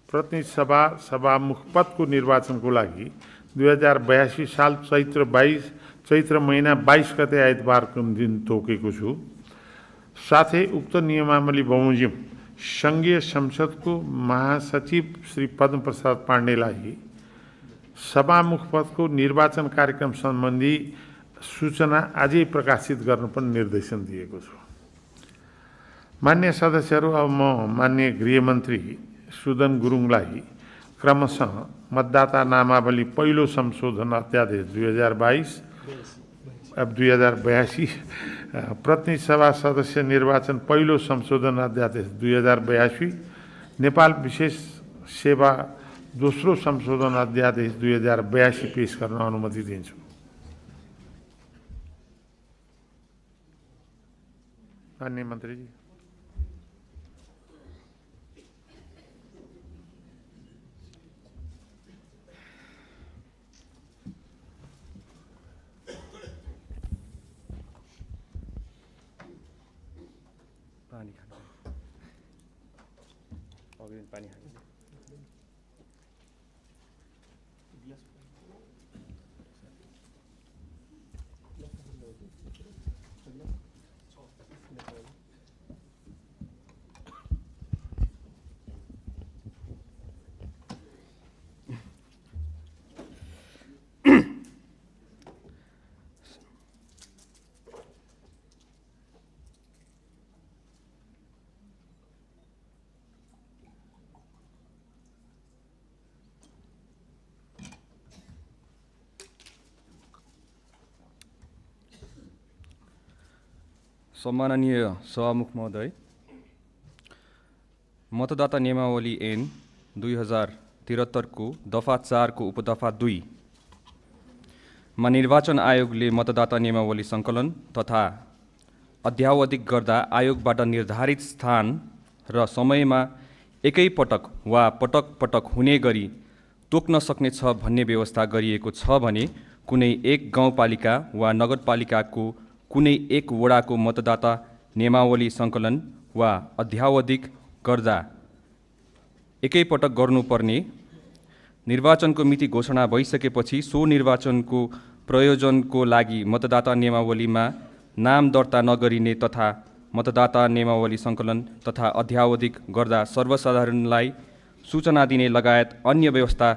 प्रतिनिधि सभा सभामुख पदको निर्वाचनको लागि 2082 साल चैत्र महिना 22 गते आइतबारको दिन तोकेको छु। साथै उक्त नियमावली बमोजिम सङ्घीय संसदको महासचिव श्री पद्मप्रसाद पाण्डेलाई सभामुख पदको निर्वाचन कार्यक्रम सम्बन्धी सूचना आजै प्रकाशित गर्न पनि निर्देशन दिएको छु। मान्य सदस्यहरू, अब म मान्य गृहमन्त्री सुदन गुरुङलाई क्रमशः मतदाता नामावली पहिलो संशोधन अध्यादेश 2082, प्रतिनिधि सभा सदस्य निर्वाचन पहिलो संशोधन अध्यादेश 2082, नेपाल विशेष सेवा दोस्रो संशोधन अध्यादेश 2082 पेश गर्न अनुमति दिन्छु। माननीय मन्त्रीजी। सम्माननीय सभामुख महोदय, मतदाता नियमावली ऐन 2073 को दफा 4 को उपदफा 2 मा निर्वाचन आयोगले मतदाता नियमावली सङ्कलन तथा अध्यावधिक गर्दा आयोगबाट निर्धारित स्थान र समयमा एकै पटक वा पटक पटक हुने गरी तोक्न सक्नेछ भन्ने व्यवस्था गरिएको छ भने कुनै एक गाउँपालिका वा नगरपालिकाको कुनै एक वडाको मतदाता नियमावली सङ्कलन वा अध्यावधिक गर्दा एकैपटक गर्नुपर्ने निर्वाचनको मिति घोषणा भइसकेपछि सो निर्वाचनको प्रयोजनको लागि मतदाता नियमावलीमा नाम दर्ता नगरिने तथा मतदाता नियमावली सङ्कलन तथा अध्यावधिक गर्दा सर्वसाधारणलाई सूचना दिने लगायत अन्य व्यवस्था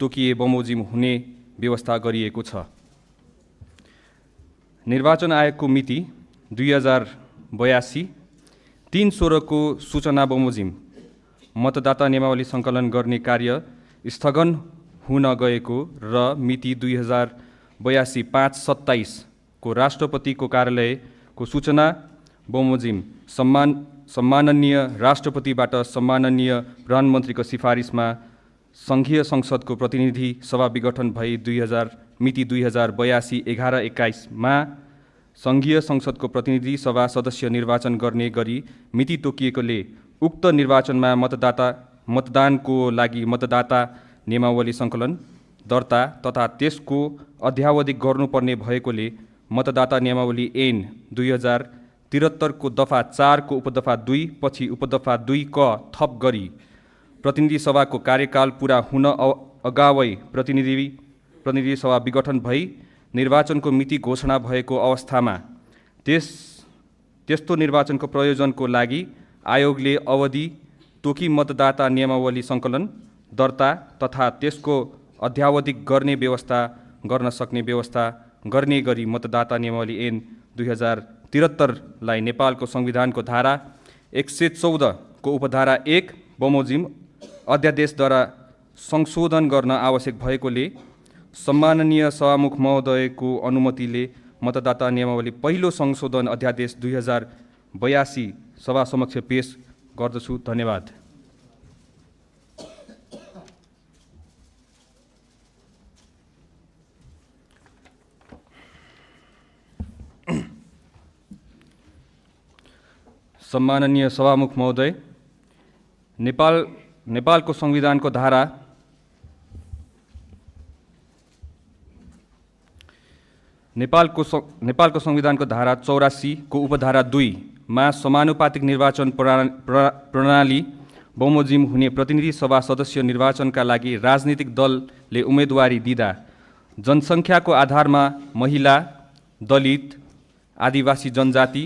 तोकिए बमोजिम हुने व्यवस्था गरिएको छ। निर्वाचन आयोगको मिति 2082 3/16 को सूचना बमोजिम मतदाता नियमावली सङ्कलन गर्ने कार्य स्थगन हुन गएको र मिति 2082 5/27 को राष्ट्रपतिको कार्यालयको सूचना बमोजिम सम्माननीय राष्ट्रपतिबाट सम्माननीय प्रधानमन्त्रीको सिफारिसमा सङ्घीय संसदको प्रतिनिधि सभा विघटन भई मिति 2082 11-21 मा सङ्घीय संसदको प्रतिनिधि सभा सदस्य निर्वाचन गर्ने गरी मिति तोकिएकोले उक्त निर्वाचनमा मतदानको लागि मतदाता नियमावली सङ्कलन दर्ता तथा त्यसको अध्यावधिक गर्नुपर्ने भएकोले मतदाता नियमावली ऐन 2073 को दफा 4 को उपदफा 2 पछि उपदफा 2 क थप गरी प्रतिनिधि सभाको कार्यकाल पुरा हुन अगावै प्रतिनिधि सभा विघटन भई निर्वाचनको मिति घोषणा भएको अवस्थामा त्यस्तो निर्वाचनको प्रयोजनको लागि आयोगले अवधि तोकी मतदाता नियमावली सङ्कलन दर्ता तथा त्यसको अध्यावधिक गर्ने व्यवस्था गर्न सक्ने व्यवस्था गर्ने गरी मतदाता नियमावली ऐन 2073 लाई नेपालको संविधानको धारा 114 को उपधारा 1 बमोजिम अध्यादेशद्वारा संशोधन गर्न आवश्यक भएकोले सम्माननीय सभामुख महोदयको अनुमतिले मतदाता नियमावली पहिलो संशोधन अध्यादेश 2082 सभा समक्ष पेश गर्दछु। धन्यवाद। सम्माननीय सभामुख महोदय, नेपालको संविधानको धारा नेपालको संविधानको धारा 84 को उपधारा 2 मा समानुपातिक निर्वाचन प्रणाली बमोजिम हुने प्रतिनिधि सभा सदस्य निर्वाचनका लागि राजनीतिक दलले उम्मेदवारी दिँदा जनसङ्ख्याको आधारमा महिला, दलित, आदिवासी जनजाति,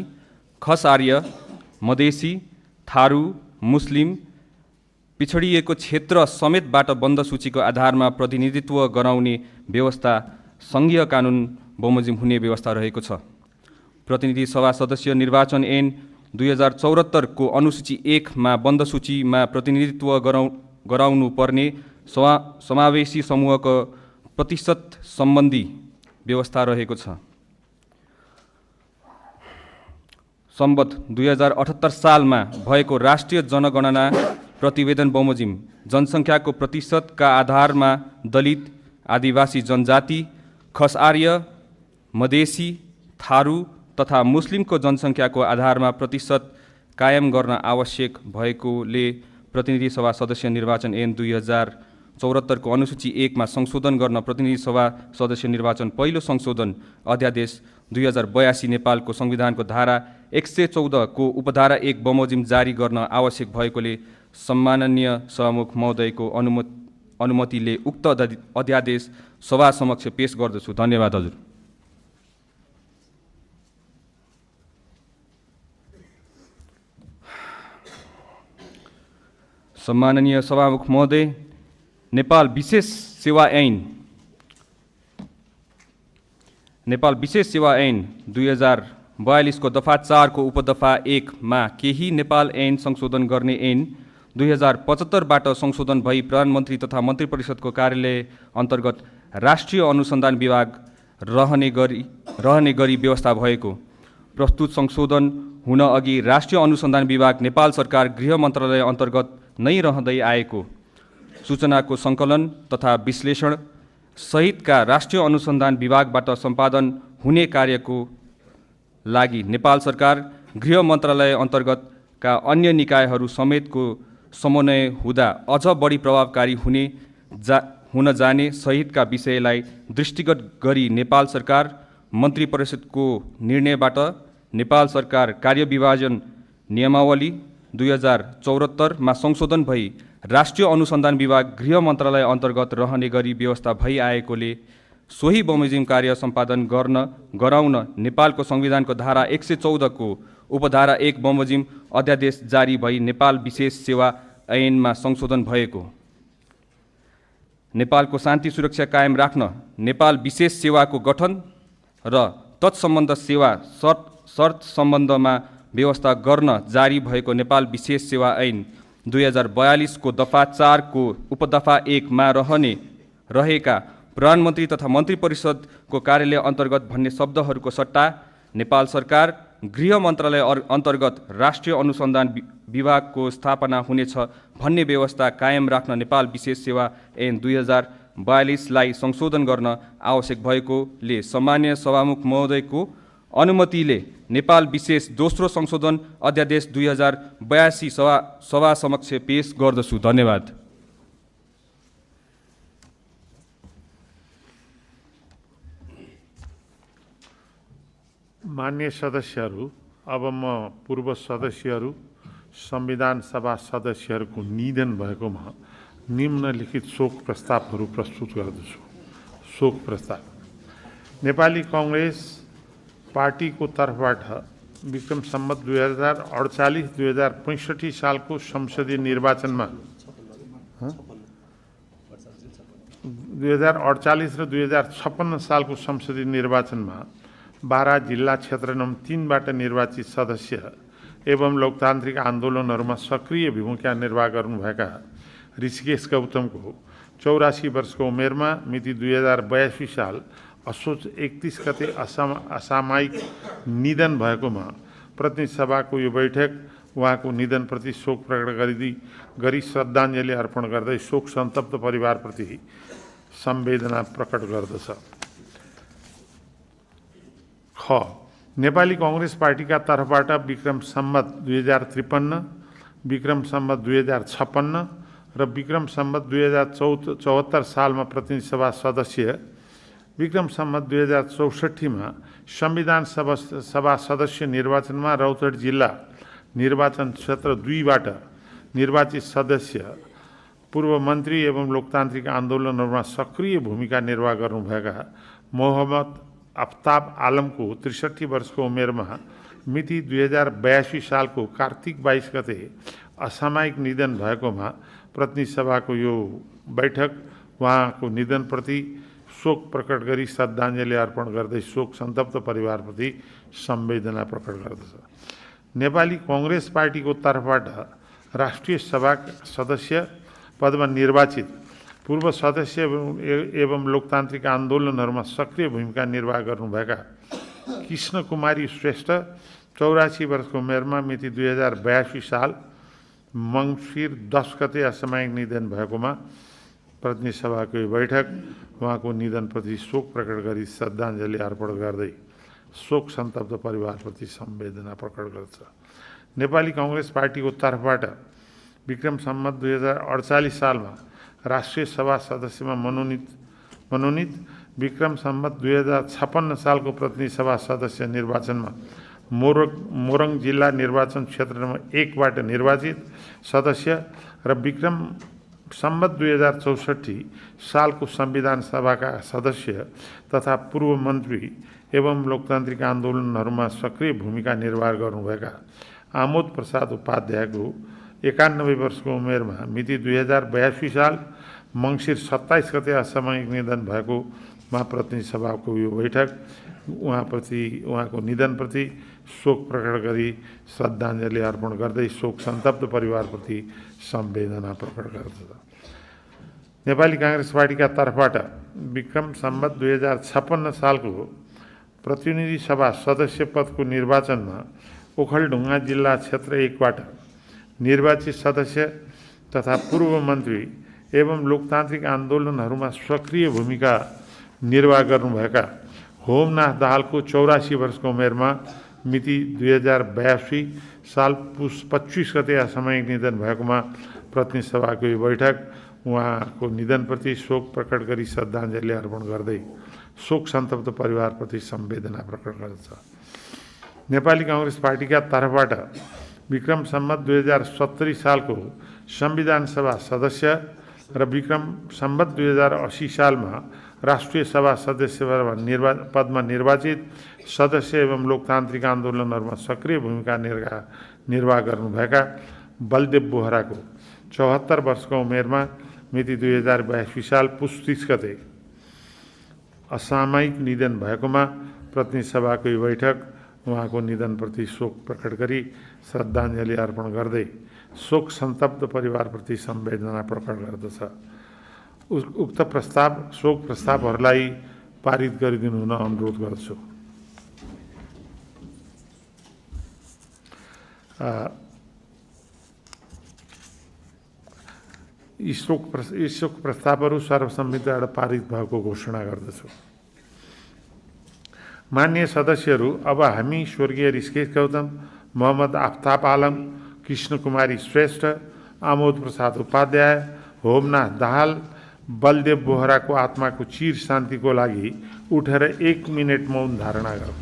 खस आर्य, मधेसी, थारू, मुस्लिम, पिछडिएको क्षेत्र समेतबाट बन्द सूचीको आधारमा प्रतिनिधित्व गराउने व्यवस्था सङ्घीय कानुन बमोजिम हुने व्यवस्था रहेको छ। प्रतिनिधि सभा सदस्य निर्वाचन ऐन 2074 को अनुसूची 1 मा बन्द सूचीमा प्रतिनिधित्व गराउनु पर्ने समावेशी समूहको प्रतिशत सम्बन्धी व्यवस्था रहेको छ। सम्बत 2078 सालमा भएको राष्ट्रिय जनगणना प्रतिवेदन बमोजिम जनसङ्ख्याको प्रतिशतका आधारमा दलित, आदिवासी जनजाति, खस आर्य, मधेसी, थारू तथा मुस्लिमको जनसङ्ख्याको आधारमा प्रतिशत कायम गर्न आवश्यक भएकोले प्रतिनिधि सभा सदस्य निर्वाचन ऐन 2074 को अनुसूची 1 मा संशोधन गर्न प्रतिनिधि सभा सदस्य निर्वाचन पहिलो संशोधन अध्यादेश 2082 नेपालको संविधानको धारा 114 को उपधारा 1 बमोजिम जारी गर्न आवश्यक भएकोले सम्माननीय सभामुख महोदयको अनुमतिले उक्त अध्यादेश सभा समक्ष पेश गर्दछु। धन्यवाद हजुर। सम्माननीय सभामुख महोदय, नेपाल विशेष सेवा ऐन 2042 को दफा 4 को उपदफा 1 मा केही नेपाल ऐन संशोधन गर्ने ऐन 2075 बाट संशोधन भई प्रधानमन्त्री तथा मन्त्री परिषदको कार्यालय अन्तर्गत राष्ट्रिय अनुसन्धान विभाग रहने गरी व्यवस्था भएको प्रस्तुत संशोधन हुन अघि राष्ट्रिय अनुसन्धान विभाग नेपाल सरकार गृह मन्त्रालय अन्तर्गत नै रहँदै आएको सूचनाको सङ्कलन तथा विश्लेषण सहितका राष्ट्रिय अनुसन्धान विभागबाट सम्पादन हुने कार्यको लागि नेपाल सरकार गृह मन्त्रालय अन्तर्गतका अन्य निकायहरू समेतको समन्वय हुँदा अझ बढी प्रभावकारी हुन जाने सहितका विषयलाई दृष्टिगत गरी नेपाल सरकार मन्त्री परिषदको निर्णयबाट नेपाल सरकार कार्यविभाजन नियमावली 2074मा संशोधन भई राष्ट्रिय अनुसन्धान विभाग गृह मन्त्रालय अन्तर्गत रहने गरी व्यवस्था भई आएकोले सोही बमोजिम कार्य सम्पादन गराउन नेपालको संविधानको धारा 114 को उपधारा 1 बमोजिम अध्यादेश जारी भई नेपाल विशेष सेवा ऐनमा संशोधन भएको नेपालको शान्ति सुरक्षा कायम राख्न नेपाल विशेष सेवाको गठन र तत्सम्बन्ध सेवा शर्त सम्बन्धमा व्यवस्था गर्न जारी भएको नेपाल विशेष सेवा ऐन 2042 को दफा 4 को उपदफा 1 मा रहेका प्रधानमन्त्री तथा मन्त्री परिषदको कार्यालय अन्तर्गत भन्ने शब्दहरूको सट्टा नेपाल सरकार गृह मन्त्रालय अन्तर्गत राष्ट्रिय अनुसन्धान विभागको स्थापना हुनेछ भन्ने व्यवस्था कायम राख्न नेपाल विशेष सेवा ऐन 2042लाई संशोधन गर्न आवश्यक भएकोले सम्मान्य सभामुख महोदयको अनुमतिले नेपाल विशेष दोस्रो संशोधन अध्यादेश 2082 सभा समक्ष पेश गर्दछु। धन्यवाद। मान्य सदस्यहरू, अब म पूर्व सदस्यहरू संविधान सभा सदस्यहरूको निधन भएकोमा निम्नलिखित शोक प्रस्तावहरू प्रस्तुत गर्दछु। शोक प्रस्ताव। नेपाली कांग्रेस पार्टीको तर्फबाट विक्रम सम्वत 2048-2065 सालको संसदीय निर्वाचनमा 2048 र 2056 सालको संसदीय निर्वाचनमा बारा जिल्ला क्षेत्र नम्बर 3 बाट निर्वाचित सदस्य एवं लोकतान्त्रिक आन्दोलनहरूमा सक्रिय भूमिका निर्वाह गर्नुभएका ऋषिकेश गौतमको 84 वर्षको उमेरमा मिति 2082 साल असोज 31 गते असामयिक निधन भएकोमा प्रतिनिधि सभाको यो बैठक उहाँको निधनप्रति शोक प्रकट गरी श्रद्धाञ्जली अर्पण गर्दै शोक सन्तप्त परिवारप्रति संवेदना प्रकट गर्दछ। ख नेपाली कांग्रेस पार्टीका तर्फबाट विक्रम सम्वत 2053, विक्रम सम्वत 2056 र विक्रम सम्वत 2074 सालमा प्रतिनिधि सभा सदस्य, विक्रम सम्वत 2064 मा संविधान सभा सदस्य निर्वाचनमा रौतहट जिल्ला निर्वाचन क्षेत्र 2 बाट निर्वाचित सदस्य, पूर्व मन्त्री एवं लोकतान्त्रिक आन्दोलनहरूमा सक्रिय भूमिका निर्वाह गर्नुभएका मोहम्मद आफ्ताब आलमको 63 वर्षको उमेरमा मिति 2082 सालको कार्तिक 22 गते असामयिक निधन भएकोमा प्रतिनिधि सभाको यो बैठक उहाँको निधनप्रति शोक प्रकट गरी श्रद्धाञ्जली अर्पण गर्दै शोक सन्तप्त परिवारप्रति संवेदना प्रकट गर्दछ। नेपाली कांग्रेस पार्टीको तर्फबाट राष्ट्रिय सभा सदस्य पदमा निर्वाचित पूर्व सदस्य एवं लोकतान्त्रिक आन्दोलनहरूमा सक्रिय भूमिका निर्वाह गर्नुभएका कृष्ण कुमारी श्रेष्ठ 84 वर्षको उमेरमा मिति 2082 साल मङ्सिर 10 गते असामयिक निधन भएकोमा प्रतिनिधि सभाको यो बैठक उहाँको निधनप्रति शोक प्रकट गरी श्रद्धाञ्जली अर्पण गर्दै शोक सन्तप्त परिवारप्रति संवेदना प्रकट गर्छ। नेपाली कांग्रेस पार्टीको तर्फबाट विक्रम सम्वत 2048 सालमा राष्ट्रिय सभा सदस्यमा मनोनित विक्रम सम्वत 2056 सालको प्रतिनिधि सभा सदस्य निर्वाचनमा मोरङ जिल्ला निर्वाचन क्षेत्र नम्बर 1 बाट निर्वाचित सदस्य र विक्रम सम्वत 2064 सालको संविधान सभाका सदस्य तथा पूर्व मन्त्री एवं लोकतान्त्रिक आन्दोलनहरूमा सक्रिय भूमिका निर्वाह गर्नुभएका आमोद प्रसाद उपाध्यायको 91 वर्षको उमेरमा मिति 2082 साल मङ्सिर 27 गते असामयिक निधन भएकोमा प्रतिनिधि सभाको यो बैठक उहाँको निधनप्रति शोक प्रकट गरी श्रद्धाञ्जली अर्पण गर्दै शोक सन्तप्त परिवारप्रति संवेदना प्रकट गर्दछ। नेपाली कांग्रेस पार्टीका तर्फबाट विक्रम सम्वत 2056 सालको प्रतिनिधि सभा सदस्य पदको निर्वाचनमा ओखलढुङ्गा जिल्ला क्षेत्र 1बाट निर्वाचित सदस्य तथा पूर्व मन्त्री एवं लोकतान्त्रिक आन्दोलनहरूमा सक्रिय भूमिका निर्वाह गर्नुभएका होमनाथ दाहालको 84 वर्षको उमेरमा मिति 2082 साल पुस 25 गते असामयिक निधन भएकोमा प्रतिनिधि सभाको यो बैठक उहाँको निधनप्रति शोक प्रकट गरी श्रद्धाञ्जली अर्पण गर्दै शोक सन्तप्त परिवारप्रति संवेदना प्रकट गर्दछ। नेपाली कांग्रेस पार्टीका तर्फबाट विक्रम सम्वत 2070 सालको संविधान सभा सदस्य र विक्रम सम्वत 2080 सालमा राष्ट्रिय सभा सदस्य पदमा निर्वाचित सदस्य एवं लोकतान्त्रिक आन्दोलनहरूमा सक्रिय भूमिका निर्वाह गर्नुभएका बलदेव बोहराको 74 वर्षको उमेरमा मिति 2082 साल पुस 30 गते असामयिक निधन भएकोमा प्रतिनिधि सभाको यो बैठक उहाँको निधनप्रति शोक प्रकट गरी श्रद्धाञ्जली अर्पण गर्दै शोक सन्तप्त परिवारप्रति संवेदना प्रकट गर्दछ। उक्त शोक प्रस्तावहरूलाई पारित गरिदिनु हुन अनुरोध गर्छु। यी शोक प्रस्तावहरू सर्वसम्मतिबाट पारित भएको घोषणा गर्दछु। मान्य सदस्यहरू, अब हामी स्वर्गीय ऋषिकेश गौतम, मोहम्मद आफ्ताब आलम, कृष्ण कुमारी श्रेष्ठ, आमोद प्रसाद उपाध्याय, होमनाथ दाहाल, बलदेव बोहराको आत्माको चिर शान्तिको लागि उठेर 1 मिनेट मौन धारणा गरौँ।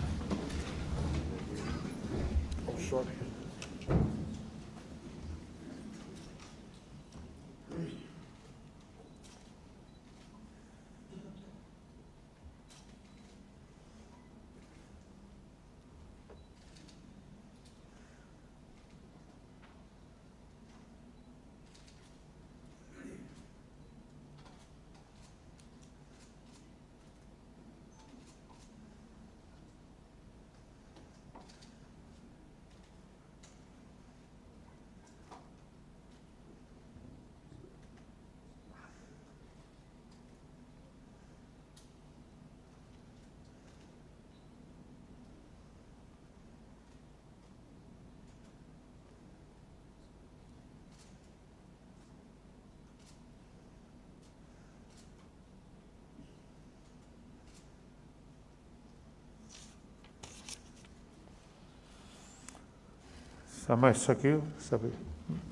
समय सक्यो। सबै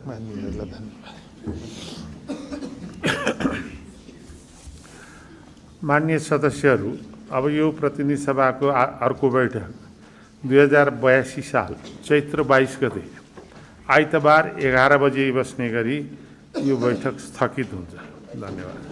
मान्यहरूलाई धन्यवाद। मान्य सदस्यहरू, अब यो प्रतिनिधि सभाको अर्को बैठक 2082 साल चैत्र 22 गते आइतबार 11 बजे बस्ने गरी यो बैठक स्थगित हुन्छ। धन्यवाद।